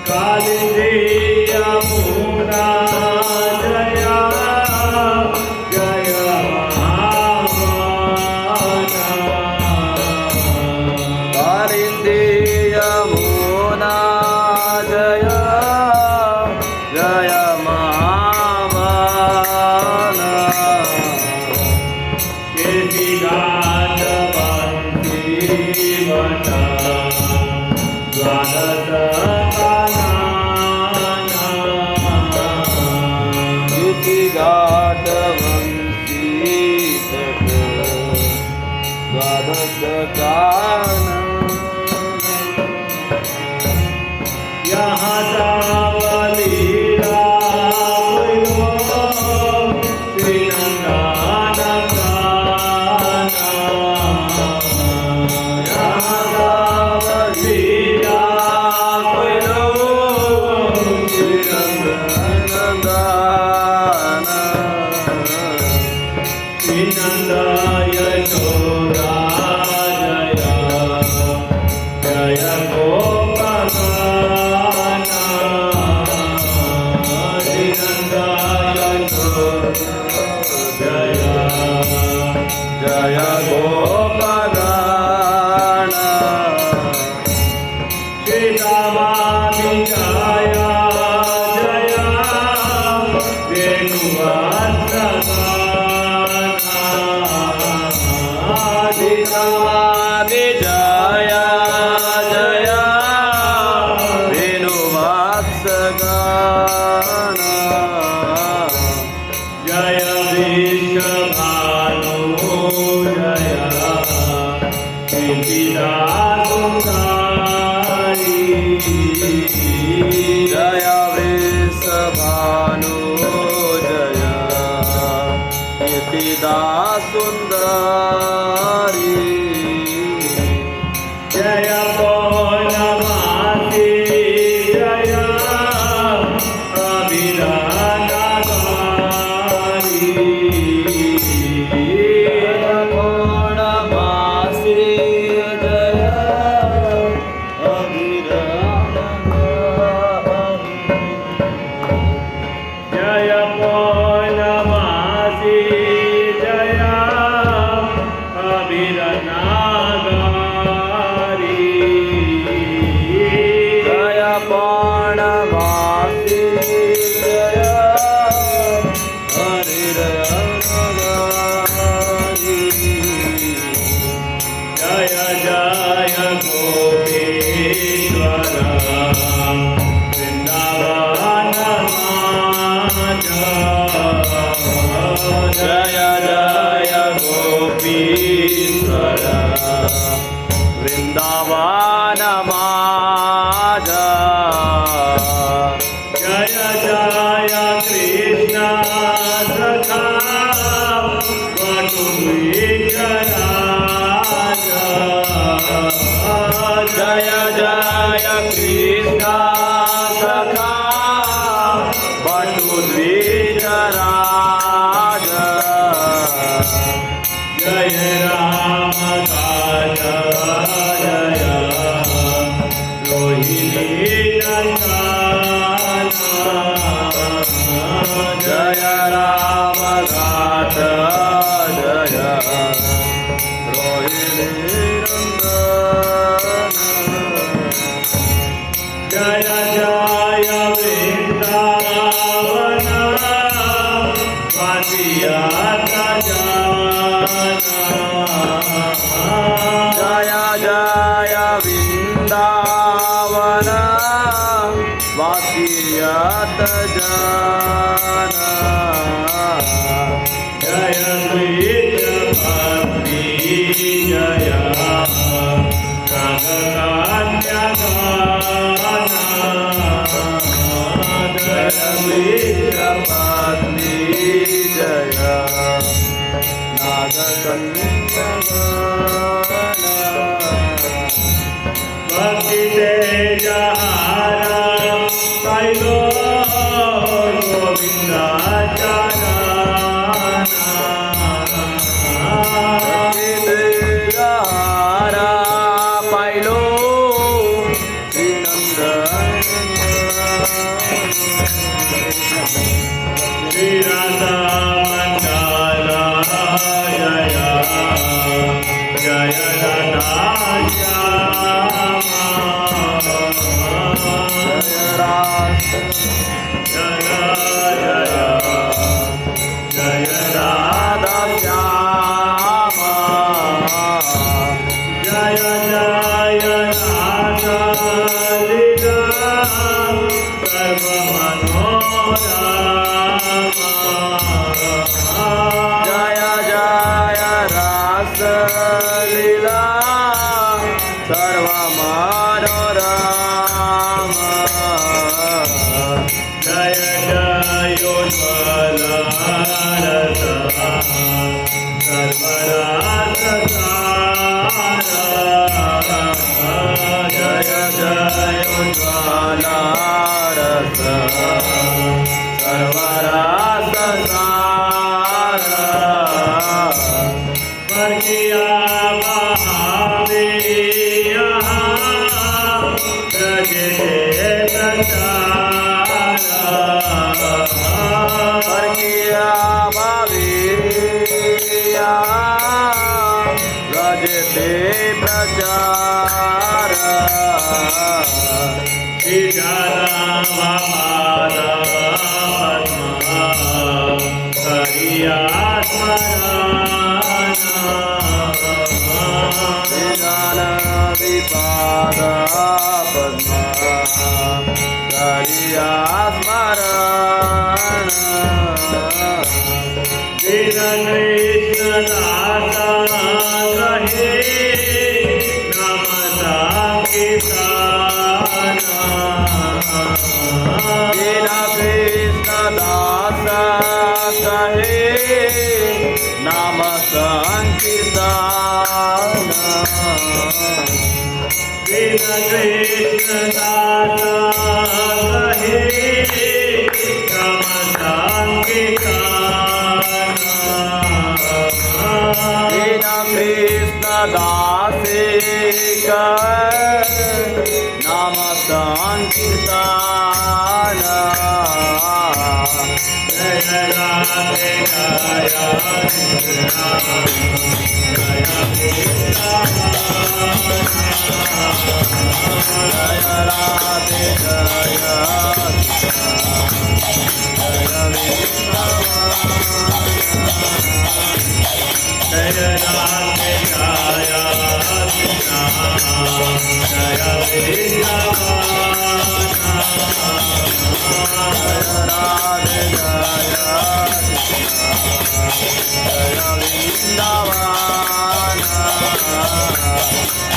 कालिंदी यमुना जया जय महामाया। कालिंदी यमुना जया जय महामाया। केसी घाट बंसी बटा द्वादश घाट वंशी द्वादश यहाँ सावलीला श्री नंदन यहाँ सावलीला श्री नंद यशोदा जय जय गोपाल श्री नंद यशोदा जय गोपाल श्री रामानि जय जय रामानि जय जय वेणुवत्सगान जय विश्वभानु जय कीर्तिदासुंदरी जय वृषभानु जय कीर्तिदासुंदरी जय पौर्णमासी जय अभिरानगारी पूर्णमासी जय अभिरानगारी जय पौर्णमासी जय अभिरनागारी जय पूर्णमासी जय हरिरनगारी जय जय गोपीश्वर वृंदावन जय जय गोपीश्वर वृंदावन माजा जय जय कृष्ण सखा जय जय कृष्ण सखा बटुद्विजराज जय राम दास जय रोहिणी नंदन जय राम घाट जय रोहिणी नंदन जय जय वृंदावन वासियात जय जय वृंदावन वासियत जन जय द्विज भक्ति जय जय द्विज पत्नी जय नागकन्यगण भक्ति तेजहारा पाइलो गोविंदा चरण भक्ति तेजहारा लो श्री नंदन श्री राधा मंडाला जय जय राधा श्यामा जय रास जय जय जय राधा राधा श्यामा जय जय राधा लीला सर्व मनोरमा जय जय रास लीला सर्व मनोरमा जय जयोज्वल रस सर्वरस जय जय उज्ज्वला रस सर्वरस सार वर्गिया महादेया प्रजे वर्गीया भाविया रजते प्रचार विधान विपाद पद्मा करिया स्मरण दीन कृष्ण दास कहे नाम संकीर्तन दीन कृष्ण दासे नाम संकीर्तन जय राधे जय राधे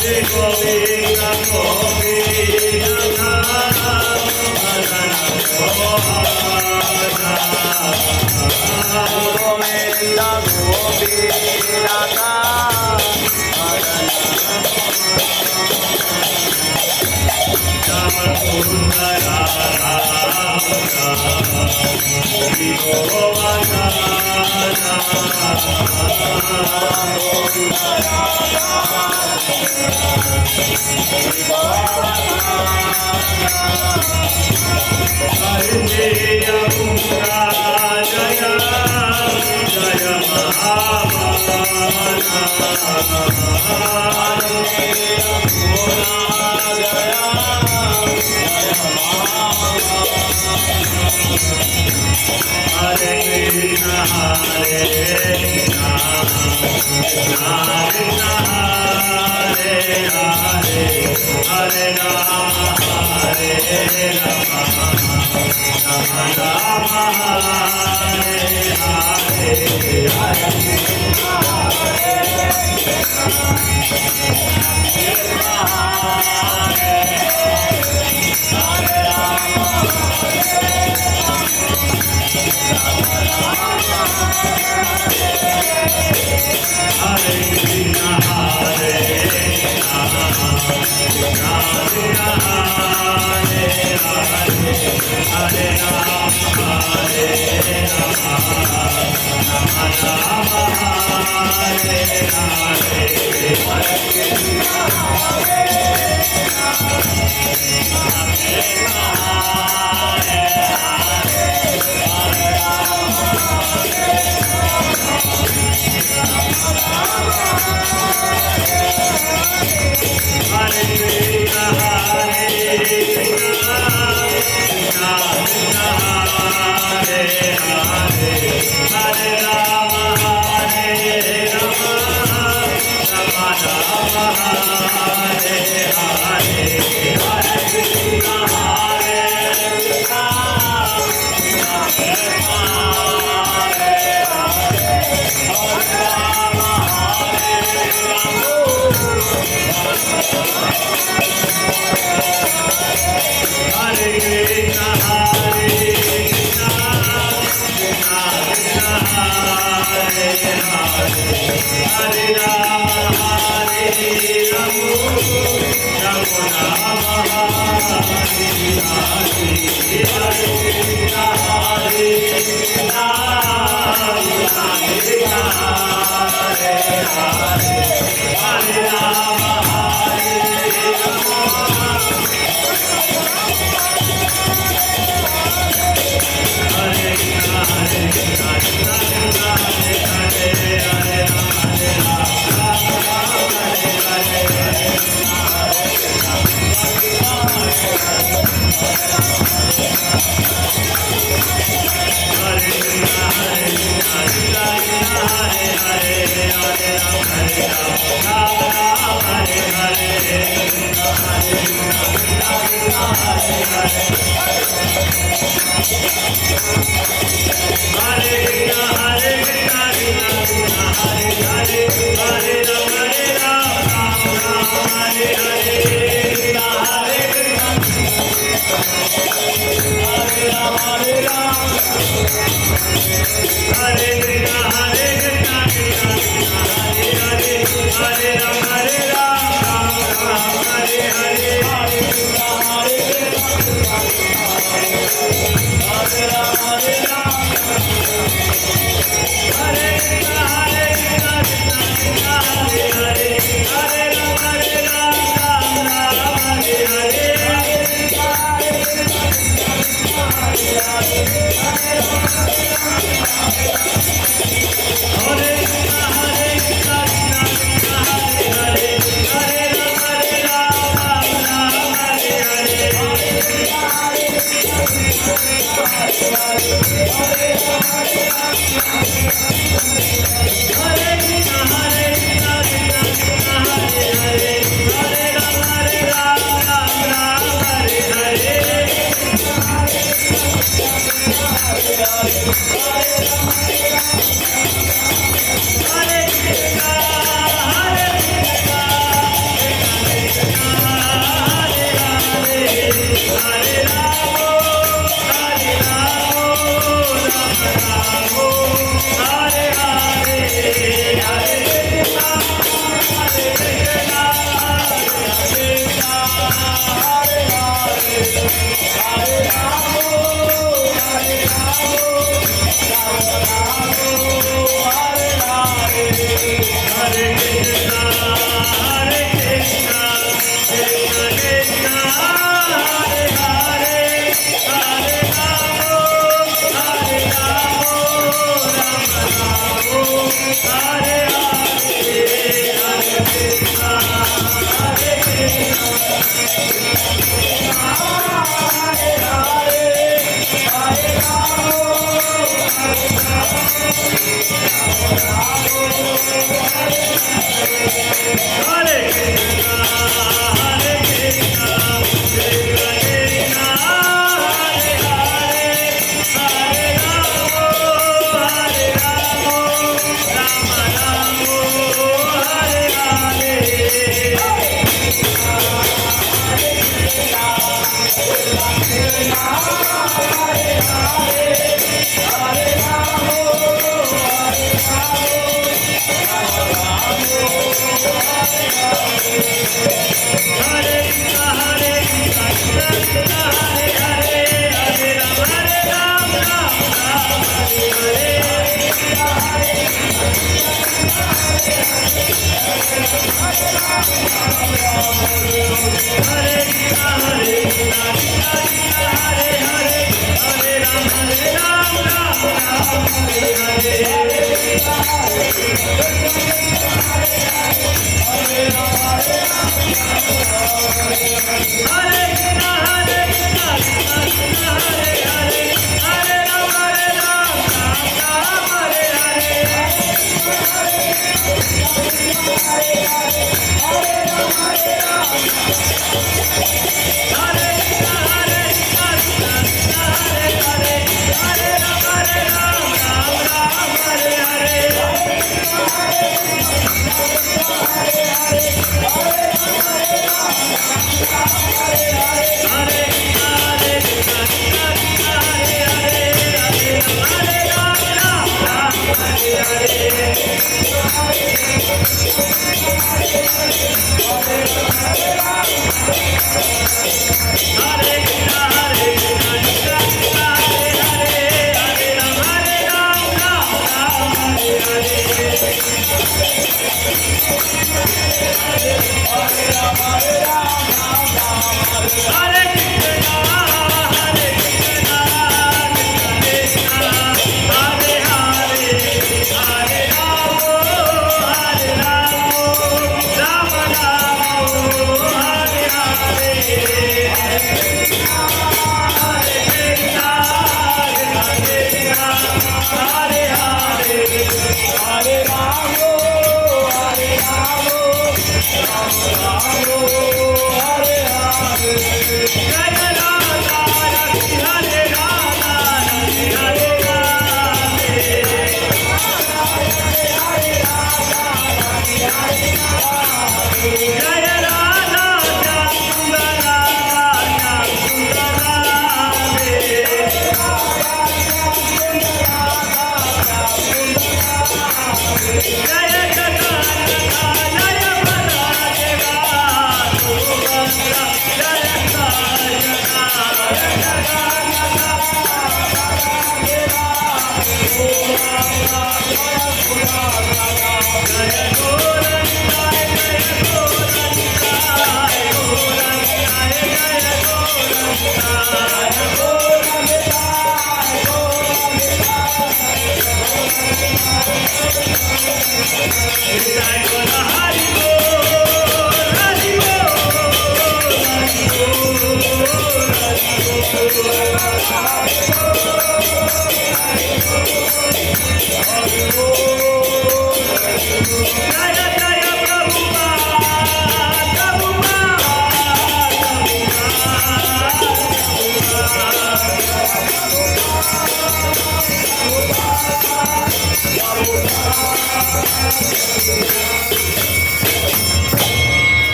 जय Govind Gopinath Hare Krishna, Hare Krishna, Krishna Krishna, Hare Hare, Hare Rama, Hare Rama, Rama Rama, Hare Hare, Hare Krishna, Hare Krishna, Krishna Hare Hare, Hare Rama, Hare Krishna, Hare Krishna.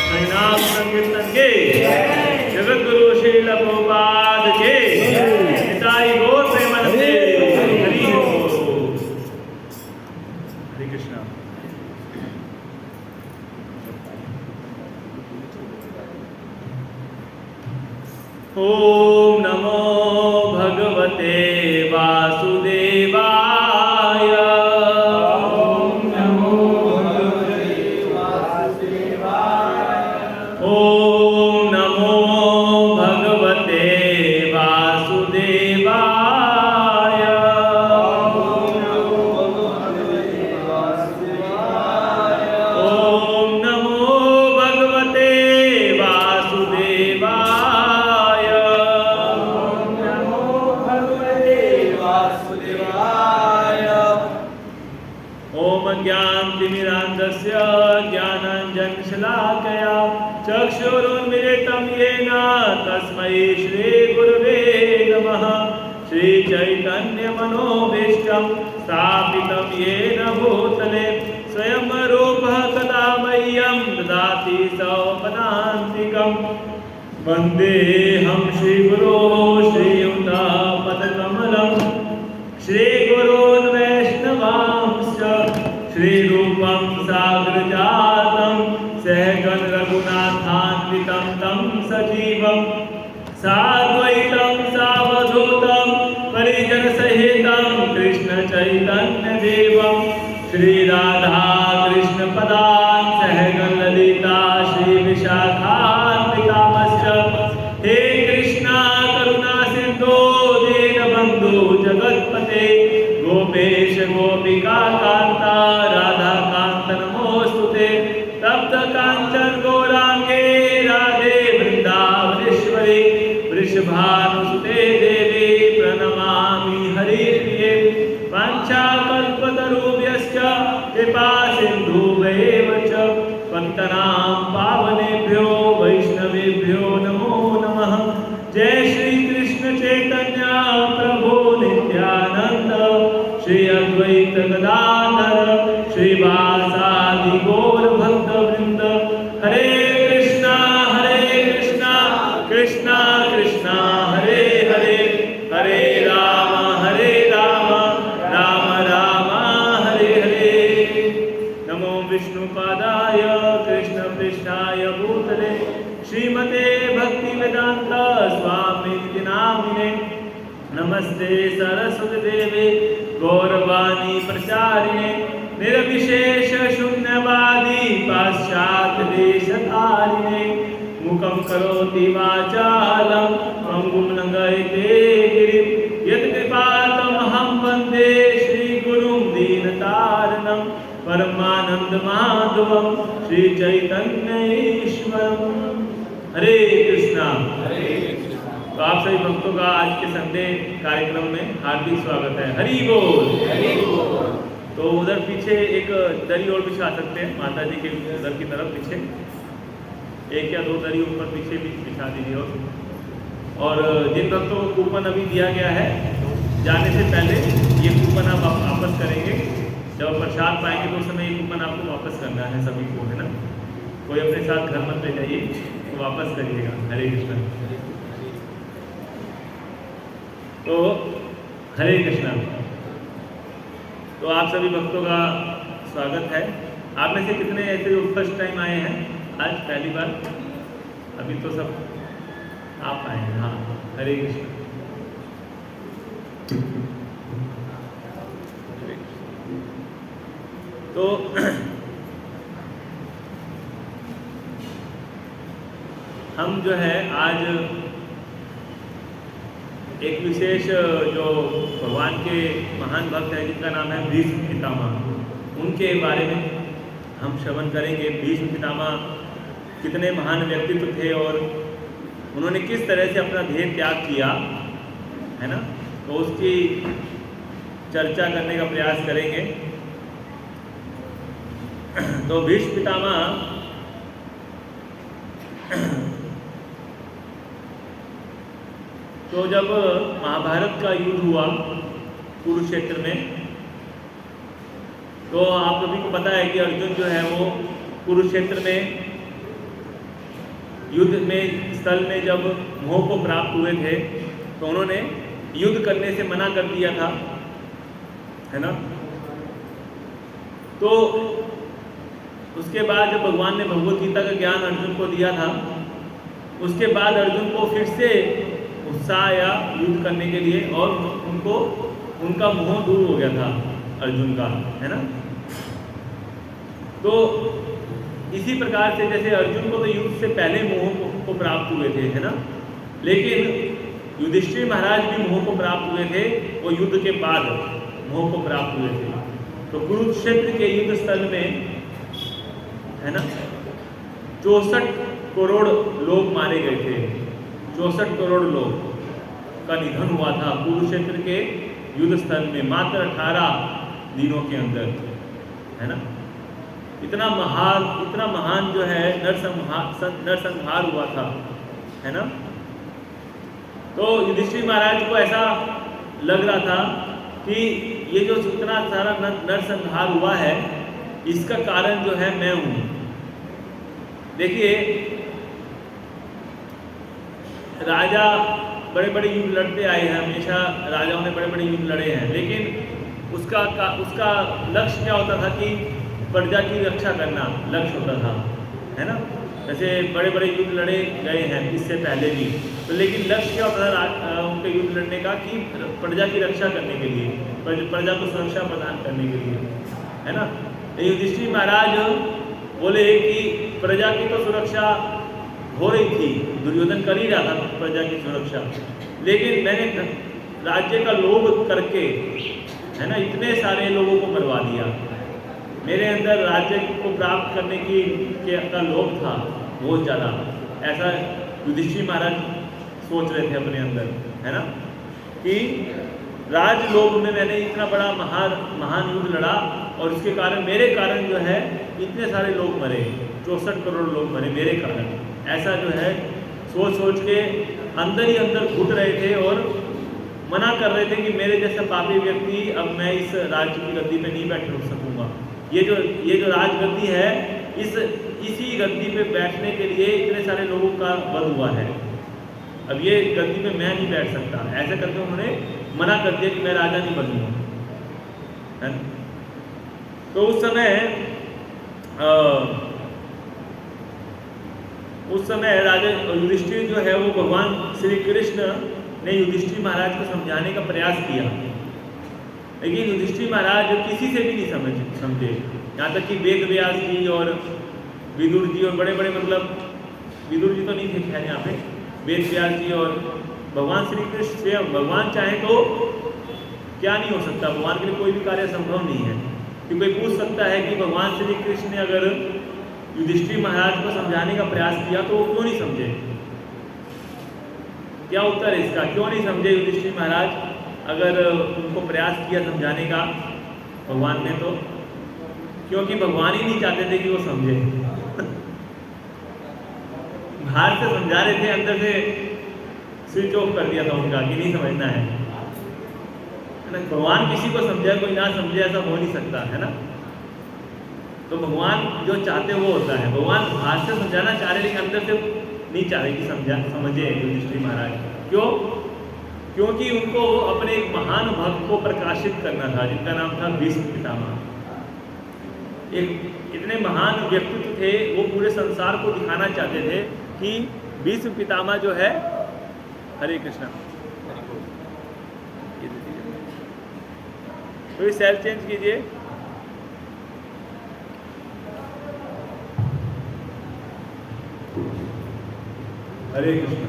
हरिनाम संकीर्तन के जगत गुरु श्रील प्रभुपाद के निताई गौर प्रेमानंदे हरि बोल। हरे कृष्णा। ओम नमो भगवते वासुदेवाय। ओम नमो भगवते वासुदेवाय। ओम नमो भगवते वासुदेवाय। ओम ज्ञानतिमिरान्धस्य ज्ञानाञ्जनशलाकया चक्षुरुन्मीलितं येन तस्मै श्रीगुरवे नमः। श्रीचैतन्यमनोभीष्टं स्थापितं येन भूतले स्वयं रूपः कदा मह्यं ददाति सौपदान्तिकं। वन्देऽहं श्रीगुरो श्रीयुतापदकमलं श्रीगुरोन् वैष्णवांश्च श्रीरूपं साग्रजातं सहगण रघुनाथान्वितं तं सजीवं साद्वैतं सावधूतं परिजनसहितं कृष्णचैतन्यदेवं श्रीराधा कृष्णपदान् सहगण ललिता श्रीविशाखान्वितांश्च गदाधर श्रीवासादि गौर भक्त वृंद। हरे कृष्णा कृष्णा कृष्णा हरे हरे, हरे राम राम राम हरे हरे। नमो विष्णुपादाय कृष्ण पृष्ठाय भूतले श्रीमते भक्ति वेदांत स्वामी नामिने। नमस्ते सरस्वती देवे गौरवाणी प्रचारिणे निर्विशेष शून्यवादी पाश्चात्य देशधारिणे। मुखं करोति वाचालं पंगुं लंघयते गिरिं यत्कृपातमहं वन्दे श्रीगुरुं दीनतारिणं परमानन्दमाधवं श्रीचैतन्य ईश्वरम्। हरे कृष्णा। तो आप सभी भक्तों का आज के संडे कार्यक्रम में हार्दिक स्वागत है। हरि बोल। तो उधर पीछे एक दरी और बिछा सकते हैं माता जी के उधर की तरफ पीछे, एक या दो दरी ऊपर पीछे भी बिछा दीजिए। और जिन भक्तों को कूपन अभी दिया गया है, जाने से पहले ये कूपन आप वापस करेंगे। जब प्रसाद पाएंगे तो उस समय ये कूपन आपको वापस करना है सभी को, है ना। कोई अपने साथ घर मत ले जाइए, तो वापस करिएगा। हरे कृष्ण। तो हरे कृष्णा। तो आप सभी भक्तों का स्वागत है। आप में से कितने ऐसे जो फर्स्ट टाइम आए हैं आज, पहली बार? अभी तो सब आप आए हैं। हाँ, हरे कृष्ण। तो हम जो है आज एक विशेष जो भगवान के महान भक्त हैं जिनका नाम है भीष्म पितामह, उनके बारे में हम श्रवण करेंगे। भीष्म पितामह कितने महान व्यक्तित्व थे और उन्होंने किस तरह से अपना देह त्याग किया, है ना। तो उसकी चर्चा करने का प्रयास करेंगे। तो भीष्म पितामह तो जब महाभारत का युद्ध हुआ कुरुक्षेत्र में, तो आप सभी को पता है कि अर्जुन जो है वो कुरुक्षेत्र में युद्ध में स्थल में जब मोह को प्राप्त हुए थे, तो उन्होंने युद्ध करने से मना कर दिया था, है ना। तो उसके बाद जब भगवान ने भगवत गीता का ज्ञान अर्जुन को दिया था, उसके बाद अर्जुन को फिर से उत्साह या युद्ध करने के लिए, और उनका मोह दूर हो गया था अर्जुन का, है ना। तो इसी प्रकार से जैसे अर्जुन को तो युद्ध से पहले मोह को प्राप्त हुए थे, है ना, लेकिन युधिष्ठिर महाराज भी मोह को प्राप्त हुए थे, वो युद्ध के बाद मोह को प्राप्त हुए थे। तो कुरुक्षेत्र के युद्ध स्थल में, है ना, 64 करोड़ लोग मारे गए थे। 64 करोड़ लोग का निधन हुआ था कुरुक्षेत्र के युद्ध स्थल में मात्र 18 दिनों के अंदर, है ना। इतना महान जो है नरसंहार हुआ था, है ना। तो युधिष्ठिर महाराज को ऐसा लग रहा था कि ये जो इतना सारा नरसंहार हुआ है, इसका कारण जो है मैं हूँ। देखिए, राजा बड़े बड़े युद्ध लड़ते आए हैं, हमेशा राजाओं ने बड़े बड़े युद्ध लड़े हैं, लेकिन उसका लक्ष्य क्या होता था कि प्रजा की रक्षा करना लक्ष्य होता था, है ना। जैसे बड़े बड़े युद्ध लड़े गए हैं इससे पहले भी, तो लेकिन लक्ष्य क्या होता था उनके युद्ध लड़ने का कि प्रजा की रक्षा करने के लिए, प्रजा को सुरक्षा प्रदान करने के लिए, है ना। युधिष्ठिर महाराज बोले कि प्रजा की तो सुरक्षा हो रही थी, दुर्योधन कर ही रहा था प्रजा की सुरक्षा, लेकिन मैंने राज्य का लोभ करके, है ना, इतने सारे लोगों को मरवा दिया। मेरे अंदर राज्य को प्राप्त करने का लोभ था बहुत ज़्यादा, ऐसा युधिष्ठिर महाराज सोच रहे थे अपने अंदर, है ना, कि राजलोभ में मैंने इतना बड़ा महान युद्ध लड़ा और इसके कारण मेरे कारण जो है इतने सारे लोग मरे, 64 करोड़ लोग मरे मेरे कारण। ऐसा जो है सोच के अंदर ही अंदर घुट रहे थे और मना कर रहे थे कि मेरे जैसा पापी व्यक्ति अब मैं इस राज्य की गद्दी पे नहीं बैठ सकूंगा। ये जो राजगद्दी है, इसी गद्दी पे बैठने के लिए इतने सारे लोगों का वध हुआ है, अब ये गद्दी पे मैं नहीं बैठ सकता। ऐसे करके उन्होंने मना कर दिया कि मैं राजा नहीं बनूंगा, है ना। तो उस समय राजा युधिष्ठिर जो है वो भगवान श्री कृष्ण ने युधिष्ठिर महाराज को समझाने का प्रयास किया, लेकिन युधिष्ठिर महाराज किसी से भी नहीं समझे। यहाँ तक कि वेद व्यास जी और विदुर जी और बड़े बड़े, मतलब विदुर जी तो नहीं थे खैर यहाँ पे, वेद व्यास जी और भगवान श्री कृष्ण स्वयं, भगवान चाहे तो क्या नहीं हो सकता, भगवान के लिए कोई भी कार्य संभव नहीं है। कि कोई पूछ सकता है कि भगवान श्री कृष्ण ने अगर युधिष्ठिर महाराज को समझाने का प्रयास किया तो वो क्यों नहीं समझे? क्या उत्तर है इसका? क्यों नहीं समझे युधिष्ठिर महाराज, अगर उनको प्रयास किया समझाने का भगवान ने? तो क्योंकि भगवान ही नहीं चाहते थे कि वो समझे। बाहर से समझा रहे थे, अंदर से स्विच ऑफ कर दिया था उनका कि नहीं समझना है ना। भगवान किसी को समझे, कोई ना समझे, ऐसा हो नहीं सकता, है ना। तो भगवान जो चाहते वो होता है। भगवान बाहर से समझाना चाह रहे लेकिन अंदर से नहीं चाह रहे कि समझे युधिष्ठिर महाराज। क्यों? क्योंकि उनको अपने एक महान भक्त को प्रकाशित करना था जिनका नाम था भीष्म पितामह। एक इतने महान व्यक्तित्व थे, वो पूरे संसार को दिखाना चाहते थे कि भीष्म पितामह जो है, हरे कृष्णा, तो सेल चेंज कीजिए। हरे कृष्ण।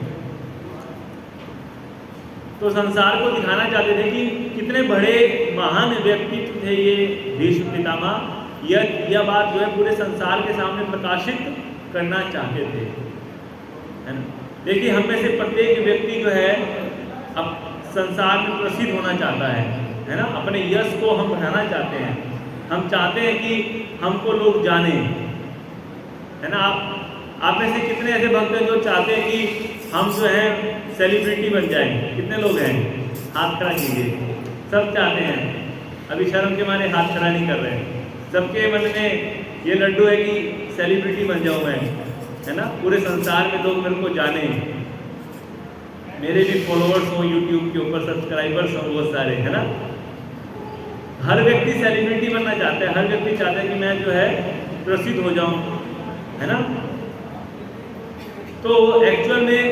तो संसार को दिखाना चाहते थे कि कितने बड़े महान व्यक्तित्व थे ये भीष्म पितामह। यह बात जो है पूरे संसार के सामने प्रकाशित करना चाहते थे, है ना। देखिए, हम में से प्रत्येक व्यक्ति जो है अब संसार में प्रसिद्ध होना चाहता है ना। अपने यश को हम बढ़ाना चाहते हैं। हम चाहते हैं कि हमको लोग जाने, है ना। आप में से कितने ऐसे भक्त हैं जो चाहते हैं कि हम जो है सेलिब्रिटी बन जाएं? कितने लोग हैं? हाथ खड़ा कीजिए। सब चाहते हैं, अभी शर्म के मारे हाथ खड़ा नहीं कर रहे हैं। सबके मन में ये लड्डू है कि सेलिब्रिटी बन जाऊं मैं, है ना। पूरे संसार में लोग मेरे को जाने, मेरे भी फॉलोअर्स हो, यूट्यूब के ऊपर सब्सक्राइबर्स हो बहुत सारे, है ना। हर व्यक्ति सेलिब्रिटी बनना चाहता है, हर व्यक्ति चाहता है कि मैं जो है प्रसिद्ध हो जाऊं, है ना। तो एक्चुअल में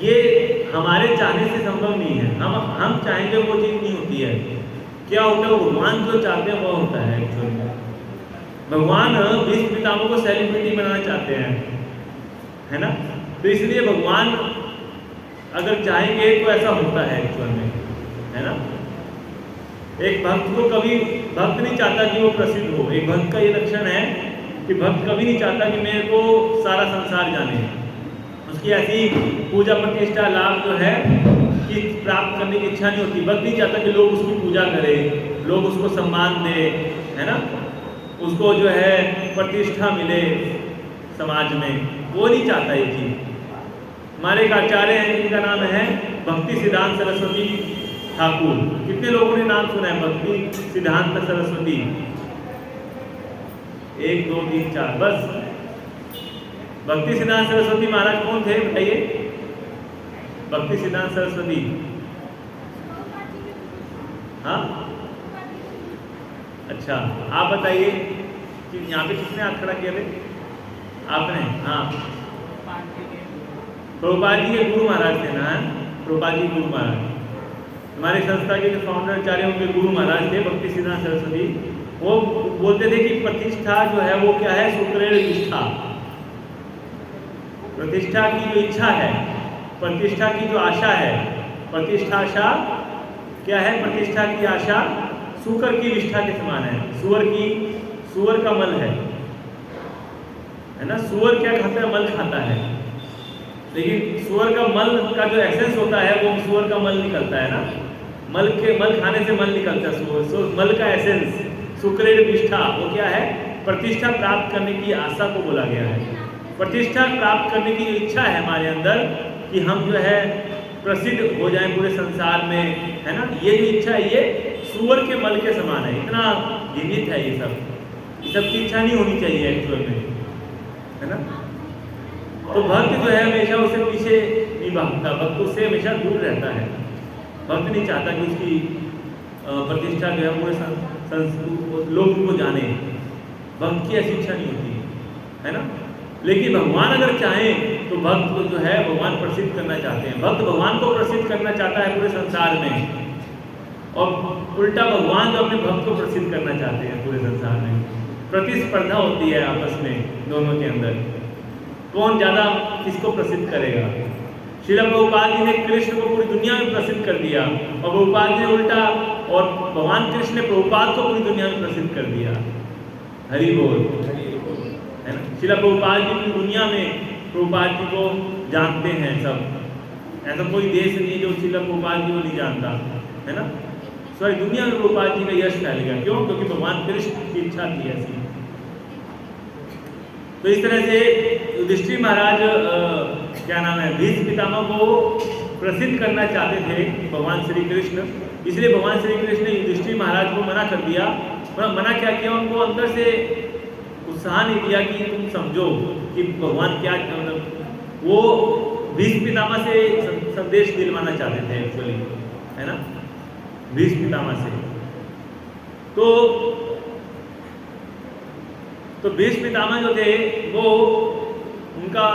ये हमारे चाहने से संभव नहीं है। हम चाहेंगे वो चीज़ नहीं होती है। क्या होता है? भगवान जो चाहते हैं वो होता है एक्चुअल में। भगवान भीष्म पितामह को सेलिब्रिटी बनाना चाहते हैं, है ना। तो इसलिए भगवान अगर चाहेंगे तो ऐसा होता है एक्चुअल में, है ना। एक भक्त को कभी भक्त नहीं चाहता कि वो प्रसिद्ध हो। एक भक्त का ये लक्षण है कि भक्त कभी नहीं चाहता कि मेरे को सारा संसार जाने। उसकी ऐसी पूजा प्रतिष्ठा लाभ जो है कि प्राप्त करने की इच्छा नहीं होती। भक्त नहीं चाहता कि लोग उसकी पूजा करें, लोग उसको सम्मान दें, है ना, उसको जो है प्रतिष्ठा मिले समाज में, वो नहीं चाहता ये चीज़। हमारे एक आचार्य हैं जिनका नाम है भक्ति सिद्धांत सरस्वती ठाकुर। कितने लोगों ने नाम सुना है भक्ति सिद्धांत सरस्वती? 1 2 3 4 बस। भक्ति सिद्धांत सरस्वती महाराज कौन थे बताइए? भक्ति सिद्धांत सरस्वती, हाँ अच्छा, आप बताइए कि यहाँ पे किसने हाथ खड़ा किया थे? आपने? हाँ, प्रभुपाद जी के गुरु महाराज थे ना। प्रभुपाद जी गुरु महाराज हमारी संस्था के जो फाउंडर आचार्य उनके गुरु महाराज थे भक्ति सिद्धांत सरस्वती। वो बोलते थे कि प्रतिष्ठा जो है वो क्या है? सुक्रेण निष्ठा। प्रतिष्ठा की जो इच्छा है, प्रतिष्ठा की जो आशा है, प्रतिष्ठा आशा क्या है? प्रतिष्ठा की आशा शुकर की निष्ठा के समान है। सुअर का मल है ना। सुअर क्या खाता है? मल खाता है। लेकिन सुअर का मल का जो एसेंस होता है वो सुअर का मल निकलता है ना। मल खाने से मल निकलता है। मल का एसेंस शुक्रेण निष्ठा वो क्या है? प्रतिष्ठा प्राप्त करने की आशा को बोला गया है। प्रतिष्ठा प्राप्त करने की जो इच्छा है हमारे अंदर कि हम जो है प्रसिद्ध हो जाए पूरे संसार में, है ना। ये जो इच्छा है ये सूअर के मल के समान है, इतना घृणित है ये सब की इच्छा नहीं होनी चाहिए एक्चुअल में, है ना। तो भक्त जो है हमेशा उसे पीछे नहीं भागता, भक्त उससे हमेशा दूर रहता है। भक्त नहीं चाहता कि उसकी प्रतिष्ठा जो है पूरे लोग उनको जाने, भक्त की ऐसी इच्छा नहीं होती, है ना। लेकिन भगवान अगर चाहें तो भक्त को जो है भगवान प्रसिद्ध करना चाहते हैं, भक्त भगवान को प्रसिद्ध करना चाहता है पूरे संसार में, और उल्टा भगवान जो अपने भक्त को प्रसिद्ध करना चाहते हैं पूरे संसार में। प्रतिस्पर्धा होती है आपस में दोनों के अंदर, कौन ज़्यादा किसको प्रसिद्ध करेगा। श्रील प्रभुपाद जी ने कृष्ण को पूरी दुनिया में प्रसिद्ध कर दिया, और प्रभुपाद जी ने उल्टा, और भगवान कृष्ण ने प्रभुपाद को पूरी दुनिया में प्रसिद्ध कर दिया। हरि बोल, है ना। श्रील प्रभुपाद जी पूरी दुनिया में प्रभुपाद जी को जानते हैं सब, ऐसा कोई देश नहीं है जो श्रील प्रभुपाद जी को नहीं जानता, है ना। सारी दुनिया में प्रभुपाद जी का यश फैल गया, क्यों? क्योंकि भगवान कृष्ण की इच्छा थी ऐसी। तो इस तरह से युधिष्ठिर महाराज क्या नाम है, भीष्म पितामह को प्रसिद्ध करना चाहते थे भगवान श्री कृष्ण, इसलिए भगवान श्री कृष्ण ने युधिष्ठिर महाराज को मना कर दिया। मना क्या किया, उनको अंदर से उत्साह नहीं दिया कि तुम समझो कि भगवान क्या, वो भीष्म पितामह से संदेश दिलवाना चाहते थे एक्चुअली, है ना, भीष्म पितामह से। तो भीष्म पितामह जो थे वो उनका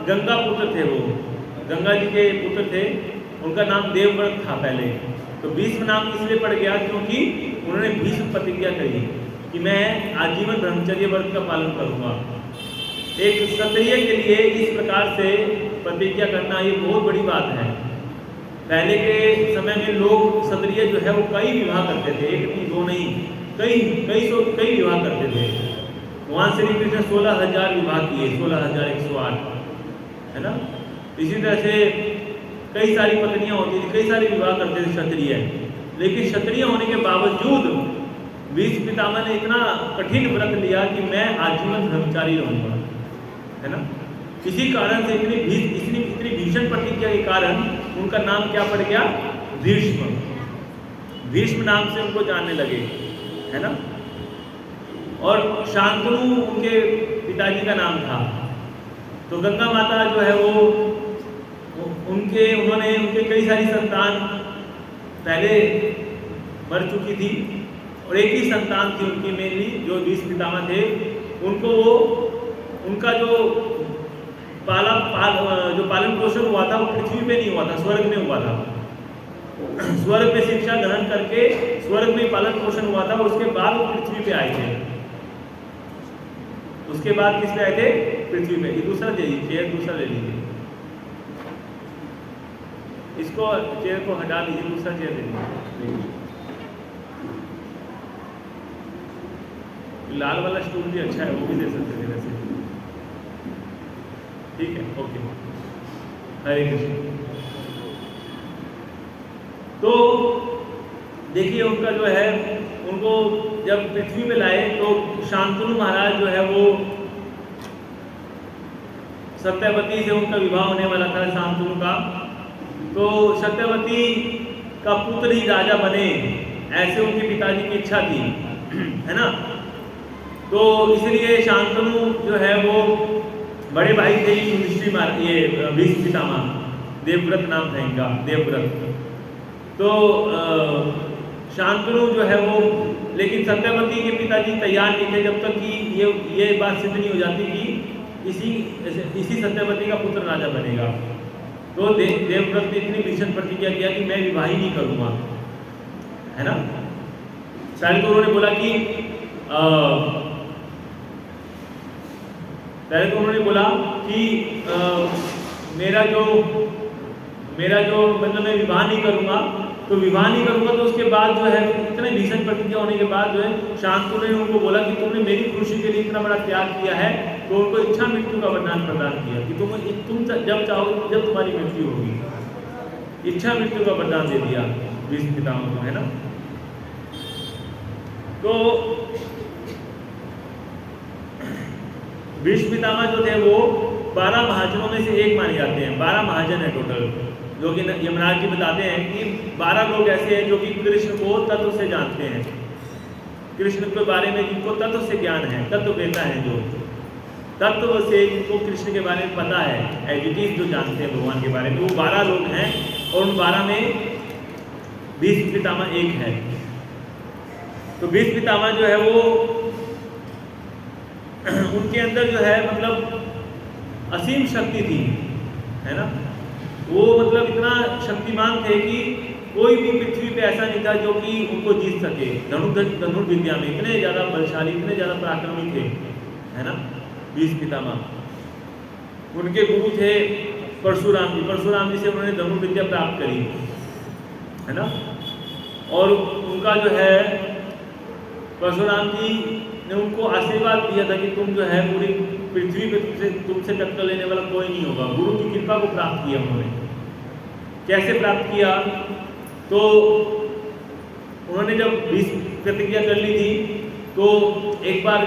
गंगा पुत्र थे, वो गंगा जी के पुत्र थे, उनका नाम देवव्रत था पहले। तो भीष्म नाम इसलिए पड़ गया क्योंकि उन्होंने भीष्म प्रतिज्ञा करी कि मैं आजीवन ब्रह्मचर्य व्रत का पालन करूंगा। एक क्षत्रिय के लिए इस प्रकार से प्रतिज्ञा करना ये बहुत बड़ी बात है। पहले के समय में लोग क्षत्रिय जो है वो कई विवाह करते थे, एक नहीं दो नहीं, कई विवाह करते थे। भगवान श्री कृष्ण 16,000 विवाह किए, 16,108, है ना। इसी तरह से कई सारी पत्नियां होती थी, कई सारे विवाह करते थे क्षत्रिय। लेकिन क्षत्रिय होने के बावजूद भीष्म पितामह ने इतना कठिन व्रत लिया कि मैं आजीवन ब्रह्मचारी रहूंगा, है ना। इसी कारण से इतनी भीषण प्रतिज्ञा के कारण उनका नाम क्या पड़ गया, भीष्म। भीष्म नाम से उनको जानने लगे, है ना। और शांतनु उनके पिताजी का नाम था। तो गंगा माता जो है वो उनके कई सारी संतान पहले मर चुकी थी, और एक ही संतान थी उनकी मेनली जो भीष्म पितामह थे। उनका जो पालन पोषण हुआ था वो पृथ्वी पे नहीं हुआ था, स्वर्ग में हुआ था। स्वर्ग में शिक्षा ग्रहण करके स्वर्ग में पालन पोषण हुआ था, और उसके बाद वो पृथ्वी पे आए थे। उसके बाद किस पे आए थे, पृथ्वी पे। ये दूसरा चेयर दूसरा ले लीजिए, इसको चेयर को हटा दीजिए, दूसरा चेयर ले लीजिए। लाल वाला स्टूल भी अच्छा है, वो भी दे सकते थे वैसे, ठीक है, ओके। हरे कृष्ण। तो देखिए उनका जो है, उनको जब पृथ्वी पे लाए तो शांतनु महाराज जो है वो सत्यवती से उनका विवाह होने वाला था, शांतनु का। तो सत्यवती का पुत्र ही राजा बने, ऐसे उनके पिताजी की इच्छा थी, है ना। तो इसलिए शांतनु जो है वो बड़े भाई थे युधिष्ठिर महाराज, ये भीष्म पितामह, देवव्रत नाम था इनका, देवव्रत। तो शांतनु जो है वो, लेकिन सत्यवती के पिताजी तैयार नहीं थे जब तक कि ये बात सिद्ध नहीं हो जाती कि इसी सत्यवती का पुत्र राजा बनेगा। तो देवव्रत ने इतनी भीषण प्रतिज्ञा किया कि मैं विवाह ही नहीं करूँगा, है ना। पहले तो उन्होंने बोला कि मेरा जो मतलब मैं विवाह नहीं करूँगा। तो विवाह नहीं करूँगा तो उसके बाद जो है इतने भीषण प्रतिज्ञा होने के बाद जो है शांतनु ने उनको बोला कि तुमने मेरी खुशी के लिए इतना बड़ा त्याग किया है, तो उनको इच्छा मृत्यु का वरदान प्रदान किया कि तुम जब चाहोगे, जब तुम्हारी मृत्यु होगी, इच्छा मृत्यु का वरदान दे दिया भीष्म पितामह को, है ना। तो भीष्म पितामह जो थे वो 12 महाजनों में से एक माने जाते हैं, 12 महाजन है टोटल, जो कि यमराज जी बताते हैं कि 12 लोग ऐसे हैं जो कि कृष्ण को तत्व से जानते हैं, कृष्ण के बारे में जिनको तत्व से ज्ञान है, तत्व वेता है, जो तत्व से जिनको कृष्ण के बारे में पता है, एजुकेट जो जानते हैं भगवान के बारे में, वो 12 लोग हैं। और उन 12 में भीष्म पितामह एक है। तो भीष्म पितामह जो है वो उनके अंदर जो है मतलब असीम शक्ति थी, है ना। वो मतलब इतना शक्तिमान थे कि कोई भी पृथ्वी पे ऐसा नहीं था जो कि उनको जीत सके। धनुर्विद्या में इतने ज़्यादा बलशाली, इतने ज़्यादा पराक्रमी थे, है ना भीष्म पितामह। उनके गुरु थे परशुराम जी। परशुराम जी से उन्होंने धनुर्विद्या प्राप्त करी, है ना। और उनका जो है परशुराम जी ने उनको आशीर्वाद दिया था कि तुम जो है पूरी पृथ्वी पे तुमसे टक्कर लेने वाला कोई नहीं होगा। गुरु की कृपा को प्राप्त किया उन्होंने। कैसे प्राप्त किया? तो उन्होंने जब 20 प्रतिज्ञा कर ली थी तो एक बार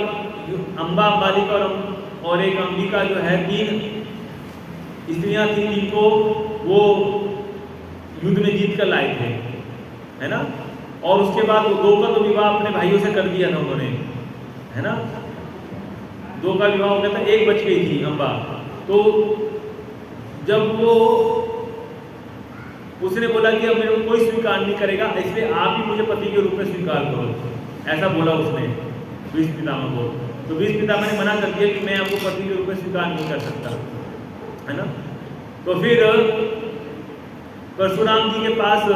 अम्बा, अंबालिका और एक अंबिका जो है 3 स्त्रियां थी जिनको वो युद्ध में जीत कर लाए थे, है ना। और उसके बाद 2 का तो विवाह अपने भाइयों से कर दिया था उन्होंने, है ना। 2 का विवाह हो गया था, 1 बच गई थी अम्बा। तो जब वो उसने बोला कि अब मेरे को कोई स्वीकार नहीं करेगा, इसलिए आप ही मुझे पति के रूप में स्वीकार करो, ऐसा बोला उसने भीष्म पितामह को। तो भीष्म पितामह ने मना कर दिया कि मैं आपको पति के रूप में स्वीकार नहीं कर सकता, है ना। तो फिर परशुराम जी के पास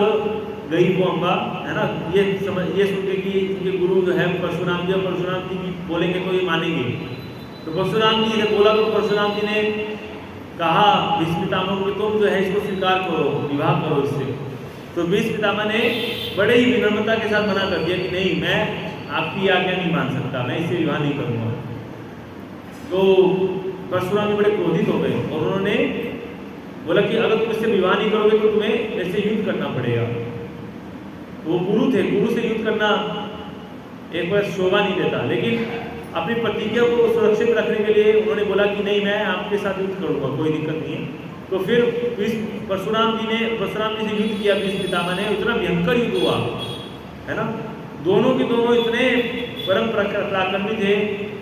गई वो अम्बा, है ना। ये सुन के कि इनके गुरु जो है परशुराम जी, और परशुराम जी बोलेंगे तो ये मानेंगे। तो परशुराम जी ने बोला तो परशुराम जी ने कहा भीष्म पितामह को तुम जो है इसको स्वीकार करो, विवाह करो इससे। तो भीष्म पितामह ने बड़े ही विनम्रता के साथ मना कर दिया कि नहीं, मैं आपकी आज्ञा नहीं मान सकता, मैं इससे विवाह नहीं करूँगा। तो परशुराम जी बड़े क्रोधित हो गए और उन्होंने बोला कि अगर तुम इससे विवाह नहीं करोगे तो तुम्हें इससे युद्ध करना पड़ेगा। वो गुरु थे, गुरु से युद्ध करना एक बार शोभा नहीं देता, लेकिन अपनी प्रतिज्ञा को सुरक्षित रखने के लिए उन्होंने बोला कि नहीं, मैं आपके साथ युद्ध करूँगा, कोई दिक्कत नहीं है। तो फिर परशुराम जी से युद्ध किया भीष्म पितामह ने। इतना भयंकर युद्ध हुआ, है ना। दोनों के दोनों इतने परम पराक्रमी थे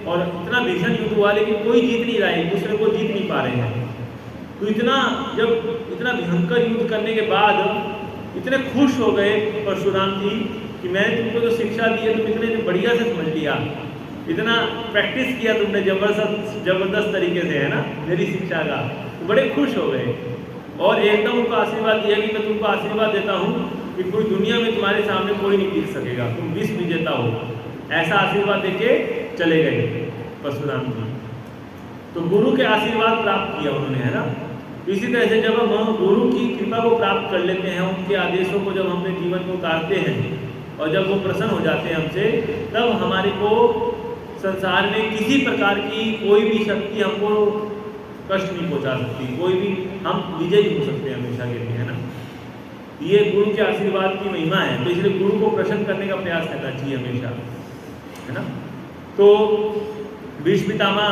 और इतना भीषण युद्ध हुआ, लेकिन कोई जीत नहीं रहा है, एक दूसरे को जीत नहीं पा रहे हैं। तो इतना भयंकर युद्ध करने के बाद इतने खुश हो गए परशुराम जी कि मैंने तुमको जो शिक्षा दी है तुम इतने बढ़िया से समझ लिया, इतना प्रैक्टिस किया तुमने जबरदस्त तरीके से, है ना, मेरी शिक्षा का। तो बड़े खुश हो गए और एकदम उनको आशीर्वाद दिया कि मैं तुमको आशीर्वाद देता हूँ कि पूरी दुनिया में तुम्हारे सामने कोई नहीं टिक सकेगा, तुम विश्व विजेता हो, ऐसा आशीर्वाद देके चले गए परशुराम जी। तो गुरु के आशीर्वाद प्राप्त किया उन्होंने, है ना। इसी तरह से जब हम गुरु की कृपा को प्राप्त कर लेते हैं, उनके आदेशों को जब अपने जीवन में उतारते हैं और जब वो प्रसन्न हो जाते हैं हमसे, तब हमारे को संसार में किसी प्रकार की कोई भी शक्ति हमको कष्ट नहीं पहुंचा सकती, कोई भी हम विजयी हो सकते हैं हमेशा के लिए, है ना। ये गुरु के आशीर्वाद की महिमा है। तो इसलिए गुरु को प्रसन्न करने का प्रयास करना चाहिए हमेशा, है ना। तो भीष्म पितामह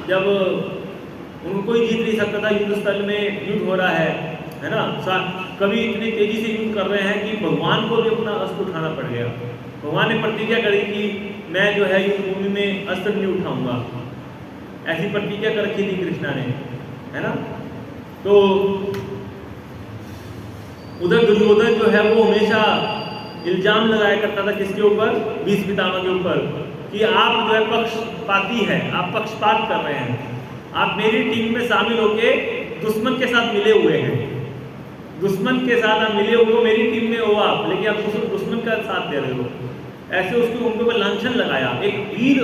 जब उनको कोई जीत नहीं सकता था, युद्ध स्थल में युद्ध हो रहा है ना। कभी इतनी तेजी से युद्ध कर रहे हैं कि भगवान को भी अपना अस्त्र उठाना पड़ गया। भगवान ने प्रतिज्ञा करी कि मैं जो है युद्ध भूमि में अस्त्र नहीं उठाऊंगा, ऐसी प्रतिज्ञा कर रखी थी कृष्णा ने, है ना। तो उधर दुर्योधन जो है वो हमेशा इल्जाम लगाया करता था किसके ऊपर? भीष्म पितामह के ऊपर, कि आप जो है पक्षपाती है, आप पक्षपात कर रहे हैं, आप मेरी टीम में शामिल होके दुश्मन के साथ मिले हुए हैं, दुश्मन के साथ आप मिले हुए हो, मेरी टीम में हो आप, लेकिन आप दुश्मन का साथ दे रहे हो। ऐसे उसको उनके ऊपर लांछन लगाया। एक वीर,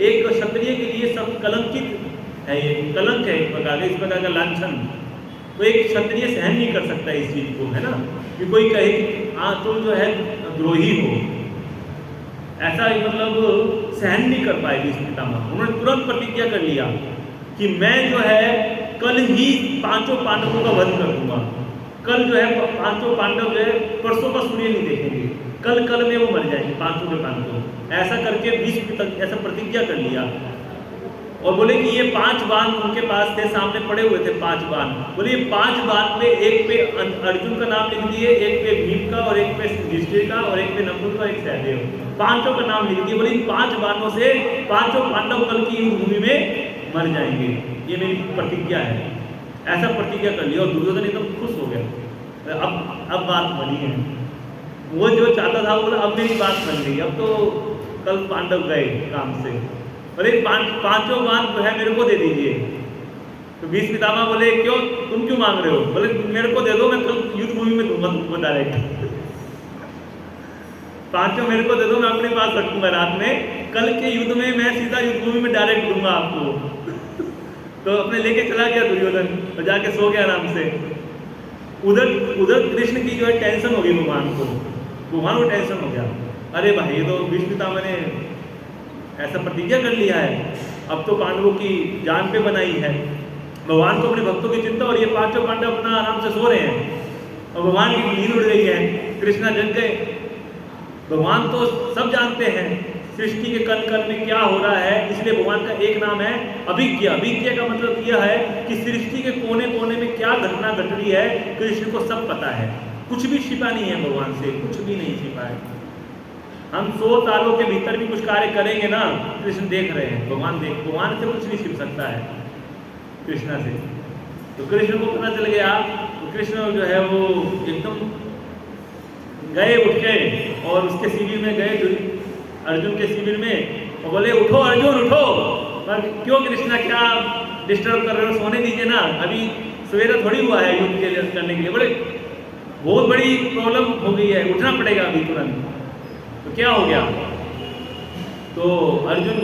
एक क्षत्रिय के लिए सब कलंकित है, ये कलंक है एक प्रकार का, इस प्रकार का लांछन। तो एक क्षत्रिय सहन नहीं कर सकता इस चीज को, है ना, कि कोई कहे कि हाँ तुम जो है द्रोही हो, ऐसा मतलब सहन नहीं कर पाए भीष्म पितामह। उन्होंने तुरंत प्रतिज्ञा कर लिया कि मैं जो है कल ही 5 पांडवों का वध कर दूंगा। कल जो है 5 पांडव जो है परसों का सूर्य नहीं देखेंगे, कल में वो मर जाएंगे 5 के 5। ऐसा करके भीष्म ऐसा प्रतिज्ञा कर लिया। और बोले कि ये 5 बाण उनके पास थे, सामने पड़े हुए थे 5 बाण। बोले ये 5 बाण पे, एक पे अर्जुन का नाम लिख दिए, एक पे भीम का, और एक पे युधिष्ठिर का, और एक पे नकुल का, एक सहदेव, 5 का नाम लिख दिए। बोले इन 5 बाणों से 5 पांडव कल की युद्ध भूमि में मर जाएंगे, ये मेरी प्रतिज्ञा है। ऐसा प्रतिज्ञा कर लिया और दुर्योधन एकदम खुश हो गया। अब बात बनी है, वो जो चाहता था वो बोला अब मेरी बात बन गई, अब तो कल पांडव गए काम से, और एक 5 बाण जो है मेरे को दे दीजिए। तो भीष्म पितामह बोले क्यों, तुम क्यों मांग रहे हो? बोले मेरे को दे दो, मैं कल युद्ध भूमि में दूंगा तुमको डायरेक्ट। 5 मेरे को दे दो, मैं अपने पास रखूंगा, रात में कल के युद्ध में मैं सीधा युद्ध भूमि में डायरेक्ट दूंगा आपको। तो अपने लेके चला गया दुर्योधन और जाके सो गया आराम से। उधर कृष्ण की जो है टेंशन हो गई भगवान को टेंशन हो गया, अरे भाई ये तो भीष्म पितामह ने ऐसा प्रतिज्ञा कर लिया है, अब तो पांडवों की जान पे बनाई है। भगवान को अपने भक्तों की चिंता, और ये 5 पांडव अपना आराम से सो रहे हैं और भगवान की नींद उड़ गई है, कृष्णा जग गए। भगवान तो सब जानते हैं सृष्टि के कण कण में क्या हो रहा है, इसलिए भगवान का एक नाम है अभिज्ञ। अभिज्ञ का मतलब यह है कि सृष्टि के कोने कोने में क्या घटना घट रही है कृष्ण को सब पता है, कुछ भी छिपा नहीं है भगवान से, कुछ भी नहीं छिपा है। हम 100 सालों के भीतर भी कुछ कार्य करेंगे ना, कृष्ण देख रहे हैं, भगवान से कुछ नहीं छिप सकता है कृष्णा से। तो कृष्ण को पता चल गया, तो कृष्ण जो है वो एकदम गए, उठ गए और उसके शिविर में गए, अर्जुन के शिविर में, और बोले उठो अर्जुन उठो। पर क्यों कृष्णा, क्या डिस्टर्ब कर रहे हो, सोने दीजिए ना, अभी सवेरा थोड़ी हुआ है युद्ध के लिए करने के लिए। बोले बहुत बड़ी प्रॉब्लम हो गई है, उठना पड़ेगा अभी तुरंत। तो क्या हो गया? तो अर्जुन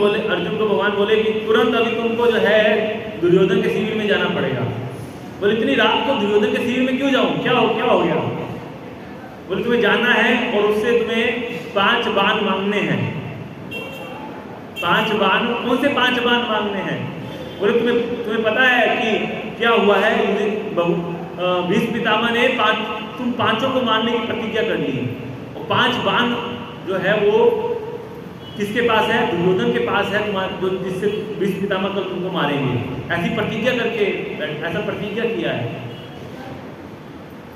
को भगवान बोले कि तुरंत अभी तुमको जो है दुर्योधन के शिविर में जाना पड़ेगा। बोले इतनी रात को दुर्योधन के शिविर में क्यों जाऊं, क्या हो गया? बोले तुम्हें जाना है और उससे तुम्हें 5 बाण मांगने हैं। 5 बाण, कौन से 5 बाण मांगने हैं? बोले तुम्हें पता है कि क्या हुआ है? भीष्म पितामह ने तुम 5 को मारने की प्रतिज्ञा कर ली, और 5 बाण जो है वो किसके पास है? दुर्योधन के पास है, जो जिससे भीष्म पितामह कल तुमको मारेंगे, ऐसी प्रतिज्ञा करके ऐसा प्रतिज्ञा किया है।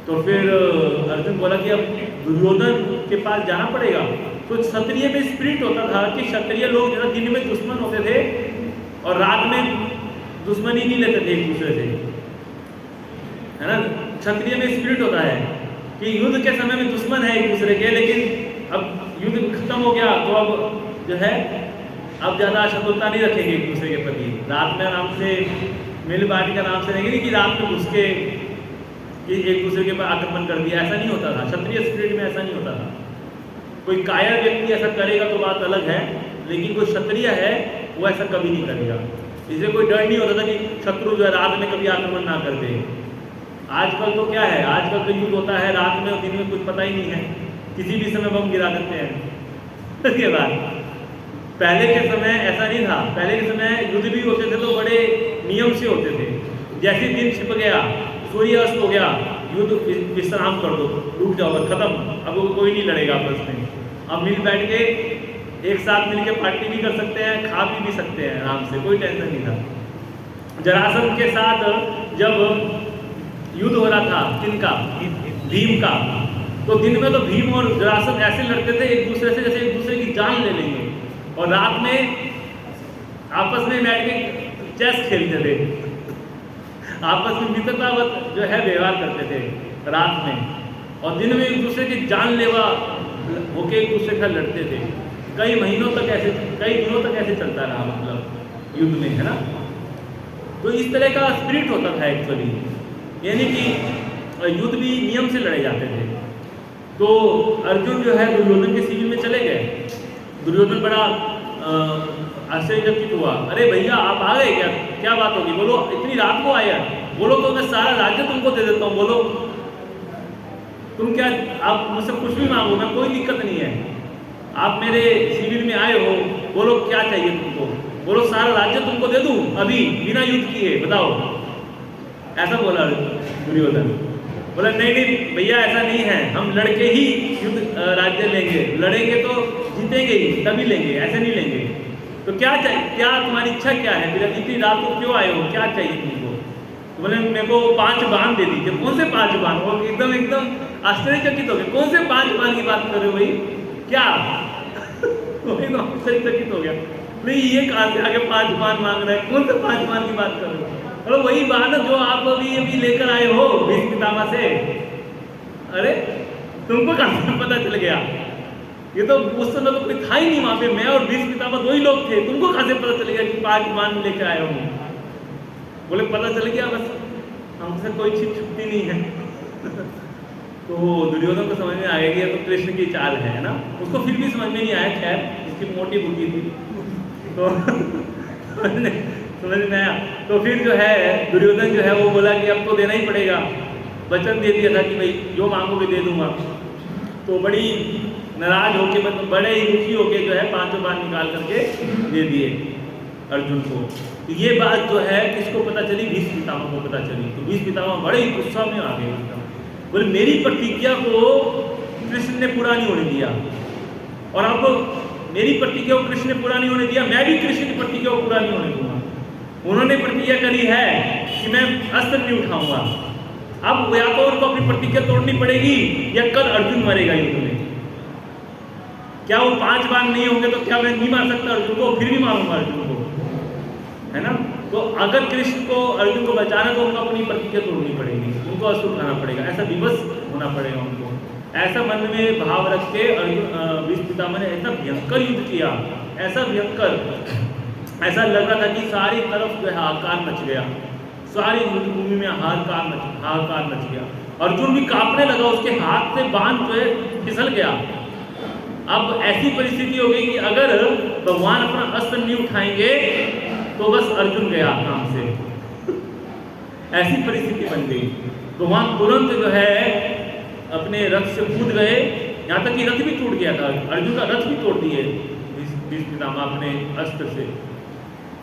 तो फिर अर्जुन बोला कि अब दुर्योधन के पास जाना पड़ेगा। तो क्षत्रिय में स्पिरिट होता था कि क्षत्रिय लोग जो दिन में दुश्मन होते थे और रात में दुश्मनी नहीं लेते थे एक दूसरे से, है ना। क्षत्रिय में स्पिरिट होता है कि युद्ध के समय में दुश्मन है एक दूसरे के, लेकिन अब युद्ध खत्म हो गया तो अब जो है अब ज़्यादा शत्रुता नहीं रखेंगे एक दूसरे के प्रति, रात में आराम से मिल बांट का नाम से रहेंगे, कि रात में घुस के कि एक दूसरे के ऊपर आक्रमण कर दिया, ऐसा नहीं होता था। क्षत्रिय स्पिरिट में ऐसा नहीं होता था। कोई कायर व्यक्ति ऐसा करेगा तो बात अलग है, लेकिन कोई क्षत्रिय है वो ऐसा कभी नहीं करेगा। इसलिए कोई डर नहीं होता था कि शत्रु जो है रात में कभी आक्रमण ना कर दे। आजकल तो क्या है, आजकल तो युद्ध होता है रात में और दिन में कुछ पता ही नहीं है, किसी भी समय बम गिरा देते हैं। उसके बाद पहले के समय ऐसा नहीं था, पहले के समय युद्ध भी होते थे तो बड़े नियम से होते थे। जैसे दिन छिप गया, सूर्य अस्त हो गया, युद्ध विश्राम कर दो, रुक जाओ, खत्म, अब कोई नहीं लड़ेगा आपस में। अब मिल बैठ के एक साथ मिल के पार्टी भी कर सकते हैं, खा भी सकते हैं आराम से, कोई टेंशन नहीं था। जरासंध के साथ जब युद्ध हो रहा था किनका, भीम का, तो दिन में तो भीम और जरासंध ऐसे लड़ते थे एक दूसरे से जैसे एक दूसरे की जान ले लेंगे, और रात में आपस में बैठ के चेस खेलते थे, आपस में मित्रतावत जो है व्यवहार करते थे रात में, और दिन में एक दूसरे की जानलेवा होके एक दूसरे का लड़ते थे। कई महीनों तक ऐसे, कई दिनों तक ऐसे चलता रहा, मतलब युद्ध में, है ना। तो इस तरह का स्पिरिट होता था एक्चुअली, यानी कि युद्ध भी नियम से लड़े जाते थे। तो अर्जुन जो है दुर्योधन के शिविर में चले गए। दुर्योधन बड़ा आश्चर्यचकित हुआ, अरे भैया आप आ गए क्या, क्या बात होगी, बोलो इतनी रात को आया, बोलो तो मैं सारा राज्य तुमको दे देता हूँ, बोलो तुम क्या, आप मुझसे कुछ भी मांगो, मैं कोई दिक्कत नहीं है, आप मेरे शिविर में आए हो, बोलो क्या चाहिए तुमको, बोलो सारा राज्य तुमको दे दूं अभी बिना युद्ध किए, बताओ। ऐसा बोला दुर्योधन। बोला नहीं नहीं भैया ऐसा नहीं है, हम लड़के ही युद्ध राज्य लेंगे, लड़ेंगे तो जीतेंगे ही तभी लेंगे, ऐसे नहीं लेंगे। तो क्या चाहिए, क्या तुम्हारी इच्छा क्या है, फिर इतनी रात को क्यों आए हो, क्या चाहिए तुमको? तो बोले मेरे को 5 बाण दे दीजिए। कौन से 5 बाण? वो एकदम आश्चर्यचकित हो गए, कौन से 5 बाण की बात कर रहे हो भाई, क्या? वो एकदम आश्चर्यचकित हो गया, नहीं ये कहाँ से आगे 5 बाण मांग रहे हैं, कौन से 5 बाण की बात कर रहे हो? अरे वही बाण जो आप अभी लेकर आए हो भीष्म पितामह से। अरे तुमको कहाँ से पता चल गया? ये तो उस समय तो कोई था ही नहीं वहां पे, मैं और भीष्म पितामह 2 ही लोग थे, तुमको कहाँ से पता चल गया कि 5 बाण लेकर आए हो? बोले पता चल गया, बस हमसे कोई चीज छुपती नहीं है। तो दुर्योधन को समझ में आ गया कि ये तो कृष्ण की चाल है ना। उसको फिर भी समझ में नहीं आया, खैर उसकी मोटी बुद्धि थी तो समझ में आया। तो फिर जो है दुर्योधन जो है वो बोला कि अब तो देना ही पड़ेगा, वचन दे दिया था कि भाई जो मांगोगे दे दूंगा। तो बड़ी नाराज होके, मतलब बड़े ही दुखी होके जो है 5 बाण निकाल करके दे दिए अर्जुन को। तो ये बात जो है किसको पता चली? भीष्म पितामह को पता चली। तो भीष्म पितामह बड़े ही गुस्सा में आ गए, बोले मेरी प्रतिज्ञा को कृष्ण ने पूरा नहीं होने दिया, और अब मेरी प्रतिज्ञा को कृष्ण ने पूरा नहीं होने दिया, मैं भी कृष्ण की प्रतिज्ञा को पूरा नहीं होने दूंगा। उन्होंने प्रतिज्ञा करी है कि मैं अस्त्र नहीं उठाऊंगा, अब या तो उनको अपनी प्रतिज्ञा तोड़नी पड़ेगी या कल अर्जुन मरेगा युद्ध में। क्या वो 5 बाण नहीं होंगे तो क्या मैं नहीं मार सकता अर्जुन को? फिर भी मारूंगा अर्जुन को, है ना। तो अगर कृष्ण को अर्जुन को बचाना तो उनको अपनी प्रतिज्ञा तोड़नी पड़ेगी, उनको अस्त्र उठाना पड़ेगा, ऐसा विवश होना पड़ेगा उनको। ऐसा मन में भाव रख के अर्जुन भीष्म पितामह ने ऐसा भयंकर युद्ध किया, ऐसा भयंकर, ऐसा लग रहा था कि सारी तरफ जो है हाहाकार मच गया, सारी युद्ध भूमि में हाहाकार मच गया। अर्जुन भी कांपने लगा, उसके हाथ से बाण जो है फिसल गया। अब ऐसी परिस्थिति हो गई कि अगर भगवान अपना अस्त्र नहीं उठाएंगे तो बस अर्जुन गया काम से। ऐसी परिस्थिति बन गई। भगवान तुरंत जो है अपने रथ से कूद गए, यहाँ तक कि रथ भी टूट गया था, अर्जुन का रथ भी तोड़ दिए भीष्म पितामह अपने अस्त्र से।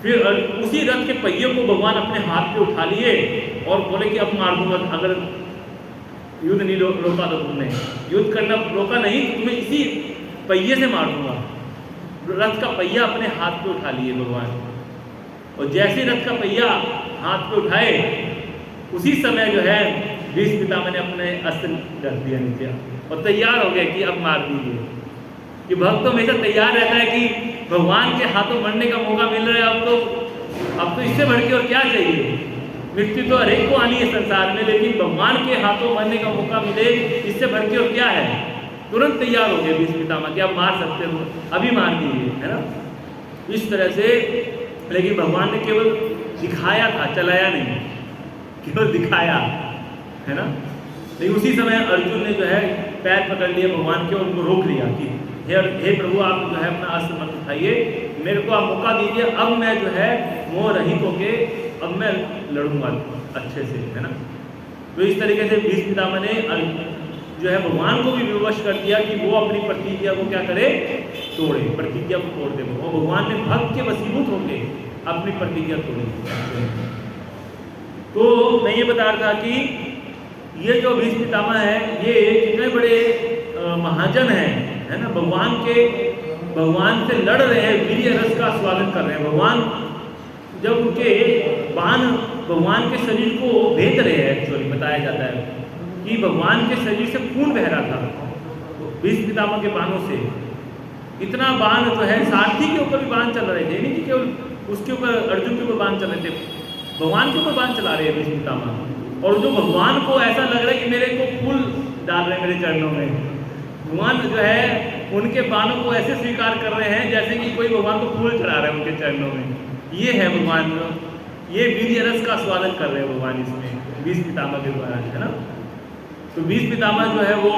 फिर उसी रथ के पहिए को भगवान अपने हाथ पे उठा लिए और बोले कि अब मार दूंगा, अगर युद्ध नहीं रोका तो तुमने, युद्ध करना रोका नहीं तो तुम्हें इसी पहिए से मार दूंगा। रथ का पहिया अपने हाथ पे उठा लिए भगवान, और जैसे रथ का पहिया हाथ पे उठाए उसी समय जो है भीष्म पितामह ने अपने अस्त्र रख दिया नीचे और तैयार हो गए कि अब मार दीजिए। कि भक्त तो हमेशा तैयार रहता है कि भगवान के हाथों मरने का मौका मिल रहा है, अब तो इससे बढ़ के और क्या चाहिए। मृत्यु तो हरेक को आनी है संसार में, लेकिन भगवान के हाथों मरने का मौका मिले इससे बढ़ के और क्या है। तुरंत तैयार हो गए भीष्म पितामह कि आप मार सकते हो, अभी मार दीजिए, है ना। इस तरह से, लेकिन भगवान ने केवल दिखाया था, चलाया नहीं, केवल दिखाया, है ना। लेकिन उसी समय अर्जुन ने जो है पैर पकड़ लिए भगवान के और उनको रोक लिया कि हे प्रभु आप जो है अपना अस्त्र मत उठाइए, मेरे को आप मौका दीजिए, अब मैं जो है मोह रहित होके अब मैं लड़ूंगा अच्छे से, है ना। तो इस तरीके से भीष्म पितामह ने जो है भगवान को भी विवश कर दिया कि वो अपनी प्रतिज्ञा को क्या करे, तोड़े, प्रतिज्ञा को तोड़ दे। और भगवान ने भक्त के वशीभूत होके अपनी प्रतिज्ञा तोड़ी। तो मैं ये बता रहा था कि ये जो भीष्म पितामह है ये कितने बड़े महाजन हैं, है ना। भगवान से लड़ रहे हैं, वीर्य रस का स्वागत कर रहे हैं। भगवान जब उनके बाण भगवान के शरीर को भेद रहे हैं, एक्चुअली बताया जाता है कि भगवान के शरीर से खून बह रहा था भीष्म पितामह के बाणों से। इतना बाण जो है सारथी के ऊपर भी बाण चल रहे थे, नहीं कि केवल उसके ऊपर अर्जुन के ऊपर बाण चल रहे थे, भगवान के ऊपर बाण चला रहे हैं भीष्म पितामह। और जो भगवान को ऐसा लग रहा है कि मेरे को फूल डाल रहे हैं मेरे चरणों में, भगवान जो है उनके बाणों को ऐसे स्वीकार कर रहे हैं जैसे कि कोई भगवान को फूल चढ़ा रहा है उनके चरणों में। ये है भगवान, ये वीर्य रस का स्वागत कर रहे हैं भगवान इसमें भीष्म पितामह के द्वारा, है ना। तो भीष्म पितामह जो है वो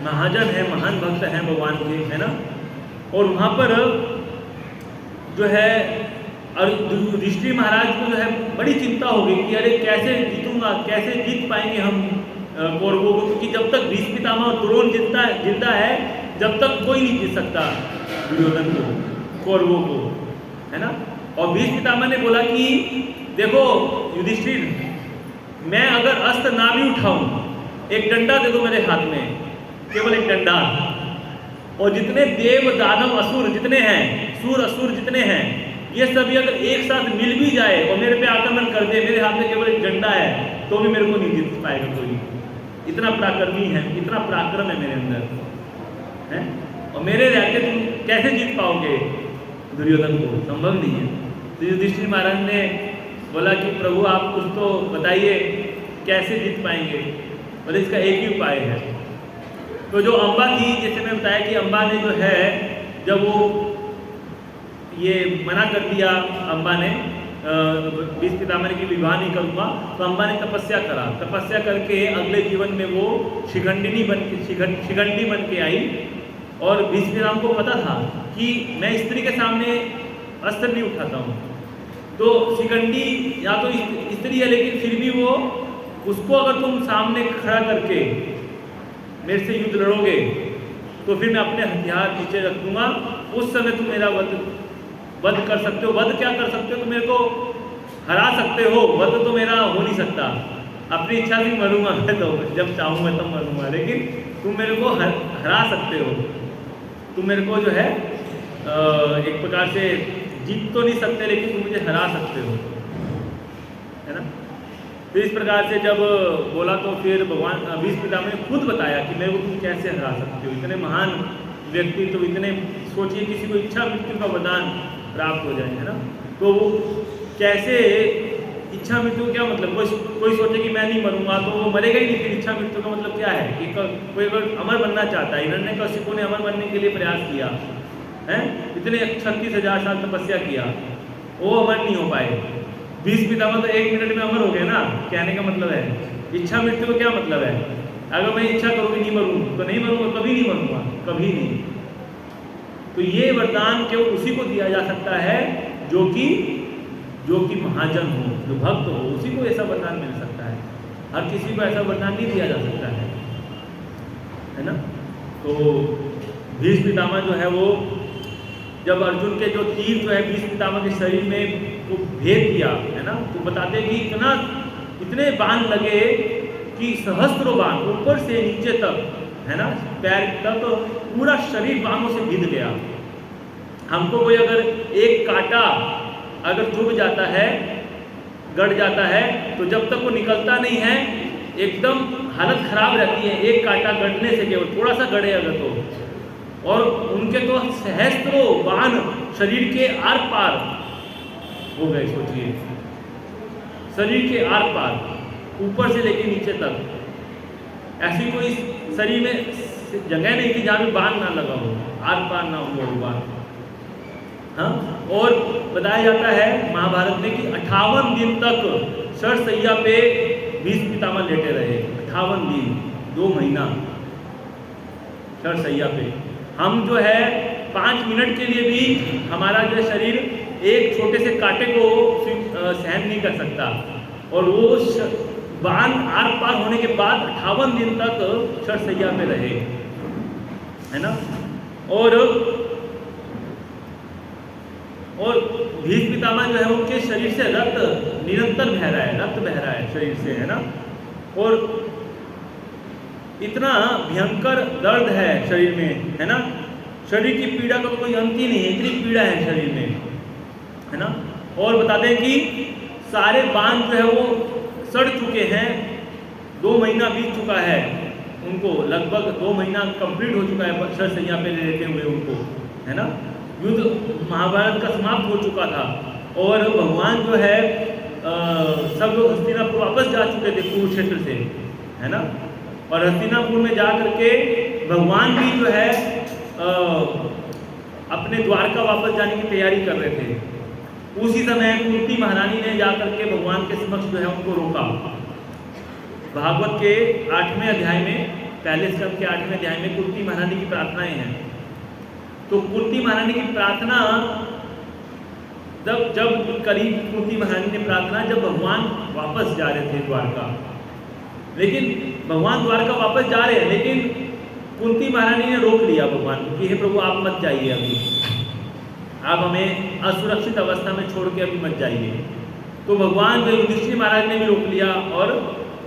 महाजन है, महान भक्त हैं भगवान के, है ना। और वहाँ पर जो है युधिष्ठिर महाराज को जो है बड़ी चिंता हो गई कि अरे कैसे जीतूंगा, कैसे जीत पाएंगे हम कौरवों को, क्योंकि जब तक भीष्म पितामह द्रोण जिंदा है जब तक कोई नहीं जीत सकता दुर्योधन को, कौरवों को, है ना। और भीष्म पितामह ने बोला कि देखो युधिष्ठिर, मैं अगर अस्त्र ना भी उठाऊं, एक डंडा दे दो मेरे हाथ में, केवल एक डंडा, और जितने देव दानव असुर जितने हैं सूर असुर जितने हैं, ये सभी अगर एक साथ मिल भी जाए और मेरे पे आक्रमण कर दे, मेरे हाथ में केवल एक डंडा है, तो भी मेरे को नहीं जीत पाएगा कोई। इतना पराक्रमी है, इतना पराक्रम है मेरे अंदर है, और मेरे रहते तुम कैसे जीत पाओगे दुर्योधन को? संभव नहीं है। तो युधिष्ठिर महाराज ने बोला कि प्रभु आप कुछ तो बताइए, कैसे जीत पाएंगे? बोले इसका एक ही उपाय है। तो जो अम्बा थी, जैसे मैं बताया कि अम्बा ने जो है, जब वो ये मना कर दिया अम्बा ने, भीष्म पितामह की विवाह नहीं करूँगा, तो अम्बा ने तपस्या करा। तपस्या करके अगले जीवन में वो शिखंडी बन के आई। और भीष्म पितामह को पता था कि मैं स्त्री के सामने अस्त्र नहीं उठाता हूँ, तो शिखंडी या तो स्त्री है, लेकिन फिर भी वो उसको अगर तुम सामने खड़ा करके मेरे से युद्ध लड़ोगे तो फिर मैं अपने हथियार नीचे रख दूंगा, उस समय तुम मेरा वध कर सकते हो। वध क्या कर सकते हो? तुम मेरे को हरा सकते हो, वध तो मेरा हो नहीं सकता। अपनी इच्छा से मरूंगा मैं, तो जब चाहूँगा तब मरूंगा, लेकिन तुम मेरे को हरा सकते हो। तुम मेरे को जो है एक प्रकार से जीत तो नहीं सकते, लेकिन तुम मुझे हरा सकते हो, है ना। तो इस प्रकार से जब बोला तो फिर भगवान भीष्म पितामह ने खुद बताया कि मेरे को तुम कैसे हरा सकते हो। इतने महान व्यक्ति, तो इतने सोचिए किसी को इच्छा मृत्यु का वरदान प्राप्त हो जाए, है ना। तो वो कैसे इच्छा मृत्यु क्या मतलब? कोई सोचे कि मैं नहीं मरूंगा तो वो मरेगा ही नहीं। फिर इच्छा मृत्यु का मतलब क्या है कि कोई अगर अमर बनना चाहता है, हिरण्यकशिपु ने अमर बनने के लिए प्रयास किया है, इतने 36,000 साल तपस्या किया, वो अमर नहीं हो पाए। भीष्म पितामह तो 1 मिनट में अमर हो गए ना। कहने का मतलब है इच्छा मृत्यु का क्या मतलब है? अगर मैं इच्छा करूँगी नहीं मरूँ तो नहीं मरूँगा, कभी नहीं मरूँगा, कभी नहीं। तो ये वरदान केवल उसी को दिया जा सकता है जो कि महाजन हो, जो भक्त हो, उसी को ऐसा वरदान मिल सकता है। हर किसी को ऐसा वरदान नहीं दिया जा सकता है ना। तो भीष्म पितामह जो है वो, जब अर्जुन के जो तीर जो है भीष्म पितामह के शरीर में वो भेद दिया, है ना, तो बताते हैं कि इतने बाण लगे कि सहस्त्रों बाण ऊपर से नीचे तक, है ना, पैर तक पूरा शरीर बाणों से भिद गया। हमको कोई अगर एक कांटा अगर चुभ जाता है, गड़ जाता है, तो जब तक वो निकलता नहीं है एकदम हालत खराब रहती है। एक कांटा गड़ने से, केवल थोड़ा सा गड़े अगर तो, और उनके तो सहस्त्रों बाण शरीर के आर पार हो गए। सोचिए, शरीर के आर पार, ऊपर से लेके नीचे तक। ऐसी कोई शरीर में जगह नहीं थी जहाँ भी बाण ना लगा हो, आर पार ना हुआ हो बाण। हाँ, और बताया जाता है महाभारत में कि 58 दिन तक शरशैया पे भीष्म पितामह लेटे रहे। 58 दिन, 2 महीना शरशैया पे। हम जो है 5 मिनट के लिए भी हमारा जो शरीर एक छोटे से कांटे को सहन नहीं कर सकता, और वो बाण आर पार होने के बाद 58 दिन तक शरशैया पे रहे, है ना। और भीष्म पितामह जो है उनके शरीर से रक्त निरंतर बह रहा है, रक्त बह रहा है शरीर से, है ना। और इतना भयंकर दर्द है शरीर में, है ना। शरीर की पीड़ा का तो कोई अंत ही नहीं है, इतनी पीड़ा है शरीर में, है ना। और बताते हैं कि सारे बाण जो है वो सड़ चुके हैं। 2 महीना बीत चुका है उनको, लगभग 2 महीना कंप्लीट हो चुका है शरशैया पे लेटे हुए उनको, है ना। युद्ध महाभारत का समाप्त हो चुका था, और भगवान जो है सब लोग हस्तिनापुर वापस जा चुके थे कुरुक्षेत्र से, है ना। और हस्तिनापुर में जा करके भगवान भी जो है अपने द्वारका वापस जाने की तैयारी कर रहे थे। उसी समय कुंती महारानी ने जा करके भगवान के समक्ष जो है उनको रोका। भागवत के 8वें अध्याय में, पहले स्कंद के 8वें अध्याय में कुंती महारानी की प्रार्थनाएं हैं। तो कुंती महारानी की प्रार्थना जब करी कुंती महारानी ने प्रार्थना, जब भगवान वापस जा रहे थे द्वारका, लेकिन भगवान द्वारका वापस जा रहे हैं, लेकिन कुंती महारानी ने रोक लिया भगवान को कि हे प्रभु आप मत जाइए, अभी आप हमें असुरक्षित अवस्था में छोड़ के अभी मत जाइए। तो भगवान जो युधिष्ठिर महाराज ने भी रोक लिया और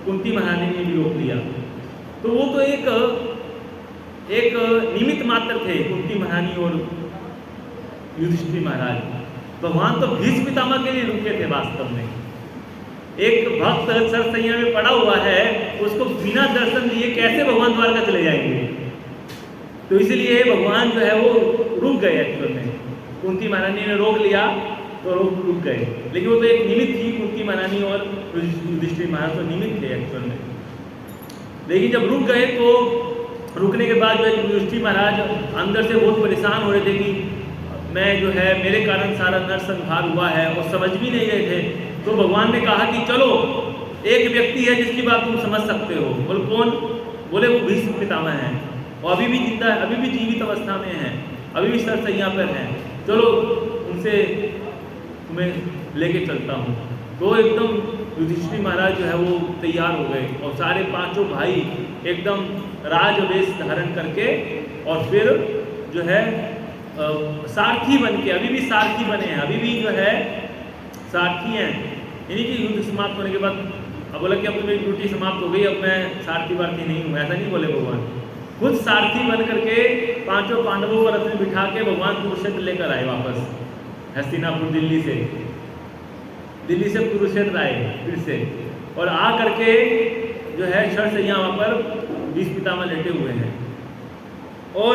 कुंती महारानी ने भी रोक लिया। तो वो तो एक निमित्त मात्र थे कुंती महारानी और युधिष्ठिर महाराज, भगवान तो भीष्म पितामह के लिए रुके थे वास्तव में। एक भक्त सरसैया में पड़ा हुआ है, उसको बिना दर्शन दिए कैसे भगवान द्वारका चले जाएंगे? तो इसलिए भगवान जो है वो रुक गए एक्चुअल में। कुंती महारानी ने रोक लिया तो रुक गए, लेकिन वो तो एक निमित्त थी, कुंती महारानी और युधिष्ठिर महाराज तो निमित्त थे एक्चुअल में। लेकिन जब रुक गए तो रुकने के बाद जो है युधिष्ठिर महाराज अंदर से बहुत परेशान हो रहे थे कि मैं जो है मेरे कारण सारा नरसंहार हुआ है, और समझ भी नहीं रहे थे। तो भगवान ने कहा कि चलो, एक व्यक्ति है जिसकी बात तुम समझ सकते हो। बोले कौन? बोले वो भीष्म पितामह हैं, और अभी भी जिंदा है, अभी भी जीवित अवस्था में हैं, अभी भी सरसैया पर हैं, चलो उनसे तुम्हें लेके चलता हूँ। तो एकदम युधिष्ठिर महाराज जो है वो तैयार हो गए, और सारे पांचों भाई एकदम राजवेश धारण करके, और फिर जो है सारथी बन के, अभी भी सारथी बने हैं, अभी भी जो है सारथी हैं। यानी कि युद्ध समाप्त होने के बाद अब बोला कि अब तो मेरी ड्यूटी समाप्त हो गई, अब मैं सारथी वारथी नहीं हूँ, ऐसा नहीं बोले भगवान। खुद सारथी बन करके पांचों पांडवों को रथ में बिठा के भगवान कुरुक्षेत्र लेकर आए वापस, हस्तिनापुर दिल्ली से कुरुक्षेत्र आए फिर से, और आ करके जो है सरसैया वहाँ पर भीष्म पितामह लेटे हुए हैं। और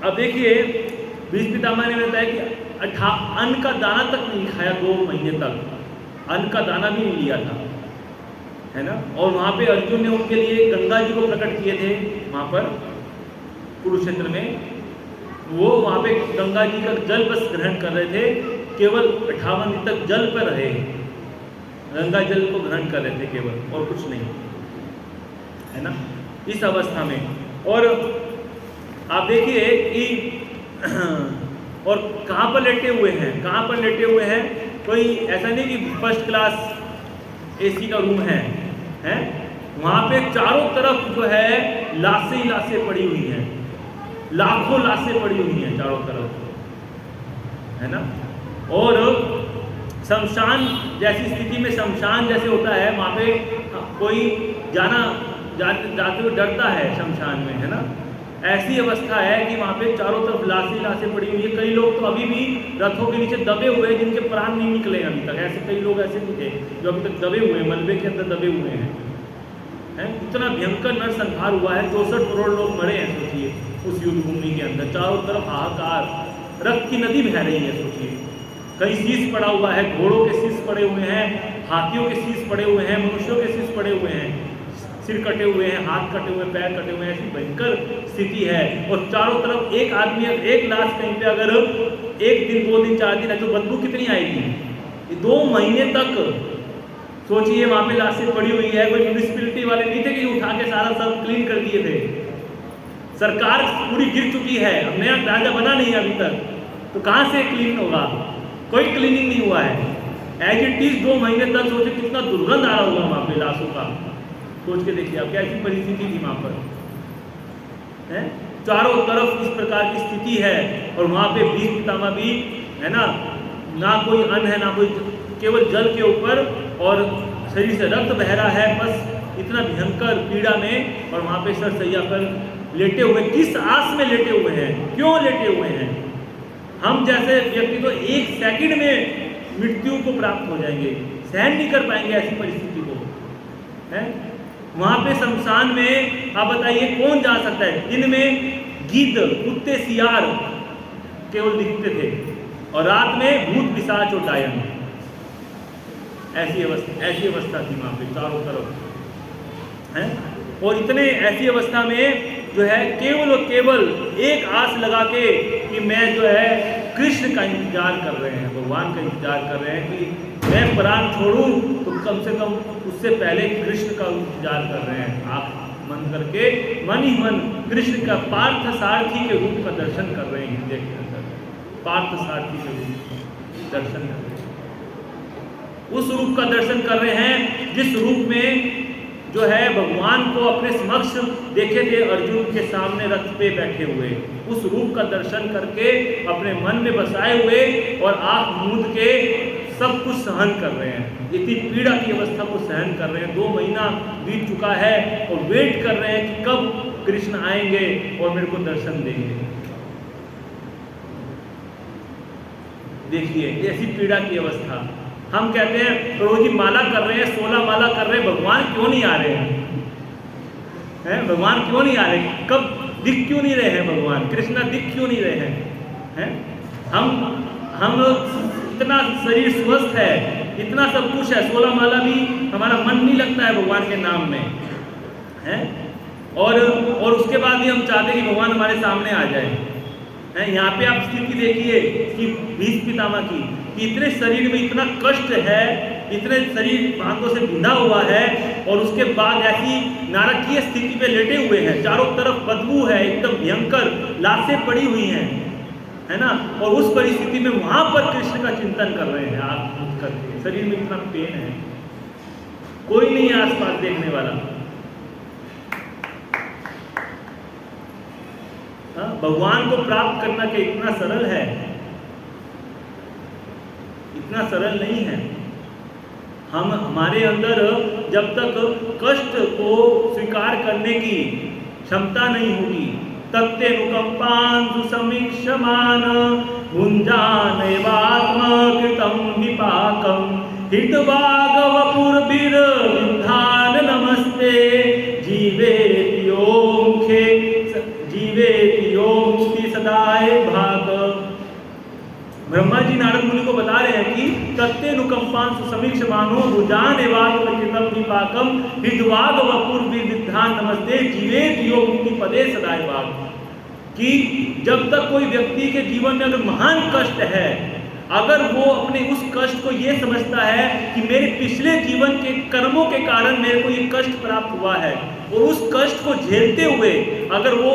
अब देखिए भीष्म पितामह ने बताया कि अन्न का दाना तक नहीं खाया, 2 महीने तक अन्न का दाना भी नहीं लिया था, है ना। और वहाँ पे अर्जुन ने उनके लिए गंगा जी को प्रकट किए थे वहाँ पर कुरुक्षेत्र में। वो वहाँ पे गंगा जी का जल बस ग्रहण कर रहे थे, केवल 58 दिन तक जल पर रहे, गंगा जल को ग्रहण कर रहे थे केवल, और कुछ नहीं, है ना, इस अवस्था में। और आप देखिए कि और कहाँ पर लेटे हुए हैं, कोई ऐसा नहीं कि फर्स्ट क्लास एसी का रूम है, वहाँ पे चारों तरफ जो है लाशें पड़ी हुई हैं, लाखों लाशें पड़ी हुई हैं चारों तरफ, है ना। और शमशान जैसी स्थिति में, शमशान जैसे होता है वहाँ पे कोई जाते हुए डरता है शमशान में, है ना। ऐसी अवस्था है कि वहाँ पे चारों तरफ लाशें पड़ी हुई है। कई लोग तो अभी भी रथों के नीचे दबे हुए हैं, जिनके प्राण नहीं निकले अभी तक। ऐसे कई लोग ऐसे भी थे जो अभी तक दबे हुए हैं, मलबे के अंदर दबे हुए हैं। इतना भयंकर नरसंहार हुआ है, 64 करोड़ लोग मरे हैं सोचिए उस युद्ध भूमि के अंदर। चारों तरफ हाहाकार, रक्त की नदी बह रही है सोचिए। कहीं शीश पड़ा हुआ है, घोड़ों के शीश पड़े हुए हैं, हाथियों के शीश पड़े हुए हैं, मनुष्यों के शीश पड़े हुए हैं, सिर कटे हुए हैं, हाथ कटे हुए, पैर कटे हुए हैं। ऐसी भयंकर स्थिति है। और चारों तरफ एक आदमी, एक लाश कहीं पे अगर 1 दिन 2 दिन 4 दिन है तो बदबू कितनी आएगी। 2 महीने तक सोचिए वहाँ पे लाशें पड़ी हुई है। कोई म्यूनिसिपैलिटी वाले नहीं थे कि उठा के सारा सब क्लीन कर दिए थे। सरकार पूरी गिर चुकी है, अब नया राजा बना नहीं है अभी तक, तो कहाँ से क्लीन होगा? कोई क्लीनिंग नहीं हुआ है। एज इट इज 2 महीने तक सोचिए कितना दुर्गंध आ रहा होगा वहाँ पे लाशों का। सोच के देखिए आप, कैसी परिस्थिति थी वहाँ पर, है। चारों तरफ इस प्रकार की स्थिति है। और वहाँ पे भीष्म पितामह भी, है ना कोई अन्न है, ना कोई, केवल जल के ऊपर, और शरीर से रक्त बह रहा है, बस इतना भयंकर पीड़ा में। और वहाँ पे सरसैया पर लेटे हुए, किस आस में लेटे हुए हैं, क्यों लेटे हुए हैं? हम जैसे व्यक्ति तो 1 सेकंड में मृत्यु को प्राप्त हो जाएंगे, सहन नहीं कर पाएंगे ऐसी परिस्थिति को, है। वहाँ पे शमशान में आप बताइए कौन जा सकता है? दिन में गिद्ध, कुत्ते, सियार केवल दिखते थे, और रात में भूत, पिशाच और डायन। ऐसी अवस्था थी वहाँ पे चारों तरफ, है। और इतने ऐसी अवस्था में जो है केवल और केवल एक आस लगा के कि मैं जो है कृष्ण का इंतजार कर रहे हैं, भगवान का इंतजार कर रहे हैं कि मैं प्राण छोड़ूं तो कम से कम उससे पहले कृष्ण का इंतजार कर रहे हैं। आप मन करके मन ही मन कृष्ण का पार्थ सारथी के रूप का दर्शन कर रहे हैं। हृदय के अंदर पार्थ सारथी के रूप दर्शन कर रहे हैं, उस रूप का दर्शन कर रहे हैं जिस रूप में जो है भगवान को अपने समक्ष देखे थे अर्जुन के सामने रथ पे बैठे हुए। उस रूप का दर्शन करके अपने मन में बसाए हुए और आंख मूंद के सब कुछ सहन कर रहे हैं। इतनी पीड़ा की अवस्था को सहन कर रहे हैं। 2 महीना बीत चुका है और वेट कर रहे हैं कि कब कृष्ण आएंगे और मेरे को दर्शन देंगे। देखिए ऐसी पीड़ा की अवस्था। हम कहते हैं प्रभु जी माला कर रहे हैं, 16 माला कर रहे हैं, भगवान क्यों नहीं आ रहे हैं? भगवान क्यों नहीं आ रहे? कब दिख क्यों नहीं रहे हैं भगवान? कृष्णा दिख क्यों नहीं रहे हैं? हम इतना शरीर स्वस्थ है, इतना सब कुछ है, 16 माला भी हमारा मन नहीं लगता है भगवान के नाम में, है? और उसके बाद भी हम चाहते हैं कि भगवान हमारे सामने आ जाए, हैं? यहाँ पे आप स्थिति देखिए कि भीष्म पितामह की, कि इतने शरीर में इतना कष्ट है, इतने शरीर भागों से बिंधा हुआ है, और उसके बाद ऐसी नारकीय स्थिति पे लेटे हुए हैं, चारों तरफ बदबू है, एकदम भयंकर लाशें पड़ी हुई हैं, है ना? और उस परिस्थिति में वहां पर कृष्ण का चिंतन कर रहे हैं आप करके, शरीर में इतना पेन है, कोई नहीं है आसपास देखने वाला। भगवान को प्राप्त करना क्या इतना सरल है? इतना सरल नहीं है। हमारे अंदर जब तक कष्ट को स्वीकार करने की क्षमता नहीं होगी, तत्ते अनुकंपान सुसमीक्षमान भुंजानैवात्मकृतं विपाकं हितवागवपुरभिर्विद्धान नमस्ते जीवेति योमुक्ति सदाय भाग। ब्रह्मा जी नारद मुनि को बता रहे हैं कि तत्ते अनुकंपान सुसमीक्षमानो भुंजानैवात्मकृतं विपाकं हितवागवपुरभिर्विद्धान नमस्ते जीवेति योमुक्ति पदे सदाय भाग। कि जब तक कोई व्यक्ति के जीवन में अगर महान कष्ट है, अगर वो अपने उस कष्ट को ये समझता है कि मेरे पिछले जीवन के कर्मों के कारण मेरे को ये कष्ट प्राप्त हुआ है, और उस कष्ट को झेलते हुए अगर वो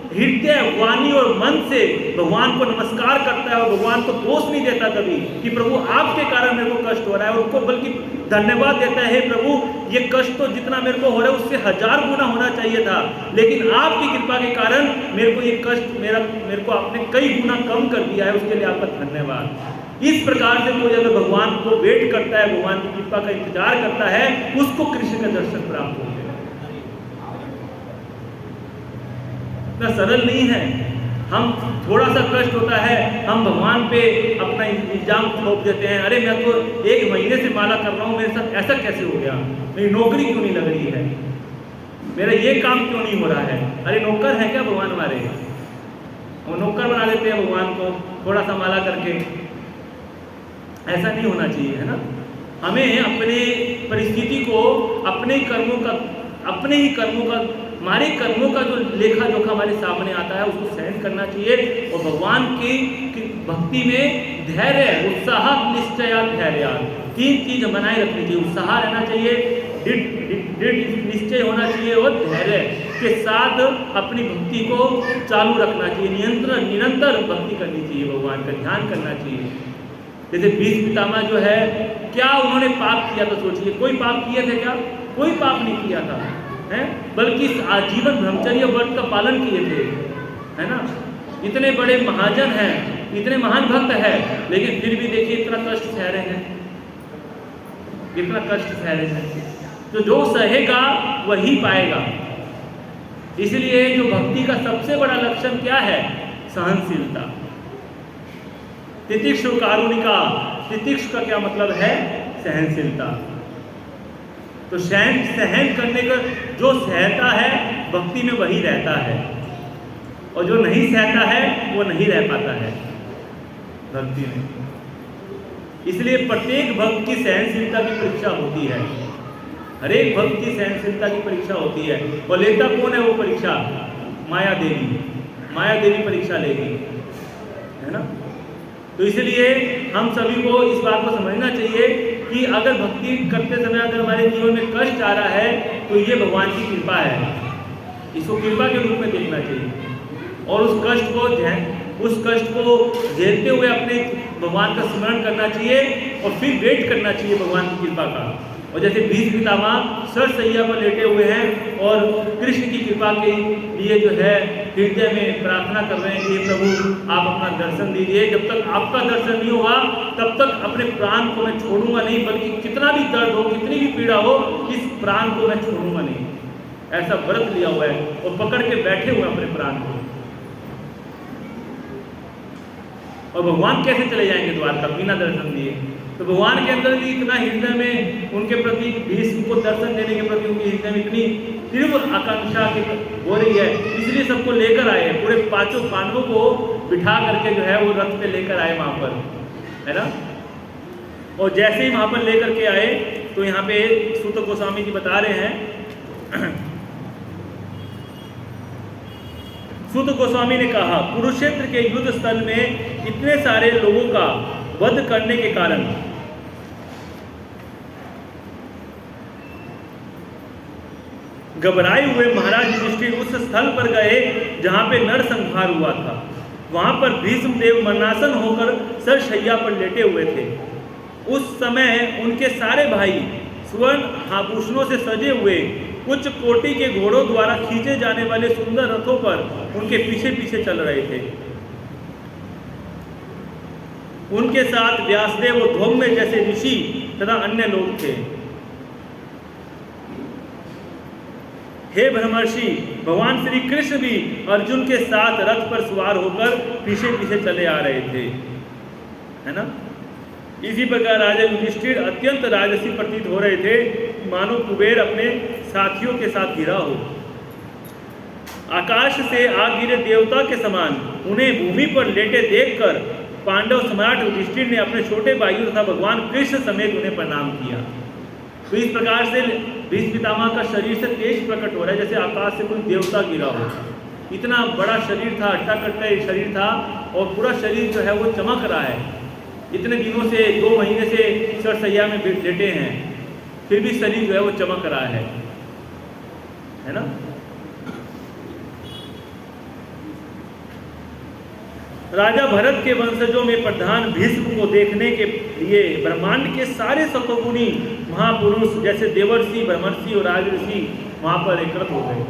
हृदय वाणी और मन से भगवान को नमस्कार करता है और भगवान को दोष नहीं देता कभी कि प्रभु आपके कारण मेरे को कष्ट हो रहा है, और उनको बल्कि धन्यवाद देता है, हे प्रभु ये कष्ट तो जितना मेरे को हो रहा है उससे 1000 गुना होना चाहिए था, लेकिन आपकी कृपा के कारण मेरे को ये कष्ट मेरे को आपने कई गुना कम कर दिया है, उसके लिए आपका धन्यवाद। इस प्रकार से कोई अगर भगवान को वेट करता है, भगवान की कृपा का इंतजार करता है, उसको कृष्ण का दर्शन प्राप्त होते हैं। इतना सरल नहीं है। हम थोड़ा सा कष्ट होता है, हम भगवान पे अपना इल्जाम थोप देते हैं, अरे मैं तो 1 महीने से माला कर रहा हूँ, मेरे साथ ऐसा कैसे हो गया, मेरी नौकरी क्यों नहीं लग रही है, मेरा ये काम क्यों नहीं हो रहा है। अरे नौकर है क्या भगवान हमारे? हम नौकर बना देते हैं भगवान को थोड़ा सा माला करके। ऐसा नहीं होना चाहिए, है ना? हमें अपने परिस्थिति को अपने ही कर्मों का हमारे कर्मों का जो लेखा जोखा हमारे सामने आता है उसको सहन करना चाहिए, और भगवान की भक्ति में धैर्य, उत्साह, निश्चय, धैर्य, 3 चीज बनाए रखनी चाहिए। उत्साह रहना चाहिए, निश्चय होना चाहिए, और धैर्य के साथ अपनी भक्ति को चालू रखना चाहिए, निरंतर भक्ति करनी चाहिए, भगवान का ध्यान करना चाहिए। जैसे भीष्म पितामह जो है, क्या उन्होंने पाप किया? तो सोचिए, कोई पाप किए थे क्या? कोई पाप नहीं किया था, है? बल्कि आजीवन ब्रह्मचर्य व्रत का पालन किए थे, है ना? इतने बड़े महाजन हैं, इतने महान भक्त हैं, लेकिन फिर भी देखिए इतना कष्ट सह रहे हैं, इतना कष्ट सह रहे हैं। तो जो सहेगा वही पाएगा। इसलिए जो भक्ति का सबसे बड़ा लक्षण क्या है? सहनशीलता। तितिक्षु कारुणिका, तितिक्षु का क्या मतलब है? सहनशीलता। तो सहन करने का जो सहता है भक्ति में वही रहता है, और जो नहीं सहता है वो नहीं रह पाता है भक्ति में। इसलिए प्रत्येक भक्त की सहनशीलता की परीक्षा होती है, हर एक भक्त की सहनशीलता की परीक्षा होती है। और लेता कौन है वो परीक्षा? माया देवी परीक्षा लेगी, है ना? तो इसलिए हम सभी को इस बात को समझना चाहिए कि अगर भक्ति करते समय अगर हमारे जीवन में कष्ट आ रहा है तो ये भगवान की कृपा है, इसको कृपा के रूप में देखना चाहिए, और उस कष्ट को झेलते हुए अपने भगवान का स्मरण करना चाहिए, और फिर वेट करना चाहिए भगवान की कृपा का। और जैसे भीष्म पितामह सरसैया पर लेटे हुए हैं और कृष्ण की कृपा के लिए जो है हृदय में प्रार्थना कर रहे हैं कि प्रभु आप अपना दर्शन दीजिए, जब तक आपका दर्शन नहीं होगा तब तक अपने प्राण को मैं छोड़ूंगा नहीं, बल्कि कितना भी दर्द हो, कितनी भी पीड़ा हो, इस प्राण को मैं छोड़ूंगा नहीं। ऐसा व्रत लिया हुआ है और पकड़ के बैठे हुए अपने प्राण को। और भगवान कैसे चले जाएंगे द्वारका बिना दर्शन दिए? तो भगवान के अंदर भी इतना हृदय में उनके प्रति, भीष्म को दर्शन देने के प्रति उनके हृदय में इतनी तीव्र आकांक्षा हो रही है, इसलिए सबको लेकर आए, पूरे 5 पांडवों को बिठा करके जो है वो रथ पे लेकर आए वहाँ पर, है ना। और जैसे ही वहाँ पर लेकर के आए तो यहाँ पे सूत गोस्वामी जी बता रहे हैं, सूत गोस्वामी ने कहा, कुरुक्षेत्र के युद्ध स्थल में इतने सारे लोगों का वध करने के कारण घबराए हुए महाराज युधिष्ठिर उस स्थल पर गए जहां पे नरसंहार हुआ था। वहां पर भीष्म देव मरणासन होकर सरशैया पर लेटे हुए थे। उस समय उनके सारे भाई स्वर्ण आभूषणों से सजे हुए उच्च कोटि के घोड़ों द्वारा खींचे जाने वाले सुंदर रथों पर उनके पीछे पीछे चल रहे थे। उनके साथ व्यासदेव और धौम्य जैसे ऋषि तथा अन्य लोग थे। हे ब्रह्मर्षि, भगवान श्री कृष्ण भी अर्जुन के साथ रथ पर सवार होकर पीछे पीछे चले आ रहे थे, है ना। इसी प्रकार राजा युधिष्ठिर अत्यंत राजसी प्रतीत हो रहे थे, मानो कुबेर अपने साथियों के साथ घिरा हो। आकाश से आ गिरे देवता के समान उन्हें भूमि पर लेटे देखकर पांडव सम्राट युधिष्ठिर ने अपने छोटे भाइयों तथा भगवान कृष्ण समेत उन्हें प्रणाम किया। तो इस प्रकार से भीष्म पितामह का शरीर से तेज प्रकट हो रहा है, जैसे आकाश से कोई देवता गिरा हो। इतना बड़ा शरीर था, अट्टाकट्टा शरीर था, और पूरा शरीर जो है वो चमक रहा है। इतने दिनों से 2 महीने से सरसैया में लेटे हैं, फिर भी शरीर जो है वो चमक रहा है ना। राजा भरत के वंशजों में प्रधान भीष्म को देखने के लिए ब्रह्मांड के सारे सतोगुणी महापुरुष जैसे देवर्षि, ब्रह्मर्षि और राजऋषि वहां पर एकत्र हो गए।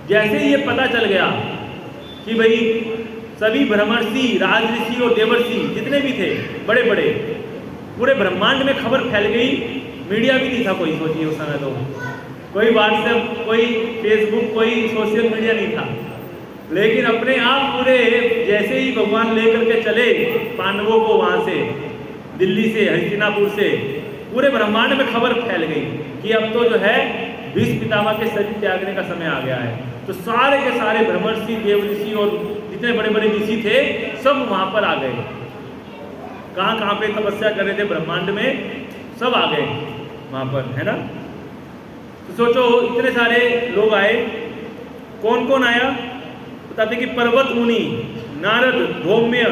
जैसे ये पता चल गया कि भाई सभी ब्रह्मर्षि, राजऋषि और देवर्षि जितने भी थे बड़े बड़े, पूरे ब्रह्मांड में खबर फैल गई। मीडिया भी नहीं था कोई, सोचिए उस समय तो कोई व्हाट्सएप, कोई फेसबुक, कोई सोशल मीडिया नहीं था, लेकिन अपने आप पूरे जैसे ही भगवान लेकर के चले पांडवों को वहां से, दिल्ली से, हस्तिनापुर से, पूरे ब्रह्मांड में खबर फैल गई कि अब तो जो है भीष्म पितामह के शरीर त्यागने का समय आ गया है। तो सारे के सारे ब्रह्मर्षि, देवऋषि और जितने बड़े बड़े ऋषि थे सब वहां पर आ गए। कहाँ कहाँ पे तपस्या कर रहे थे ब्रह्मांड में, सब आ गए वहां पर, है ना। तो सोचो इतने सारे लोग आए। कौन कौन आया बताते कि पर्वत मुनि, नारद, धौम्य,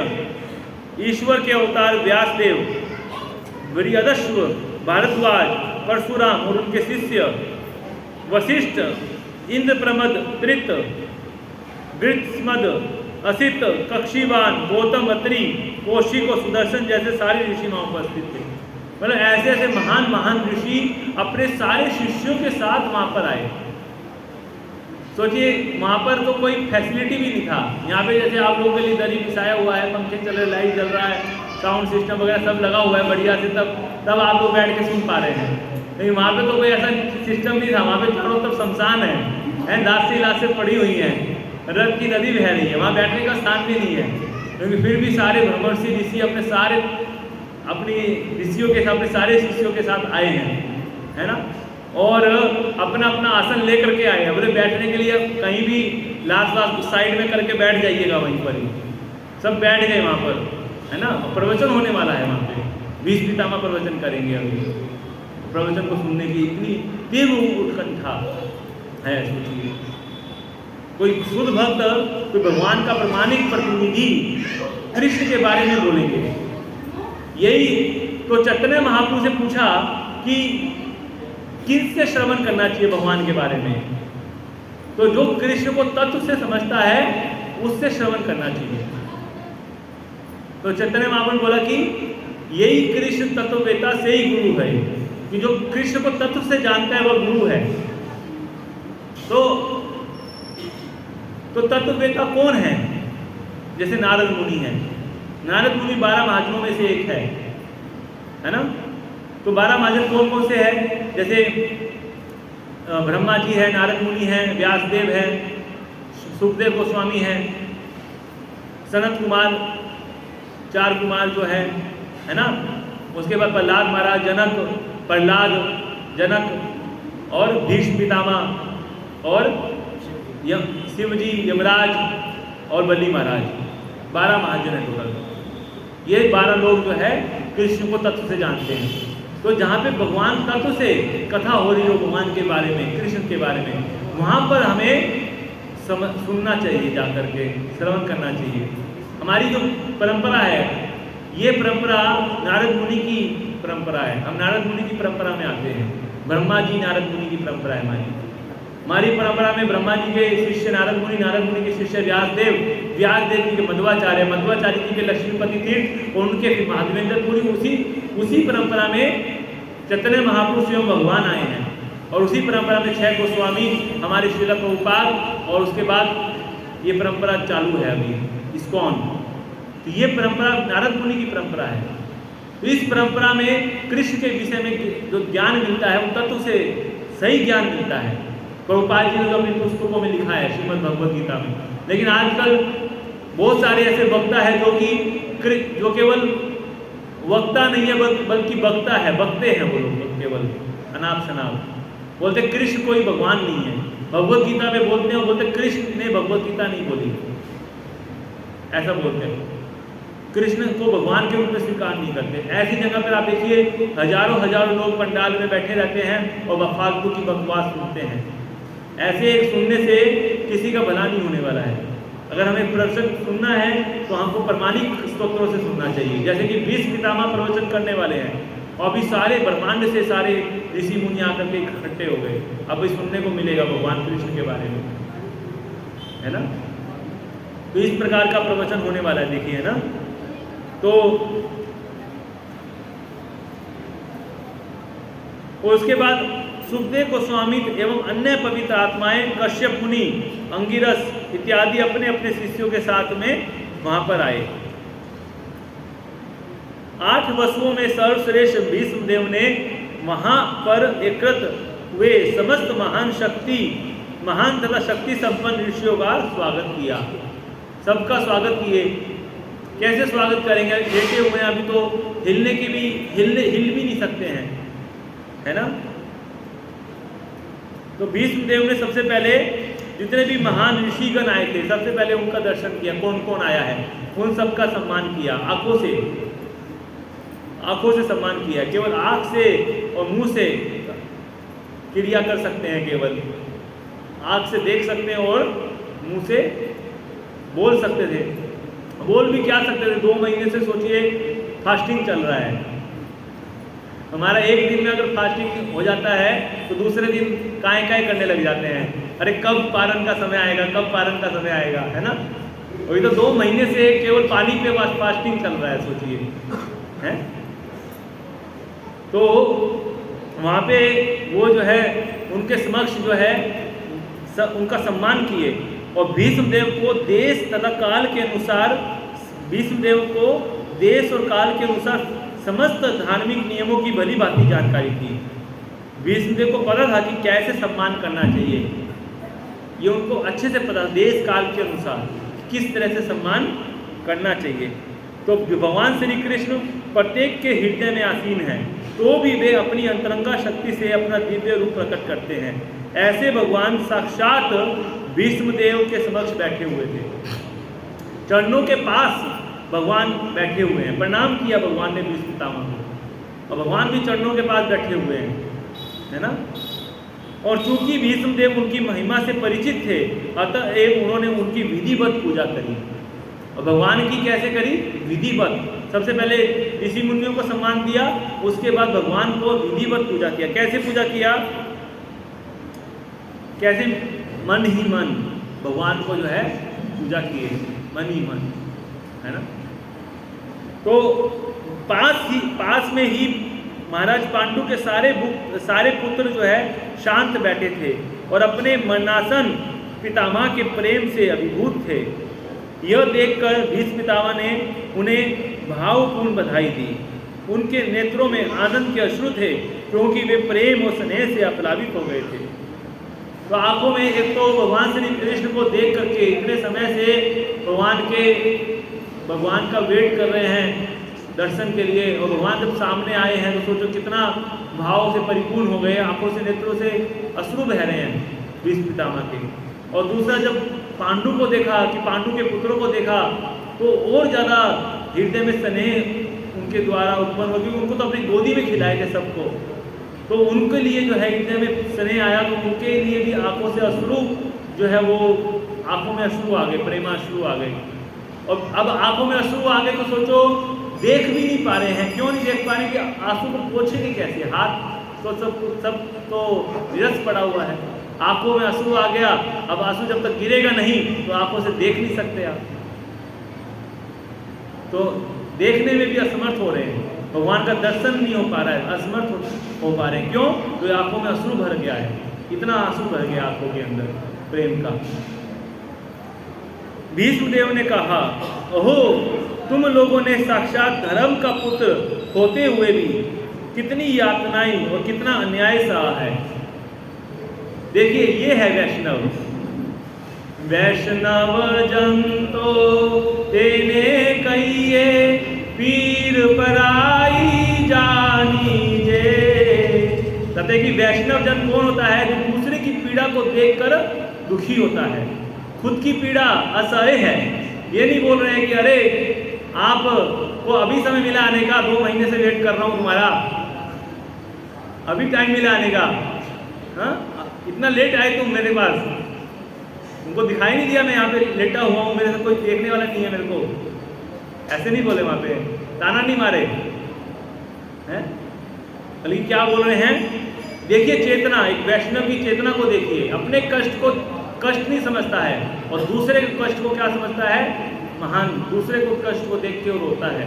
ईश्वर के अवतार व्यासदेव, बृहदश्व, भारद्वाज, परशुराम और उनके शिष्य वशिष्ठ, इंद्रप्रमद, त्रित, गृत्समद, असित, कक्षीवान, गौतम, अत्रि, कौशिक और सुदर्शन जैसे सारे ऋषि वहां उपस्थित थे। मतलब ऐसे ऐसे महान महान ऋषि अपने सारे शिष्यों के साथ वहां पर आए। सोचिए वहाँ पर तो कोई फैसिलिटी भी नहीं था। यहाँ पे जैसे आप लोगों के लिए दरी बिछाया हुआ है, पंखे चल रहे, लाइट जल रहा है, साउंड सिस्टम वगैरह सब लगा हुआ है बढ़िया से, तब आप लोग बैठ के सुन पा रहे हैं। लेकिन वहाँ पे तो कोई ऐसा सिस्टम नहीं था। वहाँ पे चारों तरफ शमशान है, लाशें पड़ी हुई हैं, रथ की नदी बह रही है, वहाँ बैठने का स्थान भी नहीं है। लेकिन फिर भी सारे ब्रह्मर्षि ऋषि अपनी ऋषियों के साथ, अपने सारे शिष्यों के साथ आए हैं, है ना। और अपना अपना आसन लेकर के आए हैं। बोले बैठने के लिए कहीं भी लास्ट साइड में करके बैठ जाइएगा, वहीं पर ही सब बैठ गए वहाँ पर, है ना। प्रवचन होने वाला है वहाँ पे, भीष्म पितामह प्रवचन करेंगे। अभी प्रवचन को सुनने की इतनी तीव्र उत्कंठा है। सोचिए कोई शुद्ध भक्त, कोई भगवान का प्रमाणिक प्रतिनिधि कृष्ण के बारे में बोलेंगे। यही तो चैतन्य महाप्रभु से पूछा कि किससे श्रवण करना चाहिए भगवान के बारे में। तो जो कृष्ण को तत्व से समझता है उससे श्रवण करना चाहिए। तो चैतन्य महाप्रभु ने बोला कि यही कृष्ण तत्ववेता से ही गुरु है, कि जो कृष्ण को तत्व से जानता है वह गुरु है। तो तत्ववेता कौन है? जैसे नारद मुनि है। नारद मुनि 12 महाजनों में से एक है ना। तो 12 महाजन कौन कौन से हैं? जैसे ब्रह्मा जी है, नारद मुनि है, व्यासदेव है, सुखदेव गोस्वामी है, सनत कुमार 4 कुमार जो है ना, उसके बाद प्रहलाद महाराज, प्रहलाद, जनक और भीष्म पितामह और शिव जी, यमराज और बलि महाराज, 12 महाजन है टोटल। ये 12 लोग जो है कृष्ण को तत्व से जानते हैं। तो जहाँ पे भगवान तत्व से कथा हो रही हो भगवान के बारे में, कृष्ण के बारे में, वहाँ पर हमें सुनना चाहिए, जा करके श्रवण करना चाहिए। हमारी जो परंपरा है, ये परंपरा नारद मुनि की परंपरा है। हम नारद मुनि की परंपरा में आते हैं। ब्रह्मा जी नारद मुनि की परंपरा है हमारी परंपरा में ब्रह्मा जी के शिष्य नारद मुनि के शिष्य व्यासदेव जी के मध्वाचार्य जी के लक्ष्मीपति तीर्थ और उनके माधवेंद्रपुरी, उसी परंपरा में चैतन्य महापुरुष एवं भगवान आए हैं। और उसी परंपरा में 6 गोस्वामी हमारे श्रील प्रभुपाद, और उसके बाद ये परंपरा चालू है अभी इस्कॉन। तो ये परंपरा नारद मुनि की परंपरा है। तो इस परंपरा में कृष्ण के विषय में जो ज्ञान मिलता है, उन तत्व से सही ज्ञान मिलता है। प्रभुपाद जी ने अपनी पुस्तकों में लिखा है, श्रीमद् भगवद गीता में। लेकिन आजकल बहुत सारे ऐसे वक्ता है जो केवल वक्ता नहीं है बल्कि वक्ता है, वक्ते हैं वो लोग, केवल अनाप शनाप बोलते कृष्ण कोई भगवान नहीं है। भगवद गीता में बोलते हैं, बोलते कृष्ण ने भगवद गीता नहीं बोली, ऐसा बोलते हैं। कृष्ण को भगवान के रूप में स्वीकार नहीं करते। ऐसी जगह पर आप देखिए हजारों लोग पंडाल में बैठे रहते हैं और फालतू की बकवास सुनते हैं। ऐसे सुनने से किसी का भला नहीं होने वाला है। अगर हमें प्रवचन सुनना है तो हमको प्रमाणिक स्तोत्रों से सुनना चाहिए। जैसे कि भीष्म पितामह प्रवचन करने वाले हैं, और अभी सारे ब्रह्मांड से सारे ऋषि मुनि आकर के इकट्ठे हो गए। अब सुनने को मिलेगा भगवान कृष्ण के बारे में, है ना। तो इस प्रकार का प्रवचन होने वाला है, देखिए, है ना। तो उसके बाद सुखदेव गोस्वामी एवं अन्य पवित्र आत्माएं, कश्यप मुनि, अंगिरस इत्यादि अपने अपने शिष्यों के साथ में वहां पर आए। 8 वसुओं में सर्वश्रेष्ठ भीष्म देव ने वहां पर एकत्र हुए समस्त महान तथा शक्ति संपन्न ऋषियों का स्वागत किया। सबका स्वागत किए। कैसे स्वागत करेंगे? लेटे हुए हैं, अभी तो हिल भी नहीं सकते हैं, है ना। तो भीष्म देव ने सबसे पहले जितने भी महान ऋषिगण आए थे, सबसे पहले उनका दर्शन किया। कौन कौन आया है उन सबका सम्मान किया। आंखों से सम्मान किया। केवल आंख से और मुंह से क्रिया कर सकते हैं, केवल आंख से देख सकते हैं और मुंह से बोल सकते थे। बोल भी क्या सकते थे? 2 महीने से सोचिए फास्टिंग चल रहा है हमारा। एक दिन में अगर फास्टिंग हो जाता है तो दूसरे दिन काय करने लग जाते हैं। अरे कब पारण का समय आएगा, कब पारण का समय आएगा, है ना। वही तो 2 महीने से केवल पानी पे फास्टिंग चल रहा है, सोचिए, है। तो वहाँ पे वो जो है उनके समक्ष जो है उनका सम्मान किए। और भीष्म देव को देश तथा काल के अनुसार, भीष्म देव को देश और काल के अनुसार समस्त धार्मिक नियमों की भली भांति जानकारी थी। भीष्म देव को पता था कि कैसे सम्मान करना चाहिए, ये उनको अच्छे से पता, देश काल के अनुसार किस तरह से सम्मान करना चाहिए। तो भगवान श्री कृष्ण प्रत्येक के हृदय में आसीन हैं, तो भी वे अपनी अंतरंगा शक्ति से अपना दिव्य रूप प्रकट करते हैं। ऐसे भगवान साक्षात भीष्म देव के समक्ष बैठे हुए थे। चरणों के पास भगवान बैठे हुए हैं। प्रणाम किया भगवान ने भीष्म पितामह को, और भगवान भी चरणों के पास बैठे हुए हैं, है ना। और चूंकि भीष्म देव उनकी महिमा से परिचित थे, अतएव उन्होंने उनकी विधिवत पूजा करी। और भगवान की कैसे करी? विधिवत। सबसे पहले ऋषि मुनियों को सम्मान दिया, उसके बाद भगवान को विधिवत पूजा किया। कैसे पूजा किया? कैसे? मन ही मन भगवान को जो है पूजा किए, मन ही मन, है ना। तो पास में ही महाराज पांडु के सारे पुत्र जो है शांत बैठे थे और अपने मरणासन पितामह के प्रेम से अभिभूत थे। यह देखकर भीष्म पितामह ने उन्हें भावपूर्ण बधाई दी। उनके नेत्रों में आनंद के अश्रु थे, क्योंकि वे प्रेम और स्नेह से आप्लावित हो गए थे। तो आंखों में एक तो भगवान श्री कृष्ण को देख करके इतने समय से भगवान के भगवान का वेट कर रहे हैं दर्शन के लिए, और भगवान जब सामने आए हैं तो सोचो कितना भाव से परिपूर्ण हो गए, आंखों से नेत्रों से अश्रु बह रहे हैं भीष्म पितामह के। और दूसरा जब पांडु को देखा कि पांडु के पुत्रों को देखा तो और ज़्यादा हृदय में स्नेह उनके द्वारा उत्पन्न हो, क्योंकि उनको तो अपनी गोदी में खिलाए थे सबको, तो उनके लिए जो है हृदय में स्नेह आया, तो उनके लिए भी आंखों से अश्रु जो है वो आंखों में अश्रु आ गए, प्रेमाश्रु आ गए। और अब आंखों में अश्रु आ गए तो सोचो देख भी नहीं पा रहे हैं, क्यों नहीं देख पा रहे कि आंसू को पोंछेंगे कैसे, हाथ तो सब तो विरस पड़ा हुआ है, आंखों में आंसू आ गया। अब आंसू जब तक गिरेगा नहीं तो आंखों से देख नहीं सकते आप, तो देखने में भी असमर्थ हो रहे हैं, भगवान का दर्शन नहीं हो पा रहा है, असमर्थ हो पा रहे हैं। क्यों? तो आंखों में अश्रु भर गया है, इतना आंसू भर गया आंखों के अंदर प्रेम का। भीष्मदेव ने कहा, ओहो तुम लोगों ने साक्षात धर्म का पुत्र होते हुए भी कितनी यातनाएं और कितना अन्याय सहा है। देखिए ये है वैष्णव। वैष्णव जन तो तेने कहिए पीर पराई जानीजे। कहते कि वैष्णव जन कौन होता है? जो दूसरे की पीड़ा को देखकर दुखी होता है, खुद की पीड़ा असह्य है। ये नहीं बोल रहे हैं कि अरे आप को अभी समय मिला आने का, 2 महीने से वेट कर रहा हूँ तुम्हारा, अभी टाइम मिला आने का, हाँ इतना लेट आए तुम मेरे पास, तुमको दिखाई नहीं दिया मैं यहाँ पे लेटा हुआ हूँ, मेरे से कोई देखने वाला नहीं है मेरे को, ऐसे नहीं बोले वहाँ पे, ताना नहीं मारे हैं। बल्कि क्या बोल रहे हैं? देखिए चेतना, एक वैष्णव की चेतना को देखिए, अपने कष्ट को कष्ट नहीं समझता है और दूसरे के कष्ट को क्या समझता है? महान। दूसरे को कष्ट को देख के वो रोता है,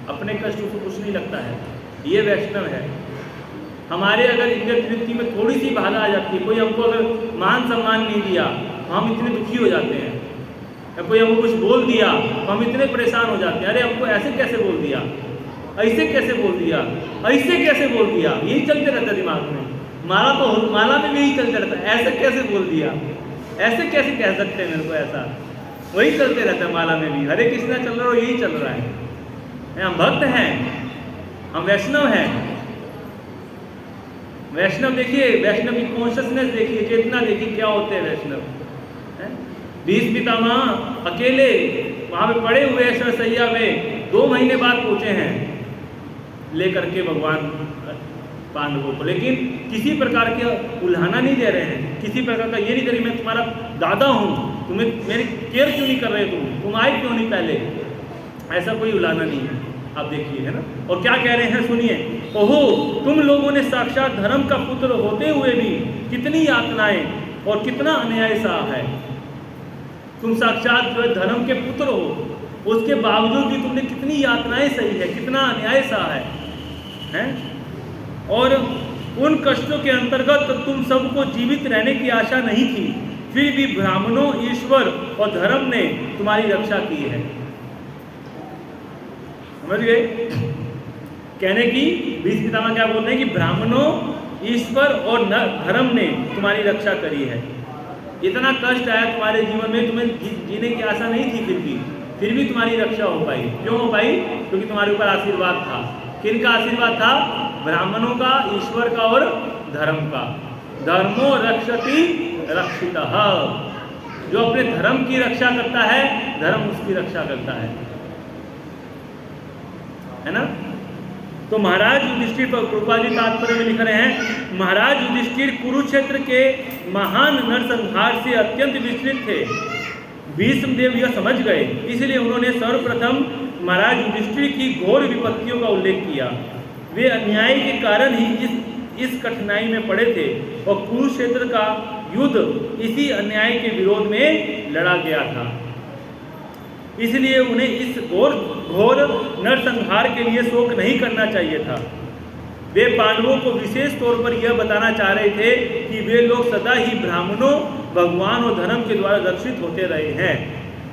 अपने कष्ट उसको कुछ नहीं लगता है। ये वैष्णव है। हमारे अगर इज्जत वृत्ति में थोड़ी सी बाधा आ जाती है, कोई हमको अगर मान सम्मान नहीं दिया तो हम इतने दुखी हो जाते हैं, या कोई हमको कुछ बोल दिया तो हम इतने परेशान हो जाते हैं, अरे हमको ऐसे कैसे बोल दिया, ऐसे कैसे बोल दिया, ऐसे कैसे बोल दिया, यही चलते रहता है दिमाग में। माला में भी यही चलते रहता है, ऐसे कैसे बोल दिया, ऐसे कैसे कह सकते हैं मेरे को ऐसा, वही चलते रहता है माला में भी। हरे कृष्णा चल रहा हो, यही चल रहा है। हम भक्त हैं, हम वैष्णव हैं। वैष्णव देखिए, वैष्णव की कॉन्शियसनेस देखिए, चेतना देखिए, क्या होते हैं वैष्णव। भीष्म पितामह अकेले वहां पे पड़े हुए शरसैया में 2 महीने बाद पहुंचे हैं लेकर के भगवान पांडवों को, लेकिन किसी प्रकार के उल्हाना नहीं दे रहे हैं, किसी प्रकार का ये नहीं करी मैं तुम्हारा दादा हूँ, तुम्हें मेरी केयर क्यों नहीं कर रहे, तुम आए क्यों नहीं पहले, ऐसा कोई उल्हाना नहीं है। आप देखिए, है ना। और क्या कह रहे हैं सुनिए, ओहो तुम लोगों ने साक्षात धर्म का पुत्र होते हुए भी कितनी यातनाएं और कितना अन्याय सहा है। तुम साक्षात जो है धर्म के पुत्र हो, उसके बावजूद भी तुमने कितनी यातनाएं सही है, कितना अन्याय सहा है? और उन कष्टों के अंतर्गत तुम सबको जीवित रहने की आशा नहीं थी, फिर भी ब्राह्मणों, ईश्वर और धर्म ने तुम्हारी रक्षा की है। समझ गए कहने की? भीष्म पितामह क्या बोल रहे हैं कि ब्राह्मणों, ईश्वर और धर्म ने तुम्हारी रक्षा करी है। इतना कष्ट आया तुम्हारे जीवन में, तुम्हें जीने की आशा नहीं थी, फिर भी तुम्हारी रक्षा हो पाई। क्यों हो पाई? क्योंकि तुम्हारे ऊपर आशीर्वाद था। किनका आशीर्वाद था? ब्राह्मणों का, ईश्वर का और धर्म का। धर्मो रक्षति रक्षितः। जो अपने धर्म की रक्षा करता है, धर्म उसकी रक्षा करता है ना। तो महाराज युधिष्ठिर, कृपा जी तात्पर्य में लिख रहे हैं, महाराज युधिष्ठिर कुरुक्षेत्र के महान नरसंहार से अत्यंत विचलित थे। भीष्मदेव यह समझ गए, इसलिए उन्होंने सर्वप्रथम महाराज युधिष्ठिर की घोर विपत्तियों का उल्लेख किया। वे अन्याय के कारण ही इस कठिनाई में पड़े थे और कुरुक्षेत्र का युद्ध इसी अन्याय के विरोध में लड़ा गया था। इसलिए उन्हें इस घोर नरसंहार के लिए शोक नहीं करना चाहिए था। वे पांडवों को विशेष तौर पर यह बताना चाह रहे थे कि वे लोग सदा ही ब्राह्मणों, भगवान और धर्म के द्वारा रक्षित होते रहे हैं।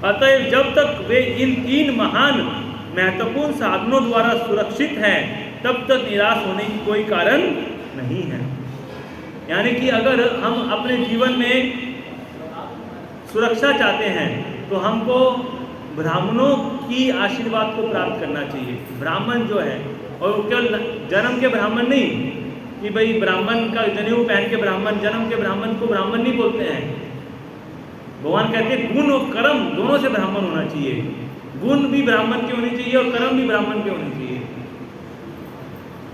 अतएव जब तक वे इन 3 महान महत्वपूर्ण साधनों द्वारा सुरक्षित हैं, तब तक निराश होने की कोई कारण नहीं है। यानी कि अगर हम अपने जीवन में सुरक्षा चाहते हैं तो हमको ब्राह्मणों की आशीर्वाद को प्राप्त करना चाहिए। ब्राह्मण जो है, और केवल जन्म के ब्राह्मण नहीं कि भाई ब्राह्मण का जनेऊ पहन के ब्राह्मण, जन्म के ब्राह्मण को ब्राह्मण नहीं बोलते हैं। भगवान कहते हैं गुण और कर्म दोनों से ब्राह्मण होना चाहिए। गुण भी ब्राह्मण के होने चाहिए और कर्म भी ब्राह्मण के होने चाहिए,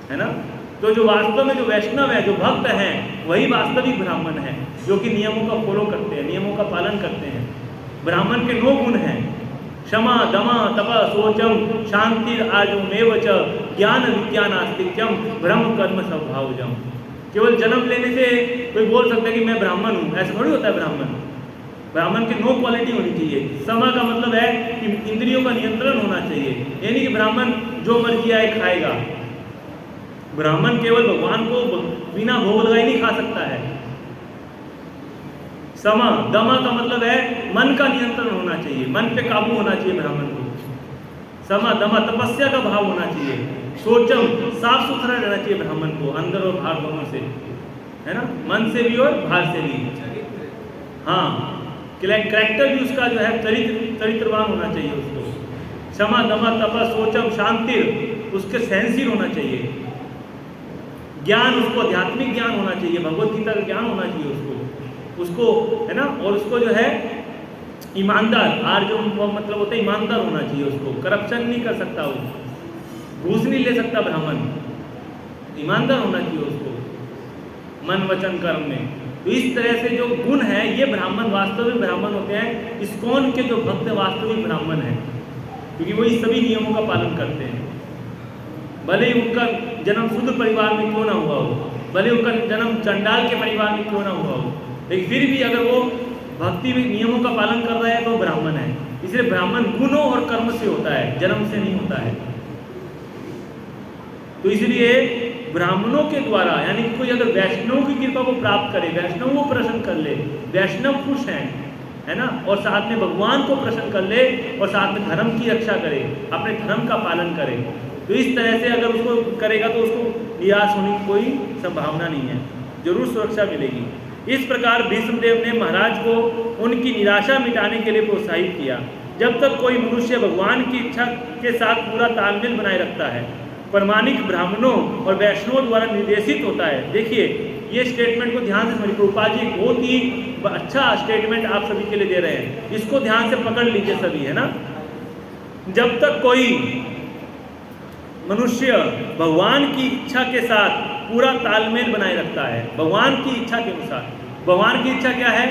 है ना। तो जो वास्तव में जो वैष्णव है, जो भक्त हैं, वही वास्तविक ब्राह्मण है, जो कि नियमों का फॉलो करते हैं, नियमों का पालन करते हैं। ब्राह्मण के 9 गुण हैं: क्षमा, दमा, तप, शोचम, शांति, आर्जवमेव च, ज्ञान विज्ञान आस्तिक्यम, ब्रह्म कर्म स्वभावजम। केवल जन्म लेने से कोई बोल सकता है कि मैं ब्राह्मण हूँ, ऐसा थोड़ी होता है। ब्राह्मण की 9 क्वालिटी होनी चाहिए। समा का मतलब है कि इंद्रियों का नियंत्रण होना चाहिए, यानी कि ब्राह्मण जो मर्जी आए खाएगा। ब्राह्मण केवल भगवान को बिना भोग लगाए नहीं खा सकता है। समा, दमा का मतलब है मन का नियंत्रण होना चाहिए, मन पे काबू होना चाहिए ब्राह्मण को। समा, दमा, तपस्या का भाव होना चाहिए। सोचम, साफ सुथरा रहना चाहिए ब्राह्मण को, अंदर और बाहर दोनों से, है ना, मन से भी और बाहर से भी। हाँ, कैरेक्टर भी उसका जो है चरित्रवान होना चाहिए उसको। क्षमा, दमा, तप, सोचम, शांति, उसके सहनशील होना चाहिए। ज्ञान, उसको आध्यात्मिक ज्ञान होना चाहिए, भगवत गीता का ज्ञान होना चाहिए उसको, है ना। और उसको जो है ईमानदार, जो मतलब होता है ईमानदार होना चाहिए उसको, करप्शन नहीं कर सकता, वो घूस नहीं ले सकता ब्राह्मण, ईमानदार होना चाहिए उसको मन वचन कर्म में। तो इस तरह से जो गुण है, ये ब्राह्मण वास्तविक ब्राह्मण होते हैं। इस्कॉन के जो भक्त वास्तविक ब्राह्मण हैं, क्योंकि वो इस सभी नियमों का पालन करते हैं। भले ही उनका जन्म शूद्र परिवार में क्यों ना हुआ हो, भले उनका जन्म चंडाल के परिवार में क्यों ना हुआ हो, लेकिन फिर भी अगर वो भक्ति में नियमों का पालन कर रहा है तो ब्राह्मण है। इसलिए ब्राह्मण गुणों और कर्म से होता है, जन्म से नहीं होता है। तो इसलिए ब्राह्मणों के द्वारा, यानी कि कोई अगर वैष्णव की कृपा को प्राप्त करे, वैष्णव को प्रसन्न कर ले, वैष्णव खुश हैं, है ना, और साथ में भगवान को प्रसन्न कर ले, और साथ में धर्म की रक्षा करे, अपने धर्म का पालन करे, तो इस तरह से अगर उसको करेगा तो उसको निराश होने की कोई संभावना नहीं है, जरूर सुरक्षा मिलेगी। इस प्रकार भीष्मदेव ने महाराज को उनकी निराशा मिटाने के लिए प्रोत्साहित किया। जब तक कोई मनुष्य भगवान की इच्छा के साथ पूरा तालमेल बनाए रखता है, प्रामाणिक ब्राह्मणों और वैष्णवों द्वारा निर्देशित होता है। देखिए, ये स्टेटमेंट को ध्यान से समझिए। प्रभुपाद जी बहुत ही अच्छा स्टेटमेंट आप सभी के लिए दे रहे हैं, इसको ध्यान से पकड़ लीजिए सभी, है ना। जब तक कोई मनुष्य भगवान की इच्छा के साथ पूरा तालमेल बनाए रखता है, भगवान की इच्छा के अनुसार। भगवान की इच्छा क्या है?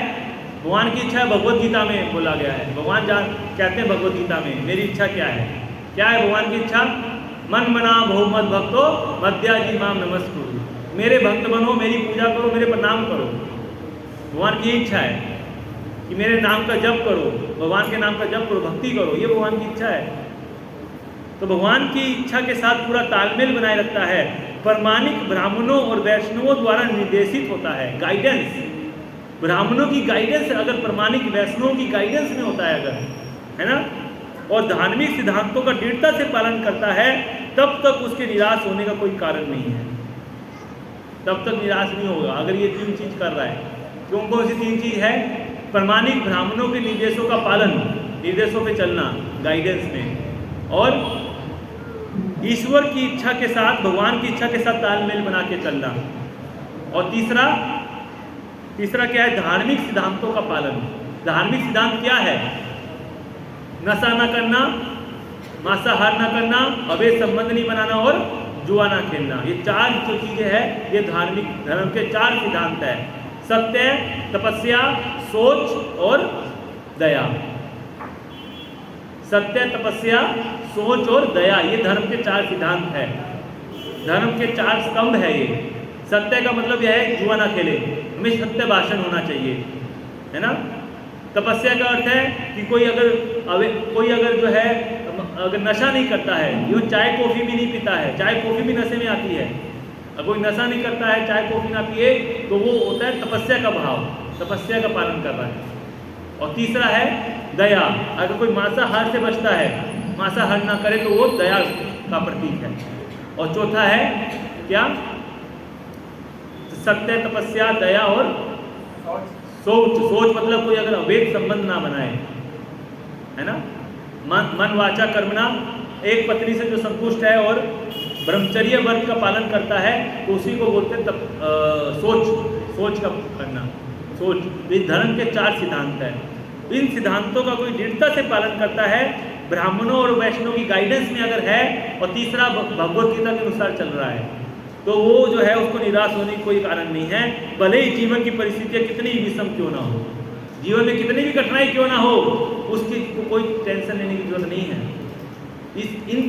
भगवान की इच्छा भगवत गीता में बोला गया है। भगवान कहते हैं भगवत गीता में, मेरी इच्छा क्या है? क्या है भगवान की इच्छा? मन मना बहुमत भक्तो मध्याजी माम नमस्कुरु। मेरे भक्त बनो, मेरी पूजा करो, मेरे प्रणाम करो। भगवान की इच्छा है कि मेरे नाम का जप करो, भगवान के नाम का जप करो, भक्ति करो, ये भगवान की इच्छा है। तो भगवान की इच्छा के साथ पूरा तालमेल बनाए रखता है, प्रामाणिक ब्राह्मणों और वैष्णवों द्वारा निर्देशित होता है। गाइडेंस, ब्राह्मणों की गाइडेंस अगर प्रामाणिक वैष्णवों की गाइडेंस में होता है अगर, है ना, और धार्मिक सिद्धांतों का दृढ़ता से पालन करता है, तब तक उसके निराश होने का कोई कारण नहीं है, तब तक निराश नहीं होगा अगर ये 3 चीज कर रहा है। क्यों? कौन सी 3 चीज है? प्रामाणिक ब्राह्मणों के निर्देशों का पालन, निर्देशों पे चलना गाइडेंस में, और ईश्वर की इच्छा के साथ, भगवान की इच्छा के साथ तालमेल बना के चलना, और तीसरा क्या है? धार्मिक सिद्धांतों का पालन। धार्मिक सिद्धांत क्या है? नशा न करना, मांसाहार न करना, अवैध संबंध नहीं बनाना और जुआ ना खेलना। ये 4 जो चीजें हैं, ये धार्मिक धर्म के 4 सिद्धांत है। सत्य, तपस्या, सोच और दया। सत्य, तपस्या, सोच और दया, ये धर्म के 4 सिद्धांत है, धर्म के 4 स्तंभ है ये। सत्य का मतलब यह है जुआ ना खेले, हमें सत्य भाषण होना चाहिए, है ना। तपस्या का अर्थ है कि कोई अगर जो है अगर नशा नहीं करता है, जो चाय कॉफ़ी भी नहीं पीता है, चाय कॉफ़ी भी नशे में आती है, अगर कोई नशा नहीं करता है, चाय कॉफ़ी ना पिए, तो वो होता है तपस्या का भाव, तपस्या का पालन कर रहा है। और तीसरा है दया, अगर कोई मांसाहार से बचता है, मांसाहार ना करे, तो वो दया का प्रतीक है। और चौथा है क्या? सत्य, तपस्या, दया और सोच। सोच मतलब कोई अगर अवैध संबंध ना बनाए, है ना। मन वाचा कर्मणा, एक पत्नी से जो संतुष्ट है और ब्रह्मचर्य व्रत का पालन करता है तो उसी को बोलते हैं सोच का करना। सोच इस धर्म के 4 सिद्धांत हैं। इन सिद्धांतों का कोई दृढ़ता से पालन करता है, ब्राह्मणों और वैष्णव की गाइडेंस में अगर है, और तीसरा भगवत गीता के अनुसार चल रहा है, तो वो जो है उसको निराश होने की कोई कारण नहीं है। भले ही जीवन की परिस्थितियाँ कितनी ही विषम क्यों ना हो, जीवन में कितनी भी कठिनाई क्यों ना हो, उस चीज को कोई टेंशन लेने की जरूरत नहीं है। इन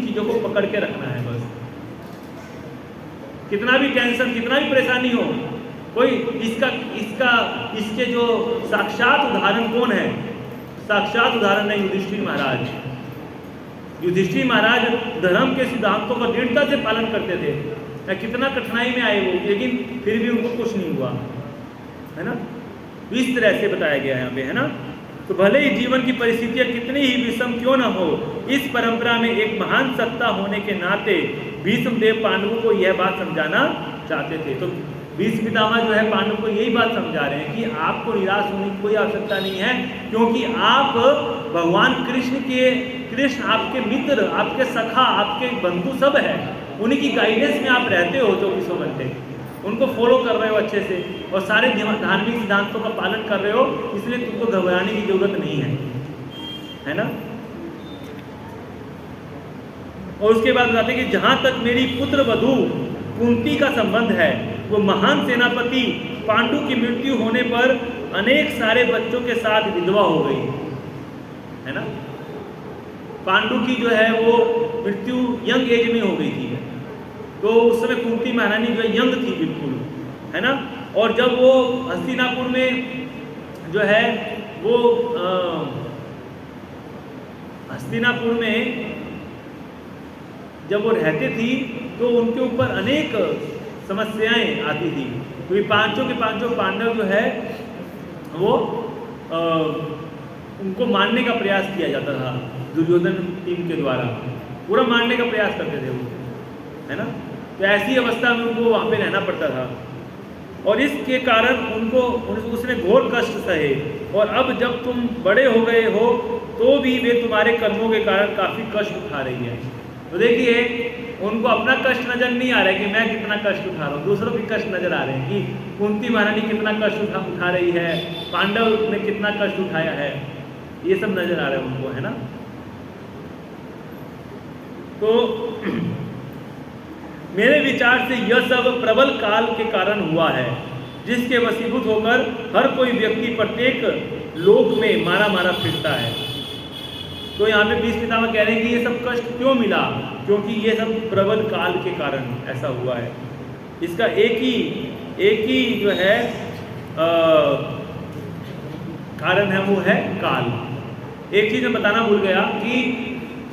चीज़ों को पकड़ के रखना है बस। कितना भी टेंशन, कितना भी परेशानी हो, कोई इसके जो साक्षात उदाहरण कौन है? साक्षात उदाहरण है युधिष्ठिर महाराज। युधिष्ठिर महाराज धर्म के सिद्धांतों का दृढ़ता से पालन करते थे। कितना कठिनाई में आए वो, लेकिन फिर भी उनको कुछ नहीं हुआ, है ना। इस तरह से बताया गया है यहाँ पे, है ना। तो भले ही जीवन की परिस्थितियाँ कितनी ही विषम क्यों ना हो, इस परंपरा में एक महान सत्ता होने के नाते भीष्म देव पांडवों को यह बात समझाना चाहते थे। तो भीष्म पितामह जो है पांडव को यही बात समझा रहे हैं कि आपको निराश होने की कोई आवश्यकता नहीं है, क्योंकि आप भगवान कृष्ण आपके मित्र, आपके सखा, आपके बंधु सब है। उन्हीं की गाइडेंस में आप रहते हो 24 घंटे, उनको फॉलो कर रहे हो अच्छे से, और सारे धार्मिक सिद्धांतों का पालन कर रहे हो, इसलिए तुमको घबराने की जरूरत नहीं है ना। और उसके बाद बताते हैं कि जहां तक मेरी पुत्र वधू कुंती का संबंध है, वो महान सेनापति पांडु की मृत्यु होने पर अनेक सारे बच्चों के साथ विधवा हो गई, है ना। पांडु की जो है वो मृत्यु यंग एज में हो गई थी, तो उस समय कुंती महारानी जो है यंग थी बिल्कुल, है ना। और जब वो हस्तिनापुर में जो है वो हस्तिनापुर में जब वो रहते थी तो उनके ऊपर अनेक समस्याएं आती थी, क्योंकि पांचों के पांचों पांडव जो है वो उनको मारने का प्रयास किया जाता था दुर्योधन टीम के द्वारा, पूरा मारने का प्रयास करते थे वो, है ना। तो ऐसी अवस्था में उनको वहाँ पे रहना पड़ता था, और इसके कारण उसने घोर कष्ट सहे। और अब जब तुम बड़े हो गए हो तो भी वे तुम्हारे कर्मों के कारण काफ़ी कष्ट उठा रही है। तो देखिए उनको अपना कष्ट नजर नहीं आ रहा है कि मैं कितना कष्ट उठा रहा हूँ, दूसरों के कष्ट नजर आ रहे हैं कि कुंती महारानी कितना कष्ट उठा रही है, पांडव ने कितना कष्ट उठाया है, ये सब नजर आ रहा है उनको, है ना। तो मेरे विचार से यह सब प्रबल काल के कारण हुआ है, जिसके वशीभूत होकर हर कोई व्यक्ति प्रत्येक लोक में मारा मारा फिरता है। तो यहाँ पे भीष्म पितामह कह रहे हैं कि ये सब कष्ट क्यों मिला, क्योंकि ये सब प्रबल काल के कारण ऐसा हुआ है। इसका एक ही जो है कारण है, वो है काल। एक चीज़ मैं बताना भूल गया कि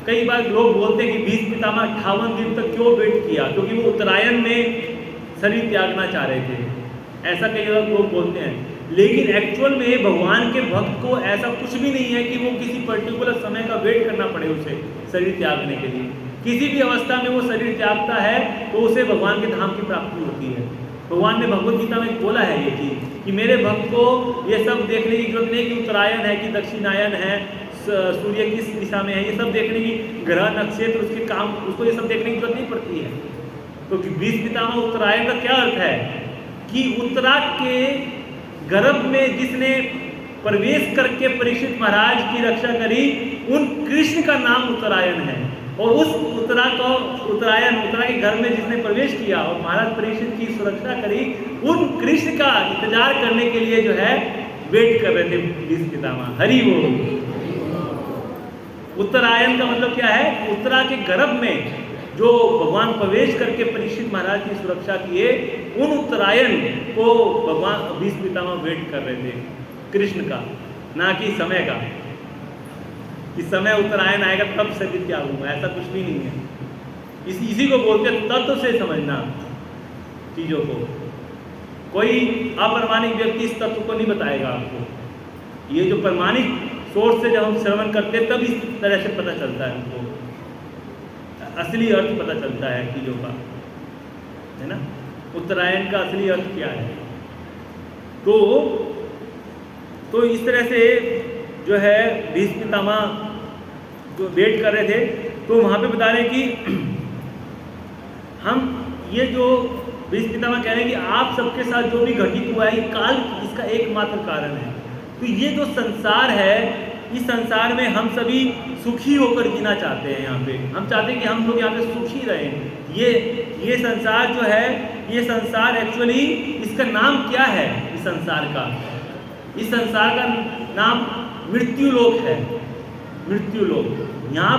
कई बार लोग बोलते हैं कि भीष्म पितामह 58 दिन तक क्यों वेट किया, क्योंकि वो उत्तरायण में शरीर त्यागना चाह रहे थे, ऐसा कई लोग बोलते हैं। लेकिन एक्चुअल में भगवान के भक्त को ऐसा कुछ भी नहीं है कि वो किसी पर्टिकुलर समय का वेट करना पड़े उसे शरीर त्यागने के लिए। किसी भी अवस्था में वो शरीर त्यागता है तो उसे भगवान के धाम की प्राप्ति होती है। भगवान ने भगवत गीता में बोला है ये चीज़ कि मेरे भक्त को ये सब देखने की जरूरत नहीं कि उत्तरायण है कि दक्षिणायन है, सूर्य किस दिशा में है, ये सब देखने की, ग्रह नक्षत्र उसके काम, उसको ये सब देखने की जरूरत नहीं पड़ती है। तो भीष्म पितामह उत्तरायण का क्या अर्थ है कि उत्तरा के गर्भ में जिसने प्रवेश करके परीक्षित महाराज की रक्षा करी, उन कृष्ण का नाम उत्तरायण है। और उस उत्तरा के घर में जिसने प्रवेश किया और महाराज परीक्षित की सुरक्षा करी, उन कृष्ण का इंतजार करने के लिए जो है वेट कर रहे थे भीष्म पितामह। हरि बोल। उत्तरायण का मतलब क्या है? उत्तरा के गर्भ में जो भगवान प्रवेश करके परीक्षित महाराज की सुरक्षा किए, उन उत्तरायण को भगवान भीष्म पितामह वेट कर रहे थे, कृष्ण का, ना कि समय का, कि समय उत्तरायण आएगा तब शरीर त्यागूंगा, ऐसा कुछ भी नहीं है। इसी को बोलते तत्व से समझना चीज़ों को। कोई अप्रमाणिक व्यक्ति इस तत्व को नहीं बताएगा आपको। ये जो प्रमाणिक सोर्स से जब हम श्रवण करते हैं तब इस तरह से पता चलता है, हमको असली अर्थ पता चलता है चीज़ों का, है ना। उत्तरायण का असली अर्थ क्या है? तो इस तरह से जो है भीष्म पितामह वेट कर रहे थे, तो वहाँ पे बता रहे हैं कि हम ये जो भीष्म पितामह कह रहे हैं कि आप सबके साथ जो भी घटित हुआ है ये काल इसका एकमात्र कारण है। तो ये जो संसार है, इस संसार में हम सभी सुखी होकर जीना चाहते हैं। यहाँ पे हम चाहते हैं कि हम लोग यहाँ पे सुखी रहें। ये संसार जो है, ये संसार एक्चुअली इसका नाम क्या है? इस संसार का नाम मृत्यु लोक है। मृत्यु लोक, यहाँ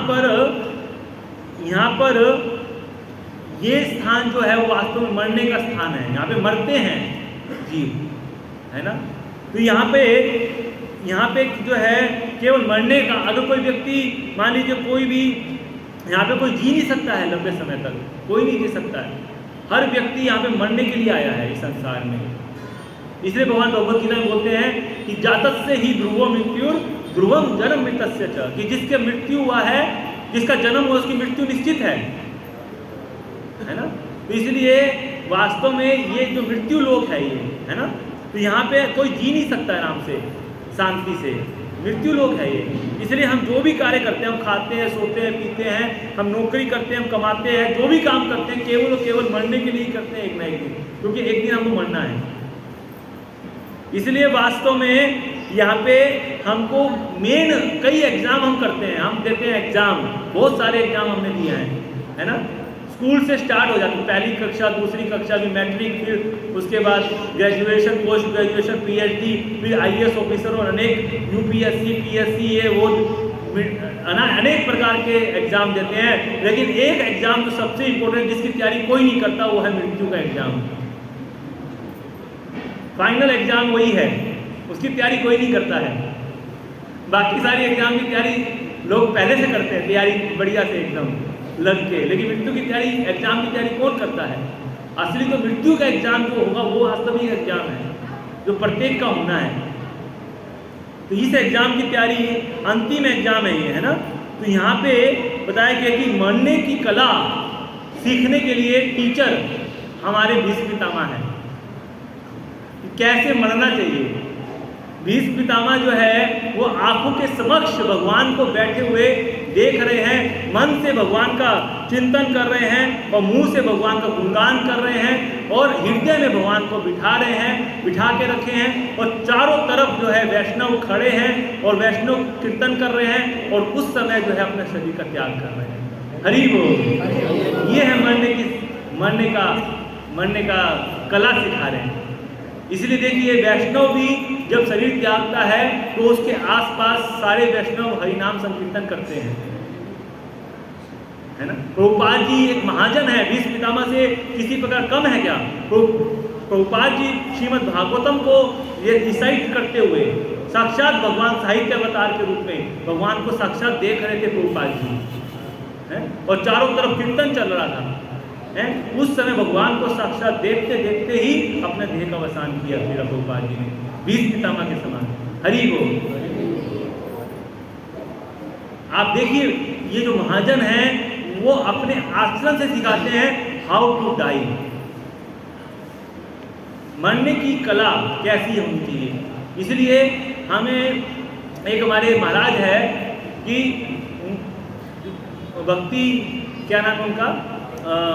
पर ये स्थान जो है वो वास्तव में मरने का स्थान है। यहाँ पे मरते हैं जीव, है ना। तो यहाँ पे जो है केवल मरने का, अगर कोई व्यक्ति मान लीजिए कोई भी यहाँ पे कोई जी नहीं सकता है लंबे समय तक, कोई नहीं जी सकता है। हर व्यक्ति यहाँ पे मरने के लिए आया है इस संसार में। इसलिए भगवान भगवत गीता में बोलते हैं कि जातस्य ही ध्रुवो मृत्युर ध्रुवम जन्म मृतस्य च, कि जिसके मृत्यु हुआ है, जिसका जन्म हुआ, उसकी मृत्यु निश्चित है ना। तो इसलिए वास्तव में ये जो मृत्यु लोक है ये, है ना, तो यहाँ पे कोई जी नहीं सकता आराम से, शांति से। मृत्यु लोक है ये। इसलिए हम जो भी कार्य करते हैं, हम खाते हैं, सोते हैं, पीते हैं, हम नौकरी करते हैं, हम कमाते हैं, जो भी काम करते हैं केवल और केवल मरने के लिए करते हैं एक ना एक दिन, क्योंकि एक दिन हमको मरना है। इसलिए वास्तव में यहाँ पे हमको मेन कई एग्जाम हम करते हैं, हम देते हैं एग्जाम, बहुत सारे एग्जाम हमने दिए हैं, है ना। स्कूल से स्टार्ट हो जाती है, पहली कक्षा, दूसरी कक्षा भी, मैट्रिक, फिर उसके बाद ग्रेजुएशन, पोस्ट ग्रेजुएशन, पीएचडी, फिर आईएएस ऑफिसर और अनेक यूपीएससी, पीएससी, ये वो अनेक प्रकार के एग्जाम देते हैं। लेकिन एक एग्जाम जो सबसे इम्पोर्टेंट, जिसकी तैयारी कोई नहीं करता, वो है मृत्यु का एग्जाम। फाइनल एग्जाम वही है, उसकी तैयारी कोई नहीं करता है। बाकी सारी एग्जाम की तैयारी लोग पहले से करते हैं, तैयारी बढ़िया से एकदम लग के, लेकिन मृत्यु की तैयारी, एग्जाम की तैयारी कौन करता है? असली तो मृत्यु का एग्जाम जो होगा वो वास्तविक एग्जाम है, जो प्रत्येक का होना है। तो इस एग्जाम की तैयारी अंतिम एग्जाम है ये, है ना। तो यहाँ पे बताया गया कि मरने की कला सीखने के लिए टीचर हमारे भीष्म पितामह हैं। कैसे मरना चाहिए? भीष्म पितामह जो है वो आंखों के समक्ष भगवान को बैठे हुए देख रहे हैं, मन से भगवान का चिंतन कर रहे हैं और मुंह से भगवान का गुणगान कर रहे हैं और हृदय में भगवान को बिठा रहे हैं, बिठा के रखे हैं। और चारों तरफ जो है वैष्णव खड़े हैं और वैष्णव कीर्तन कर रहे हैं और उस समय जो है अपने शरीर का त्याग कर रहे हैं। हरि बोल। ये है मरने का कला सिखा रहे हैं। इसलिए देखिए वैष्णव भी जब शरीर त्यागता है तो उसके आसपास सारे वैष्णव हरिनाम संकीर्तन करते हैं, है ना। प्रभुपाद जी एक महाजन है, भीष्म पितामह से किसी प्रकार कम है क्या? प्रभुपाद जी श्रीमद् भागवतम को ये रिसाइट करते हुए साक्षात भगवान साहित्य अवतार के रूप में भगवान को साक्षात देख रहे थे प्रभुपाद जी, है। और चारों तरफ कीर्तन चल रहा था, है। उस समय भगवान को साक्षात देखते देखते ही अपने देह का अवसान किया फिर प्रभुपाद जी ने, भीष्म पितामह के समान। हरि बोल। आप देखिए ये जो महाजन हैं वो अपने आचरण से सिखाते हैं हाउ टू डाई, मरने की कला कैसी होनी चाहिए। इसलिए हमें एक हमारे महाराज है कि भक्ति, क्या नाम है उनका,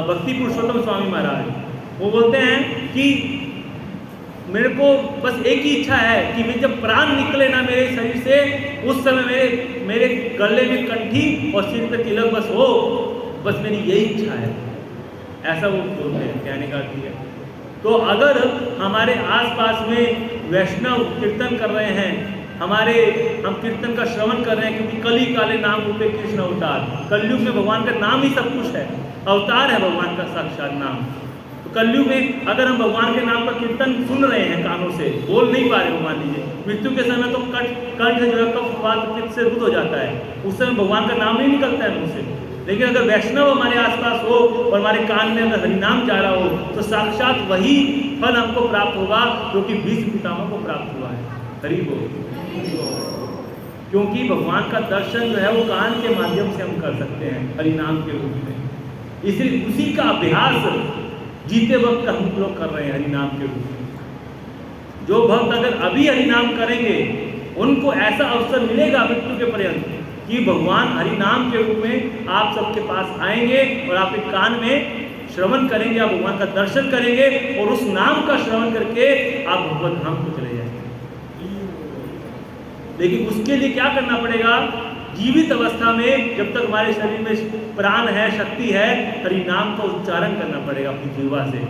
भक्ति पुरुषोत्तम स्वामी महाराज, वो बोलते हैं कि मेरे को बस एक ही इच्छा है कि मैं जब प्राण निकले ना मेरे शरीर से, उस समय मेरे गले में कंठी और सिर पे तिलक बस हो, बस मेरी यही इच्छा है। ऐसा वो बोलते हैं, कहने का अर्थ है। तो अगर हमारे आसपास में वैष्णव कीर्तन कर रहे हैं, हम कीर्तन का श्रवण कर रहे हैं, क्योंकि कली काले नाम रूपे कृष्ण अवतार, कलयुग में भगवान का नाम ही सब कुछ है, अवतार है भगवान का साक्षात नाम। तो कलयुग में अगर हम भगवान के नाम का कीर्तन सुन रहे हैं कानों से, बोल नहीं पा रहे हो, मान लीजिए मृत्यु के समय तो कंठ जो है कफ से रुद्ध हो जाता है, उस समय भगवान का नाम नहीं निकलता है मुंह से। लेकिन अगर वैष्णव हमारे आसपास हो और हमारे कान में अगर हरिनाम जा रहा हो तो साक्षात वही फल हमको प्राप्त होगा जो कि भीष्म पितामह को प्राप्त हुआ है। हरि बोल। क्योंकि भगवान का दर्शन जो है वो कान के माध्यम से हम कर सकते हैं हरिनाम के रूप में। इसलिए उसी का अभ्यास जीते वक्त हम लोग कर रहे हैं हरिनाम के रूप में। जो भक्त अगर अभी हरिनाम करेंगे उनको ऐसा अवसर मिलेगा मृत्यु के पर्यंत कि भगवान हरि नाम के रूप में आप सबके पास आएंगे और आपके कान में श्रवण करेंगे, आप भगवान का दर्शन करेंगे और उस नाम का श्रवण करके आप भगवत धाम को चले जाएंगे। लेकिन उसके लिए क्या करना पड़ेगा? जीवित अवस्था में जब तक हमारे शरीर में प्राण है, शक्ति है, हरि नाम का उच्चारण करना पड़ेगा अपनी जीवा से।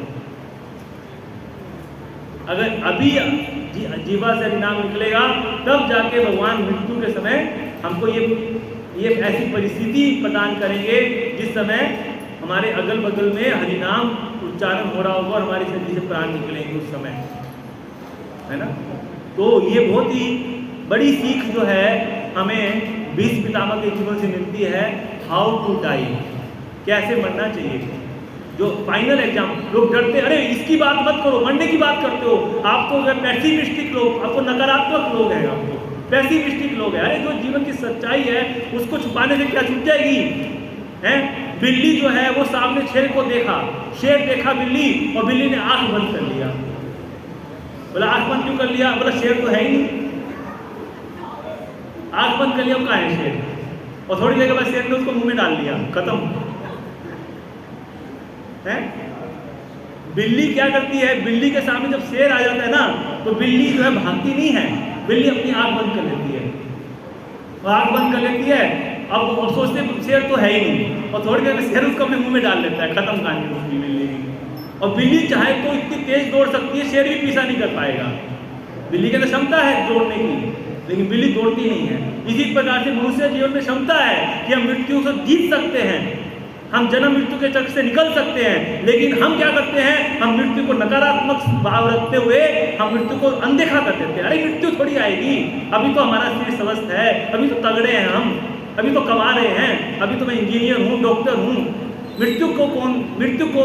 अगर अभी जीवा से हरि नाम निकलेगा तब जाके भगवान मृत्यु के समय हमको ये ऐसी परिस्थिति प्रदान करेंगे जिस समय हमारे अगल बगल में हरि नाम उच्चारण हो रहा होगा और हमारे शरीर से प्राण निकलेंगे उस समय, है ना। तो ये बहुत ही बड़ी सीख जो है हमें भीष्म पितामह के जीवन से मिलती है, हाउ टू डाई, कैसे मरना चाहिए। जो फाइनल एग्जाम, लोग डरते, अरे इसकी बात मत करो, मरने की बात करते हो, आप तो पैसिमिस्टिक लोग, आपको नकारात्मक लोग हैं, आपको पैसिमिस्टिक लोग हैं। अरे जो जीवन की सच्चाई है उसको छुपाने से क्या छुप जाएगी, है। बिल्ली जो है वो सामने शेर को देखा, शेर देखा बिल्ली और बिल्ली ने आंख बंद कर लिया। बोला आंख बंद क्यों कर लिया? बोला शेर तो है ही नहीं। आंख बंद कर लिया, कहाँ है शेर? और थोड़ी देर के बाद शेर ने उसको मुंह में डाल लिया, खत्म है। बिल्ली क्या करती है? बिल्ली के सामने जब शेर आ जाता है ना तो बिल्ली जो है भागती नहीं है, बिल्ली अपनी आंख बंद कर लेती है और आंख बंद कर लेती है। अब सोचते शेर तो है ही नहीं और थोड़ी देर में शेर उसको अपने मुंह में डाल लेता है, खत्म कहानी उसकी बिल्ली की। और बिल्ली चाहे तो इतनी तेज दौड़ सकती है, शेर भी पीछा नहीं कर पाएगा। बिल्ली के अंदर क्षमता है दौड़ने की, लेकिन बिल्ली दौड़ती नहीं है। इसी प्रकार से मनुष्य जीवन में क्षमता है कि हम मृत्यु से जीत सकते हैं, हम जन्म मृत्यु के चक्र से निकल सकते हैं। लेकिन हम क्या करते हैं? हम मृत्यु को नकारात्मक भाव रखते हुए हम मृत्यु को अनदेखा कर देते हैं। अरे मृत्यु थोड़ी आएगी, अभी तो हमारा शरीर स्वस्थ है, अभी तो तगड़े हैं हम, अभी तो कमा रहे हैं, अभी तो मैं इंजीनियर हूँ, डॉक्टर हूँ, मृत्यु को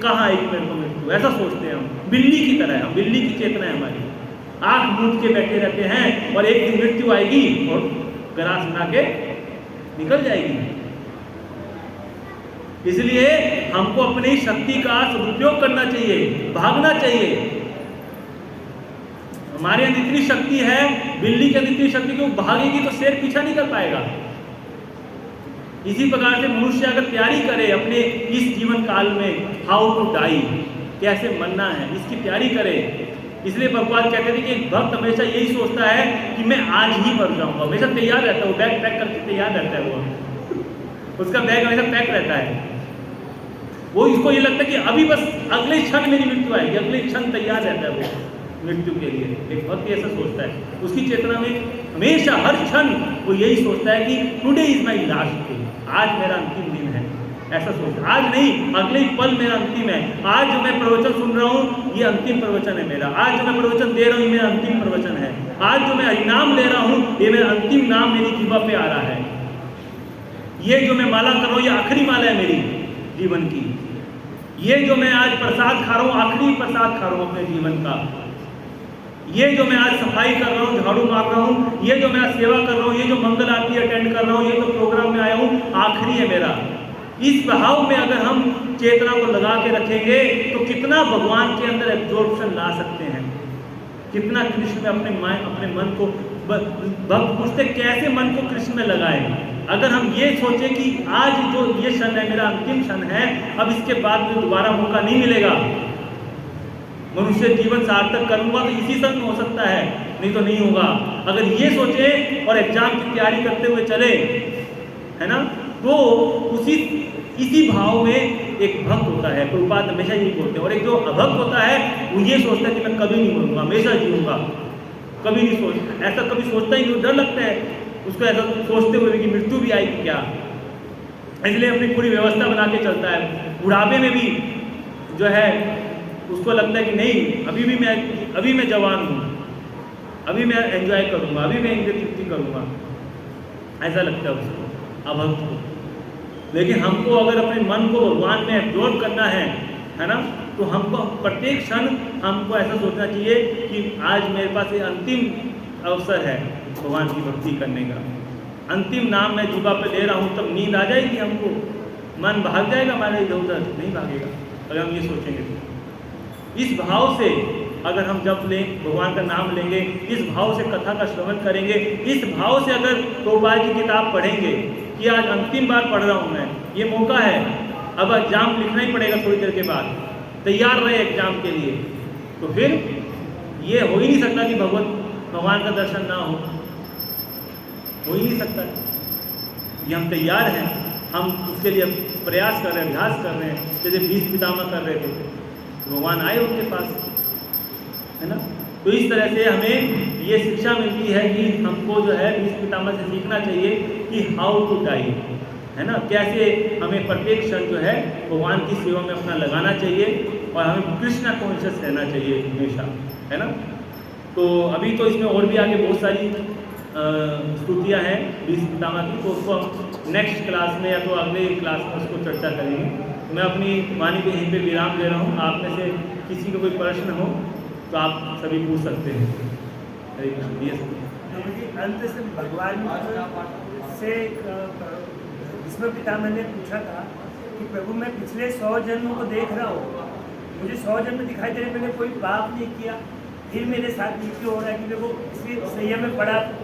कहाँ आएगी मेरे को मृत्यु, ऐसा सोचते हैं हम। बिल्ली की तरह है, बिल्ली की चेतना है हमारी, आँख मूंद के बैठे रहते हैं और एक दिन मृत्यु आएगी और ग्रास बना के निकल जाएगी। इसलिए हमको अपनी शक्ति का सदुपयोग करना चाहिए, भागना चाहिए। हमारे अंदर इतनी शक्ति है, बिल्ली के अंदर इतनी शक्ति कि वो भागेगी तो शेर पीछा नहीं कर पाएगा। इसी प्रकार से मनुष्य अगर तैयारी करे अपने इस जीवन काल में, हाउ टू डाई, कैसे मरना है, इसकी तैयारी करे। इसलिए भगवान कहते थे कि एक भक्त हमेशा यही सोचता है कि मैं आज ही मर जाऊंगा, हमेशा तैयार रहता है, वो बैग पैक करके तैयार रहता है, वो उसका बैग हमेशा पैक रहता है। वो इसको ये लगता है कि अभी बस अगले क्षण मेरी मृत्यु आएगी, अगले क्षण तैयार रहता है वो मृत्यु के लिए। एक भक्त ऐसा सोचता है, उसकी चेतना में हमेशा हर क्षण वो यही सोचता है कि today is my last day, आज मेरा अंतिम दिन है, ऐसा सोचता है। आज नहीं, अगले ही पल मेरा अंतिम है। आज जो मैं प्रवचन सुन रहा हूँ ये अंतिम प्रवचन है मेरा, आज जो मैं प्रवचन दे रहा हूँ ये मेरा अंतिम प्रवचन है, आज जो मैं हरिनाम ले रहा हूँ ये मेरा अंतिम नाम मेरी जीवा पे आ रहा है, ये जो मैं माला कर रहा हूँ ये आखिरी माला है मेरी जीवन की, ये जो मैं आज प्रसाद खा रहा हूँ आखिरी प्रसाद खा रहा हूँ अपने जीवन का, ये जो मैं आज सफाई कर रहा हूँ, झाड़ू मार रहा हूँ, ये जो मैं आज सेवा कर रहा हूँ, ये जो मंगल आरती अटेंड कर रहा हूँ, ये जो प्रोग्राम में आया हूँ आखिरी है मेरा। इस भाव में अगर हम चेतना को लगा के रखेंगे तो कितना भगवान के अंदर एब्जॉर्प्शन ला सकते हैं, कितना कृष्ण में अपने मन को, भक्त पूछते कैसे मन को कृष्ण में लगाए। अगर हम ये सोचें कि आज जो ये क्षण है मेरा अंतिम क्षण है, अब इसके बाद में दोबारा मौका नहीं मिलेगा, मनुष्य जीवन सार्थक करूंगा तो इसी क्षण में हो सकता है, नहीं तो नहीं होगा। अगर ये सोचे और एग्जाम की तैयारी करते हुए चले, है ना, तो इसी भाव में एक भक्त होता है, प्रभुपाद हमेशा यही बोलते हैं। और एक जो अभक्त होता है वो ये सोचता है कि मैं कभी नहीं मरूंगा, हमेशा जीऊंगा, कभी नहीं सोच, ऐसा कभी सोचता ही नहीं, डर लगता है उसको ऐसा सोचते हुए कि मृत्यु भी आएगी क्या, इसलिए अपनी पूरी व्यवस्था बना के चलता है। बुढ़ापे में भी जो है उसको लगता है कि नहीं, अभी मैं जवान हूँ, अभी मैं एंजॉय करूँगा, अभी मैं इंद्रिय तृप्ति करूँगा, ऐसा लगता है उसको, अभक्त को। लेकिन हमको अगर अपने मन को भगवान में एब्जॉर्ब करना है ना, तो हमको प्रत्येक क्षण हमको ऐसा सोचना चाहिए कि आज मेरे पास ये अंतिम अवसर है भगवान की भक्ति करने का, अंतिम नाम मैं जीवा पे ले रहा हूँ। तब नींद आ जाएगी हमको, मन भाग जाएगा हमारे इधर उधर, नहीं भागेगा अगर हम ये सोचेंगे तो। इस भाव से अगर हम जप लें, भगवान का नाम लेंगे, इस भाव से कथा का श्रवण करेंगे, इस भाव से अगर प्रभुपाद की किताब पढ़ेंगे कि आज अंतिम बार पढ़ रहा हूँ मैं, ये मौका है, अब एग्जाम लिखना ही पड़ेगा थोड़ी देर के बाद, तैयार रहे एग्जाम के लिए, तो फिर ये हो ही नहीं सकता कि भगवान का दर्शन ना हो ही नहीं सकता। ये हम तैयार हैं, हम उसके लिए प्रयास कर रहे हैं, अभ्यास कर रहे हैं, जैसे भीष्म पितामह कर रहे थे, भगवान आए उनके पास, है ना। तो इस तरह से हमें ये शिक्षा मिलती है कि हमको जो है भीष्म पितामह से सीखना चाहिए कि हाउ टू डाई, है ना, कैसे हमें प्रत्येक क्षण जो है भगवान की सेवा में अपना लगाना चाहिए और हमें कृष्णा कॉन्शियस रहना चाहिए हमेशा, है ना। तो अभी तो इसमें और भी आगे बहुत सारी स्तुतियाँ हैं भीष्म पितामह की, तो उसको हम नेक्स्ट क्लास में या तो अगले क्लास में उसको चर्चा करेंगे। तो मैं अपनी वाणी को यहीं पे विराम दे रहा हूँ। आप में से किसी को कोई प्रश्न हो तो आप सभी पूछ सकते हैं। हरे कृष्ण। अंत से भगवान से भीष्म पितामह ने पूछा था कि प्रभु मैं पिछले 100 जन्मों को देख रहा हूँ, मुझे 100 जन्म दिखाई दे रहे, मैंने कोई पाप नहीं किया, फिर मेरे साथ ये क्यों हो रहा है कि मेरे को इसलिए संयम में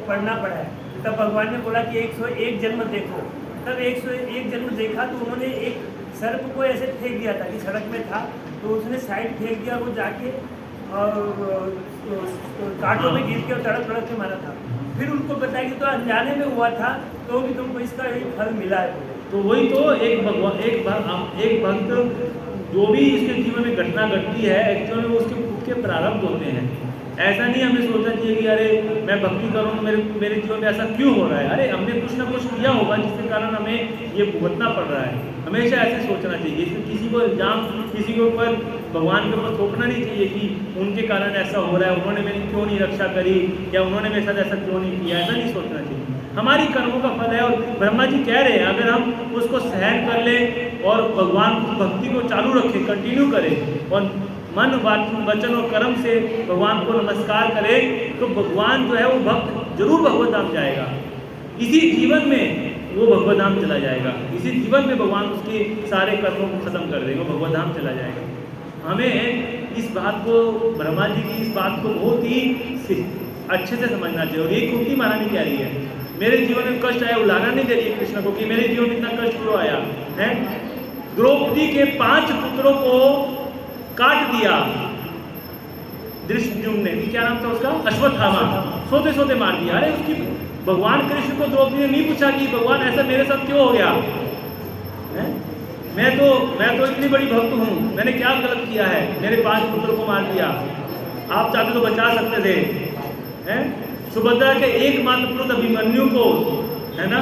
पढ़ना पड़ा है। तब भगवान ने बोला कि 101 जन्म देखो। तब 101 जन्म देखा तो उन्होंने एक सर्प को ऐसे फेंक दिया था कि सड़क में था, तो उसने साइड फेंक दिया, वो जाके और कांटों में गिर के और तड़प तड़प के मारा था। फिर उनको बताया कि तो अनजाने में हुआ था, तो भी तुमको इसका एक फल मिला है। तो वही तो एक भक्त जो भी इसके जीवन में घटना घटती है, एक्चुअली वो उसके खुद के प्रारब्ध होते हैं। ऐसा नहीं हमें सोचना चाहिए कि अरे मैं भक्ति करूँ मेरे जीवन में ऐसा क्यों हो रहा है, अरे हमने कुछ ना कुछ किया होगा जिसके कारण हमें ये भुगतना पड़ रहा है। हमेशा ऐसे सोचना चाहिए, इसमें किसी को इल्जाम किसी के ऊपर भगवान के ऊपर थोपना नहीं चाहिए कि उनके कारण ऐसा हो रहा है, उन्होंने मेरी क्यों नहीं रक्षा करी या उन्होंने मेरे साथ ऐसा क्यों नहीं किया, ऐसा नहीं सोचना चाहिए। हमारी कर्मों का फल है और ब्रह्मा जी कह रहे हैं अगर हम उसको सहन कर लें और भगवान की भक्ति को चालू रखें, कंटिन्यू करें और मन वचन और कर्म से भगवान को नमस्कार करें, तो भगवान जो है वो भक्त जरूर भगवत धाम जाएगा। इसी जीवन में वो भगवत धाम चला जाएगा, इसी जीवन में भगवान उसके सारे कर्मों को खत्म कर देंगे, भगवत धाम चला जाएगा। हमें इस बात को, ब्रह्मा जी की इस बात को बहुत ही अच्छे से समझना चाहिए। और ये कुंती महारानी कह रही है मेरे जीवन में कष्ट आया, उलाना नहीं दे रही है कृष्ण को कि मेरे जीवन में इतना कष्ट क्यों आया है। द्रौपदी के 5 पुत्रों को काट दिया धृष्टद्युम्न ने, क्या नाम था उसका, अश्वत्थामा, सोते सोते मार दिया। अरे उसकी भगवान कृष्ण को द्रौपदी ने नहीं पूछा कि भगवान ऐसा मेरे साथ क्यों हो गया है? मैं तो इतनी बड़ी भक्त हूँ, मैंने क्या गलत किया है, मेरे 5 पुत्रों को मार दिया, आप चाहते तो बचा सकते थे, हैं? सुभद्रा के एकमात्र पुत्र अभिमन्यु को, है ना,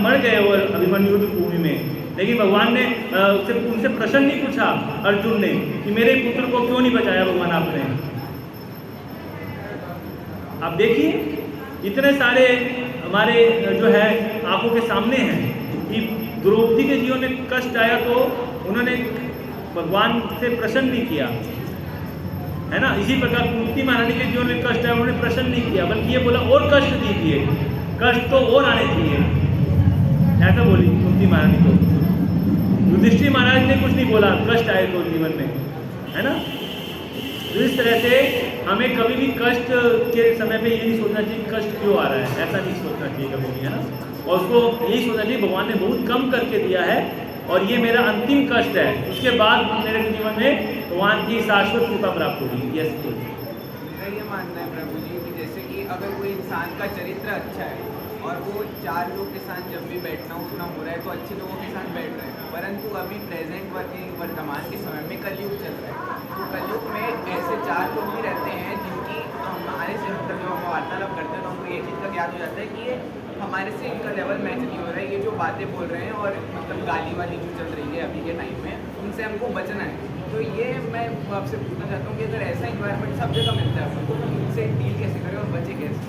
मर गए वो अभिमन्यु भूमि में, लेकिन भगवान ने उनसे प्रश्न नहीं पूछा अर्जुन ने कि मेरे पुत्र को क्यों नहीं बचाया भगवान आपने। आप देखिए इतने सारे हमारे जो है आंखों के सामने हैं कि द्रौपदी के जीवन में कष्ट आया तो उन्होंने भगवान से प्रश्न नहीं किया, है ना। इसी प्रकार कुंती महारानी के जीवन में कष्ट आया, उन्होंने प्रश्न नहीं किया, बल्कि ये बोला और कष्ट दीजिए, कष्ट तो और आने चाहिए, ऐसा बोली कुंती महारानी को। युधिष्ठिर महाराज ने कुछ नहीं बोला कष्ट आए तो जीवन में, है ना। तो इस तरह से हमें कभी भी कष्ट के समय पे ये नहीं सोचना चाहिए कि कष्ट क्यों आ रहा है, ऐसा नहीं सोचना चाहिए कभी भी, है ना। और उसको यही सोचना चाहिए भगवान ने बहुत कम करके दिया है और ये मेरा अंतिम कष्ट है, उसके बाद मेरे जीवन में भगवान की शाश्वत कृपा प्राप्त होगी। यस, मेरा ये मानना है प्रभु जी कि जैसे कि अगर कोई इंसान का चरित्र अच्छा है और वो 4 लोग के साथ जब भी बैठना उठना हो रहा है तो अच्छे लोगों के साथ बैठ रहे हैं, परंतु अभी प्रेजेंट वर्तमान के समय में कलयुग चल रहा है, तो कलयुग में ऐसे 4 लोग भी रहते हैं जिनकी हमारे से मतलब जब हम वार्तालाप करते हैं तो हमको ये चीज़ का ज्ञान हो जाता है कि ये हमारे से इनका लेवल मैच नहीं हो रहा है, ये जो बातें बोल रहे हैं और मतलब गाली वाली जो चल रही है अभी के टाइम में, उनसे हमको बचना है। तो ये मैं आपसे पूछना चाहता हूँ कि अगर ऐसा इन्वायरमेंट सब जगह मिलता है आपको तो इनसे डील कैसे करें और बचे कैसे,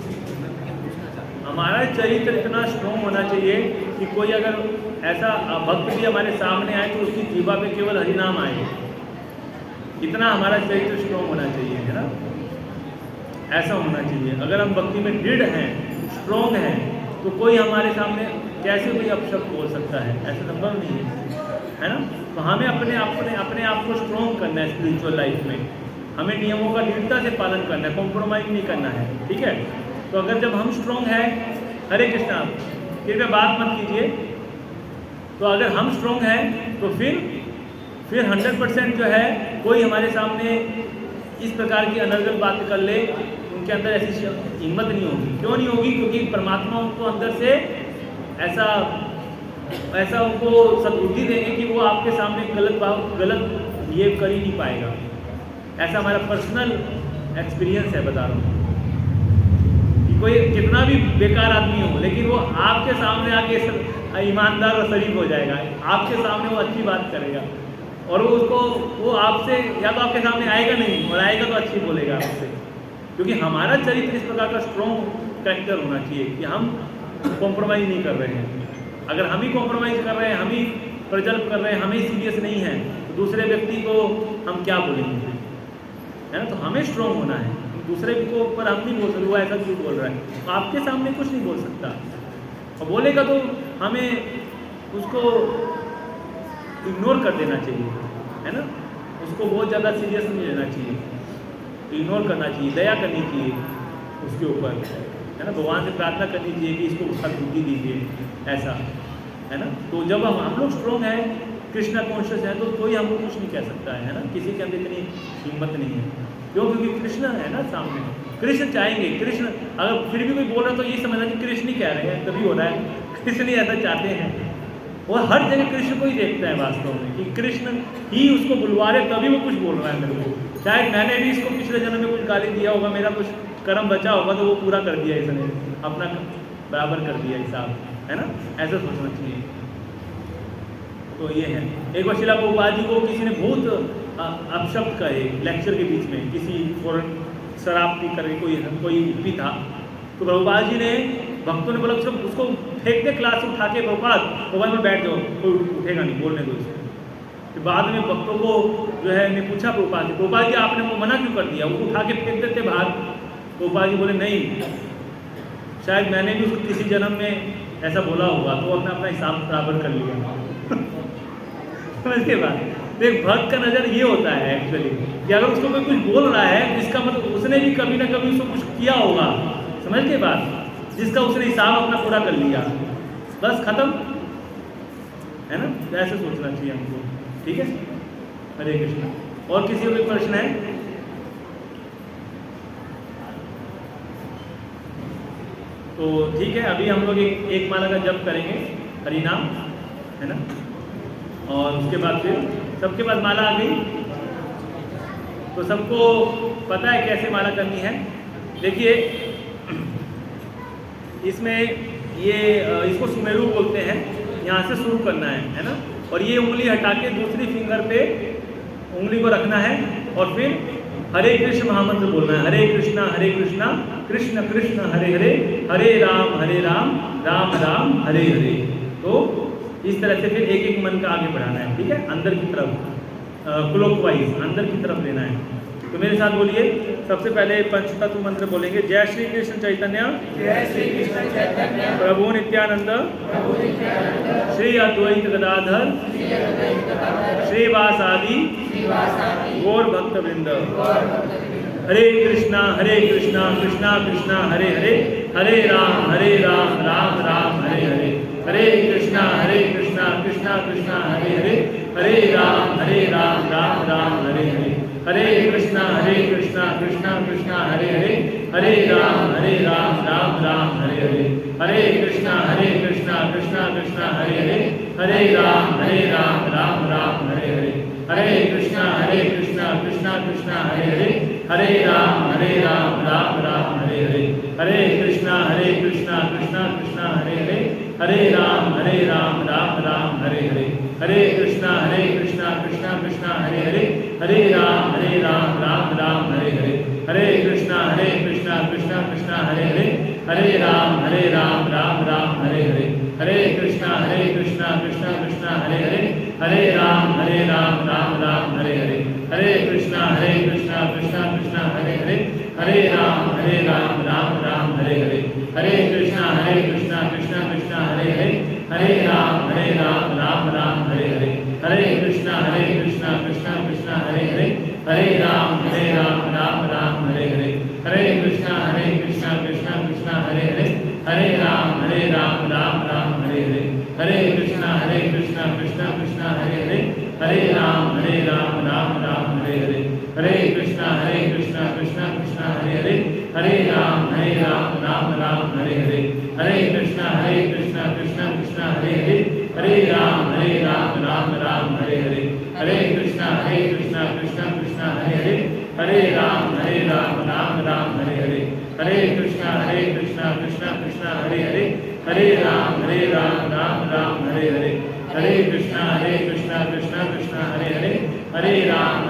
पूछना चाहता हूँ। हमारा चरित्र इतना स्ट्रॉन्ग होना चाहिए कि कोई अगर ऐसा भक्त भी हमारे सामने आए तो उसकी जीवा पे केवल हरिनाम आए, इतना हमारा चरित्र स्ट्रॉन्ग होना चाहिए, है ना। ऐसा होना चाहिए। अगर हम भक्ति में दृढ़ हैं, स्ट्रॉन्ग हैं, तो कोई हमारे सामने कैसे भी अपशब्द बोल सकता है, ऐसा संभव नहीं है ना। तो हमें अपने आप को स्ट्रॉन्ग करना है स्पिरिचुअल लाइफ में, हमें नियमों का दृढ़ता से पालन करना है, कॉम्प्रोमाइज नहीं करना है, ठीक है। तो अगर जब हम स्ट्रॉन्ग हैं, हरे कृष्णा, कृपया बात मत कीजिए, तो अगर हम स्ट्रॉन्ग हैं तो फिर 100% जो है कोई हमारे सामने इस प्रकार की अनर्गल बात कर ले, उनके अंदर ऐसी हिम्मत नहीं होगी। क्यों नहीं होगी? क्योंकि परमात्मा उनको अंदर से ऐसा उनको सद्बुद्धि देंगे कि वो आपके सामने गलत बिहेव कर ही नहीं पाएगा। ऐसा हमारा पर्सनल एक्सपीरियंस है, बता रहा हूँ कि कोई कितना भी बेकार आदमी हो, लेकिन वो आपके सामने आके ईमानदार और शरीफ हो जाएगा, आपके सामने वो अच्छी बात करेगा, और वो आपसे या तो आपके सामने आएगा नहीं, और आएगा तो अच्छी बोलेगा आपसे, क्योंकि हमारा चरित्र इस प्रकार का स्ट्रॉन्ग कैरेक्टर होना चाहिए कि हम कॉम्प्रोमाइज़ नहीं कर रहे हैं। अगर हम ही कॉम्प्रोमाइज़ कर रहे हैं, हम ही प्रजल्प कर रहे हैं, हम ही सीरियस नहीं हैं, तो दूसरे व्यक्ति को हम क्या बोलेंगे, है ना। तो हमें स्ट्रॉन्ग होना है, दूसरे को ऊपर हम नहीं बोल सकते वो ऐसा क्यों बोल रहा है, तो आपके सामने कुछ नहीं बोल सकता, और बोलेगा तो हमें उसको इग्नोर कर देना चाहिए, है ना। उसको बहुत ज़्यादा सीरियस नहीं लेना चाहिए, इग्नोर करना चाहिए, दया करनी चाहिए उसके ऊपर, है ना। भगवान से प्रार्थना करनी चाहिए कि इसको सद्बुद्धि दीजिए, ऐसा, है ना। तो जब हम लोग स्ट्रॉन्ग हैं, कृष्णा कॉन्शियस है, तो कोई हमको कुछ नहीं कह सकता है ना। किसी के अंदर इतनी हिम्मत नहीं है, क्यों? क्योंकि कृष्ण है ना सामने, कृष्ण चाहेंगे। कृष्ण अगर फिर भी कोई बोल रहा है तो ये समझना कि कृष्ण ही कह रहे हैं, तभी हो रहा है, कृष्ण ही ऐसा चाहते हैं, और हर जगह कृष्ण को ही देखता है वास्तव में, कि कृष्ण ही उसको बुलवा रहे, तभी वो कुछ बोल रहा है मेरे को। शायद मैंने भी इसको पिछले जन्म में कुछ गाली दिया होगा, मेरा कुछ कर्म बचा होगा, तो वो पूरा कर दिया इसने, अपना बराबर कर दिया हिसाब, है ना। ऐसा सोचना चाहिए। तो ये है। एक बार शिला प्रभुपाद जी को किसी ने बहुत अपशब्द कहे लेक्चर के बीच में, किसी फौरन शराब पी कर कोई पी था, तो प्रभुपाद जी ने, भक्तों ने बोला उसको फेंक दे क्लास से उठा के, प्रभुपाद में बैठ जाओ, कोई उठेगा नहीं, बोलने दो इसको। फिर बाद में भक्तों को जो है ने पूछा प्रभुपाद जी आपने वो मना क्यों कर दिया, वो उठा के फेंक देते बाहर। प्रभुपाद जी बोले नहीं, शायद मैंने भी उसको किसी जन्म में ऐसा बोला होगा, तो वो अपना हिसाब बराबर कर लिया। समझ के बाद एक भक्त का नज़र ये होता है एक्चुअली, कि अगर उसको कोई कुछ बोल रहा है तो इसका मतलब उसने भी कभी ना कभी उसको कुछ किया होगा, समझ के बाद, जिसका उसने हिसाब अपना पूरा कर लिया, बस खत्म, है ना। तो ऐसे सोचना चाहिए हमको, ठीक है। हरे कृष्ण। और किसी को कोई प्रश्न है? तो ठीक है, अभी हम लोग एक माला का जप करेंगे, हरि नाम, है ना। और उसके बाद फिर सबके पास माला आ गई, तो सबको पता है कैसे माला करनी है। देखिए इसमें ये इसको सुमेरु बोलते हैं, यहाँ से शुरू करना है ना। और ये उंगली हटा के दूसरी फिंगर पे उंगली को रखना है, और फिर हरे कृष्ण महामंत्र बोलना है। हरे कृष्णा कृष्ण कृष्ण हरे हरे, हरे राम राम राम हरे हरे। तो इस तरह से फिर एक एक मन का आगे बढ़ाना है, ठीक है। अंदर की तरफ क्लॉकवाइज अंदर की तरफ लेना है। तो मेरे साथ बोलिए, सबसे पहले पंचतत्व मंत्र बोलेंगे। जय श्री कृष्ण चैतन्य, प्रभु नित्यानंद, श्री अद्वैत गदाधर, श्रीवासादि गौर भक्त वृंद। हरे कृष्णा कृष्णा कृष्णा हरे हरे, हरे राम राम राम हरे हरे। हरे कृष्णा कृष्णा कृष्णा हरे हरे, हरे राम राम राम हरे हरे। हरे कृष्णा कृष्णा कृष्णा हरे हरे, हरे राम राम राम हरे हरे। हरे कृष्णा कृष्णा कृष्णा हरे हरे, हरे राम राम राम हरे हरे। हरे कृष्णा कृष्णा कृष्णा हरे हरे, हरे राम राम राम हरे हरे। हरे कृष्णा कृष्णा कृष्णा हरे हरे, हरे राम राम राम हरे हरे। हरे कृष्णा कृष्णा कृष्णा हरे हरे, हरे राम राम राम हरे हरे। हरे कृष्णा कृष्णा कृष्णा हरे हरे, हरे राम राम राम हरे हरे। हरे कृष्णा कृष्णा कृष्णा हरे हरे, हरे राम राम राम हरे हरे। हरे कृष्णा कृष्णा कृष्णा हरे हरे, हरे राम राम राम हरे हरे। हरे कृष्णा कृष्णा कृष्णा हरे हरे, हरे राम राम राम हरे हरे। हरे कृष्णा कृष्णा कृष्णा हरे हरे, हरे राम हरे हरे, हरे राम राम राम हरे हरे, हरे कृष्णा कृष्णा कृष्णा हरे हरे, हरे राम राम राम हरे हरे, हरे कृष्णा कृष्णा कृष्णा हरे हरे, हरे राम राम राम हरे हरे, हरे कृष्णा कृष्णा कृष्णा हरे हरे, हरे राम राम राम हरे हरे, हरे कृष्णा कृष्णा कृष्णा हरे हरे, हरे राम राम राम हरे हरे, हरे कृष्णा कृष्णा कृष्णा हरे हरे, हरे राम राम हरे हरे, हरे कृष्णा कृष्णा कृष्णा हरे हरे, हरे राम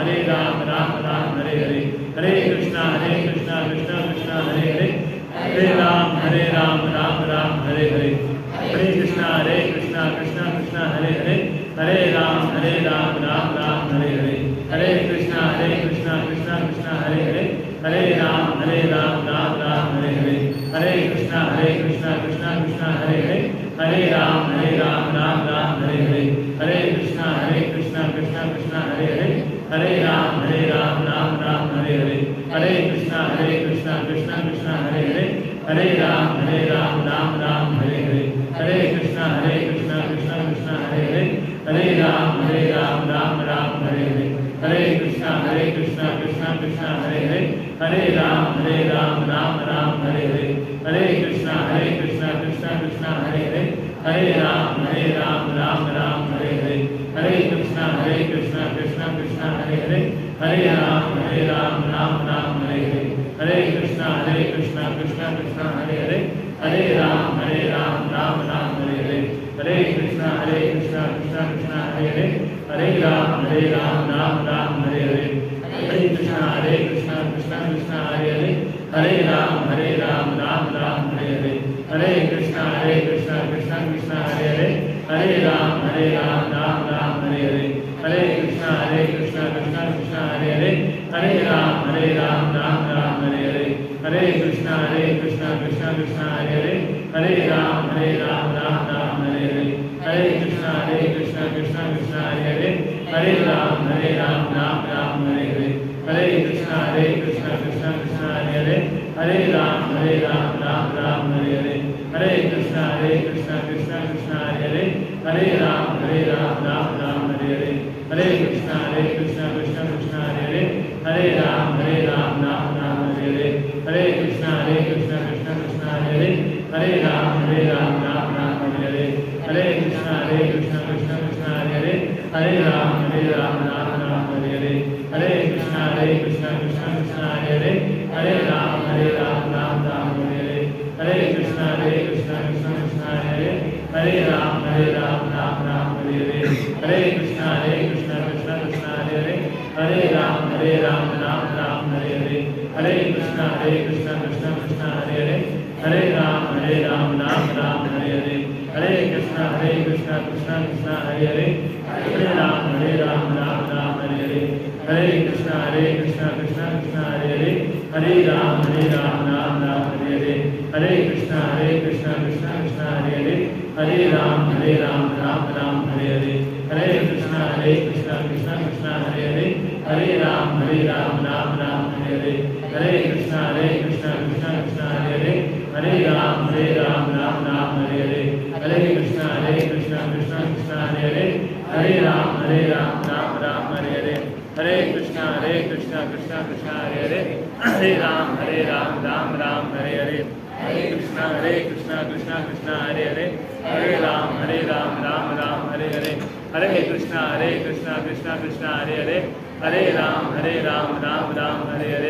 राम हरे हरे, हरे कृष्णा कृष्णा कृष्णा हरे हरे, हरे राम राम हरे हरे, हरे कृष्णा कृष्णा हरे हरे, हरे राम राम हरे हरे, हरे कृष्णा कृष्णा हरे हरे, हरे राम राम हरे हरे, हरे कृष्णा कृष्णा हरे हरे, हरे राम राम हरे हरे, हरे कृष्णा कृष्णा हरे हरे, हरे राम राम हरे हरे, हरे कृष्णा कृष्णा हरे हरे, हरे राम राम हरे हरे, हरे कृष्णा कृष्णा हरे हरे, हरे राम राम हरे हरे, हरे कृष्णा कृष्णा हरे हरे, हरे राम राम हरे हरे, हरे कृष्णा कृष्णा हरे हरे, हरे राम राम हरे हरे, हरे कृष्णा कृष्णा हरे हरे, हरे राम राम हरे हरे, हरे कृष्णा कृष्णा हरे हरे, हरे राम राम हरे हरे, हरे कृष्णा कृष्णा हरे हरे, हरे राम राम हरे हरे, हरे कृष्णा कृष्णा हरे हरे, हरे राम राम हरे हरे, हरे कृष्णा कृष्णा हरे हरे, हरे राम राम हरे हरे, हरे कृष्णा कृष्णा हरे हरे, हरे राम राम हरे हरे, हरे कृष्णा कृष्णा हरे हरे, हरे राम राम हरे हरे, हरे कृष्णा कृष्णा हरे हरे, हरे राम राम हरे हरे, हरे कृष्णा कृष्णा हरे हरे, हरे राम राम हरे हरे, हरे कृष्णा कृष्णा हरे हरे, हरे राम राम हरे हरे, हरे कृष्णा कृष्णा हरे हरे, हरे राम राम हरे हरे, हरे कृष्णा कृष्णा हरे हरे, हरे राम राम हरे हरे, हरे कृष्णा कृष्णा हरे हरे, हरे राम राम हरे हरे, हरे कृष्णा कृष्णा हरे हरे, हरे राम राम हरे हरे, हरे कृष्णा कृष्णा हरे हरे, हरे राम राम हरे हरे, हरे कृष्णा कृष्णा हरे हरे, हरे राम राम हरे हरे, हरे कृष्णा कृष्णा हरे हरे, हरे राम राम हरे हरे, हरे कृष्णा कृष्णा हरे हरे, हरे राम राम हरे हरे, हरे कृष्णा कृष्णा हरे हरे, हरे राम राम हरे हरे, हरे कृष्णा कृष्णा हरे हरे, हरे राम राम हरे हरे, हरे कृष्णा कृष्णा हरे हरे, हरे राम राम हरे हरे, हरे कृष्णा कृष्णा हरे हरे, हरे राम राम हरे हरे, हरे कृष्णा कृष्णा हरे हरे, हरे राम राम हरे हरे, हरे कृष्णा कृष्णा हरे हरे, हरे राम राम हरे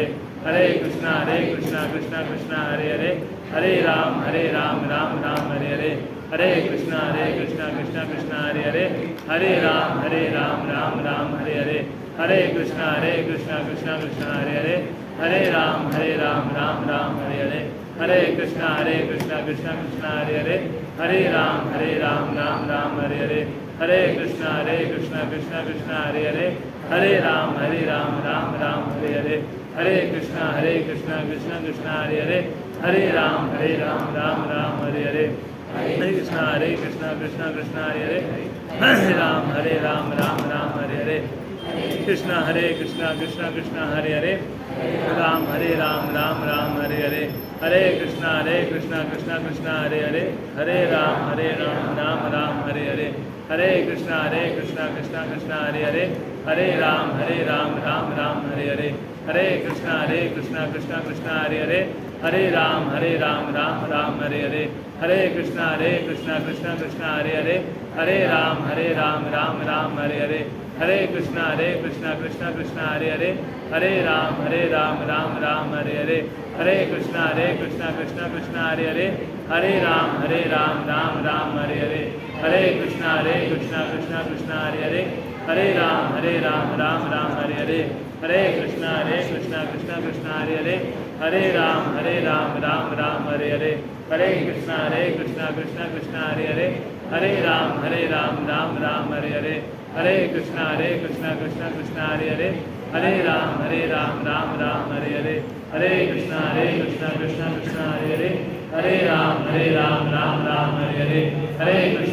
हरे, हरे कृष्णा कृष्णा हरे हरे, हरे राम राम हरे हरे, हरे कृष्णा कृष्णा हरे हरे, हरे राम राम हरे हरे, हरे कृष्णा कृष्णा हरे हरे, हरे राम राम हरे हरे, हरे कृष्णा कृष्णा हरे हरे, हरे राम राम हरे हरे, हरे कृष्णा कृष्णा हरे हरे, हरे राम राम हरे हरे, हरे कृष्णा कृष्णा हरे हरे, हरे राम राम हरे हरे, हरे कृष्णा कृष्णा हरे हरे, हरे राम राम हरे हरे, हरे कृष्णा कृष्णा हरे हरे, हरे राम राम हरे हरे, हरे कृष्णा कृष्णा हरे हरे, हरे राम राम हरे हरे, कृष्ण हरे कृष्ण कृष्ण कृष्ण हरे हरे राम राम राम हरे हरे हरे कृष्ण कृष्ण कृष्ण हरे हरे हरे राम राम राम हरे हरे हरे कृष्ण कृष्ण कृष्ण हरे हरे हरे राम राम राम हरे हरे हरे कृष्ण कृष्ण कृष्ण हरे हरे हरे राम राम राम हरे हरे हरे कृष्ण कृष्ण कृष्ण हरे हरे हरे राम राम हरे हरे हरे कृष्ण कृष्ण कृष्ण हरे हरे हरे राम राम हरे हरे हरे कृष्ण कृष्ण कृष्ण हरे हरे हरे राम राम हरे हरे हरे कृष्ण कृष्ण कृष्ण हरे हरे हरे राम राम हरे हरे हरे कृष्ण कृष्ण कृष्ण हरे हरे हरे राम राम हरे हरे हरे कृष्ण कृष्ण कृष्ण हरे हरे हरे राम राम हरे हरे हरे कृष्ण कृष्ण कृष्ण हरे हरे हरे राम राम हरे हरे हरे कृष्ण कृष्ण कृष्ण हरे हरे हरे राम राम राम हरे हरे हरे कृष्ण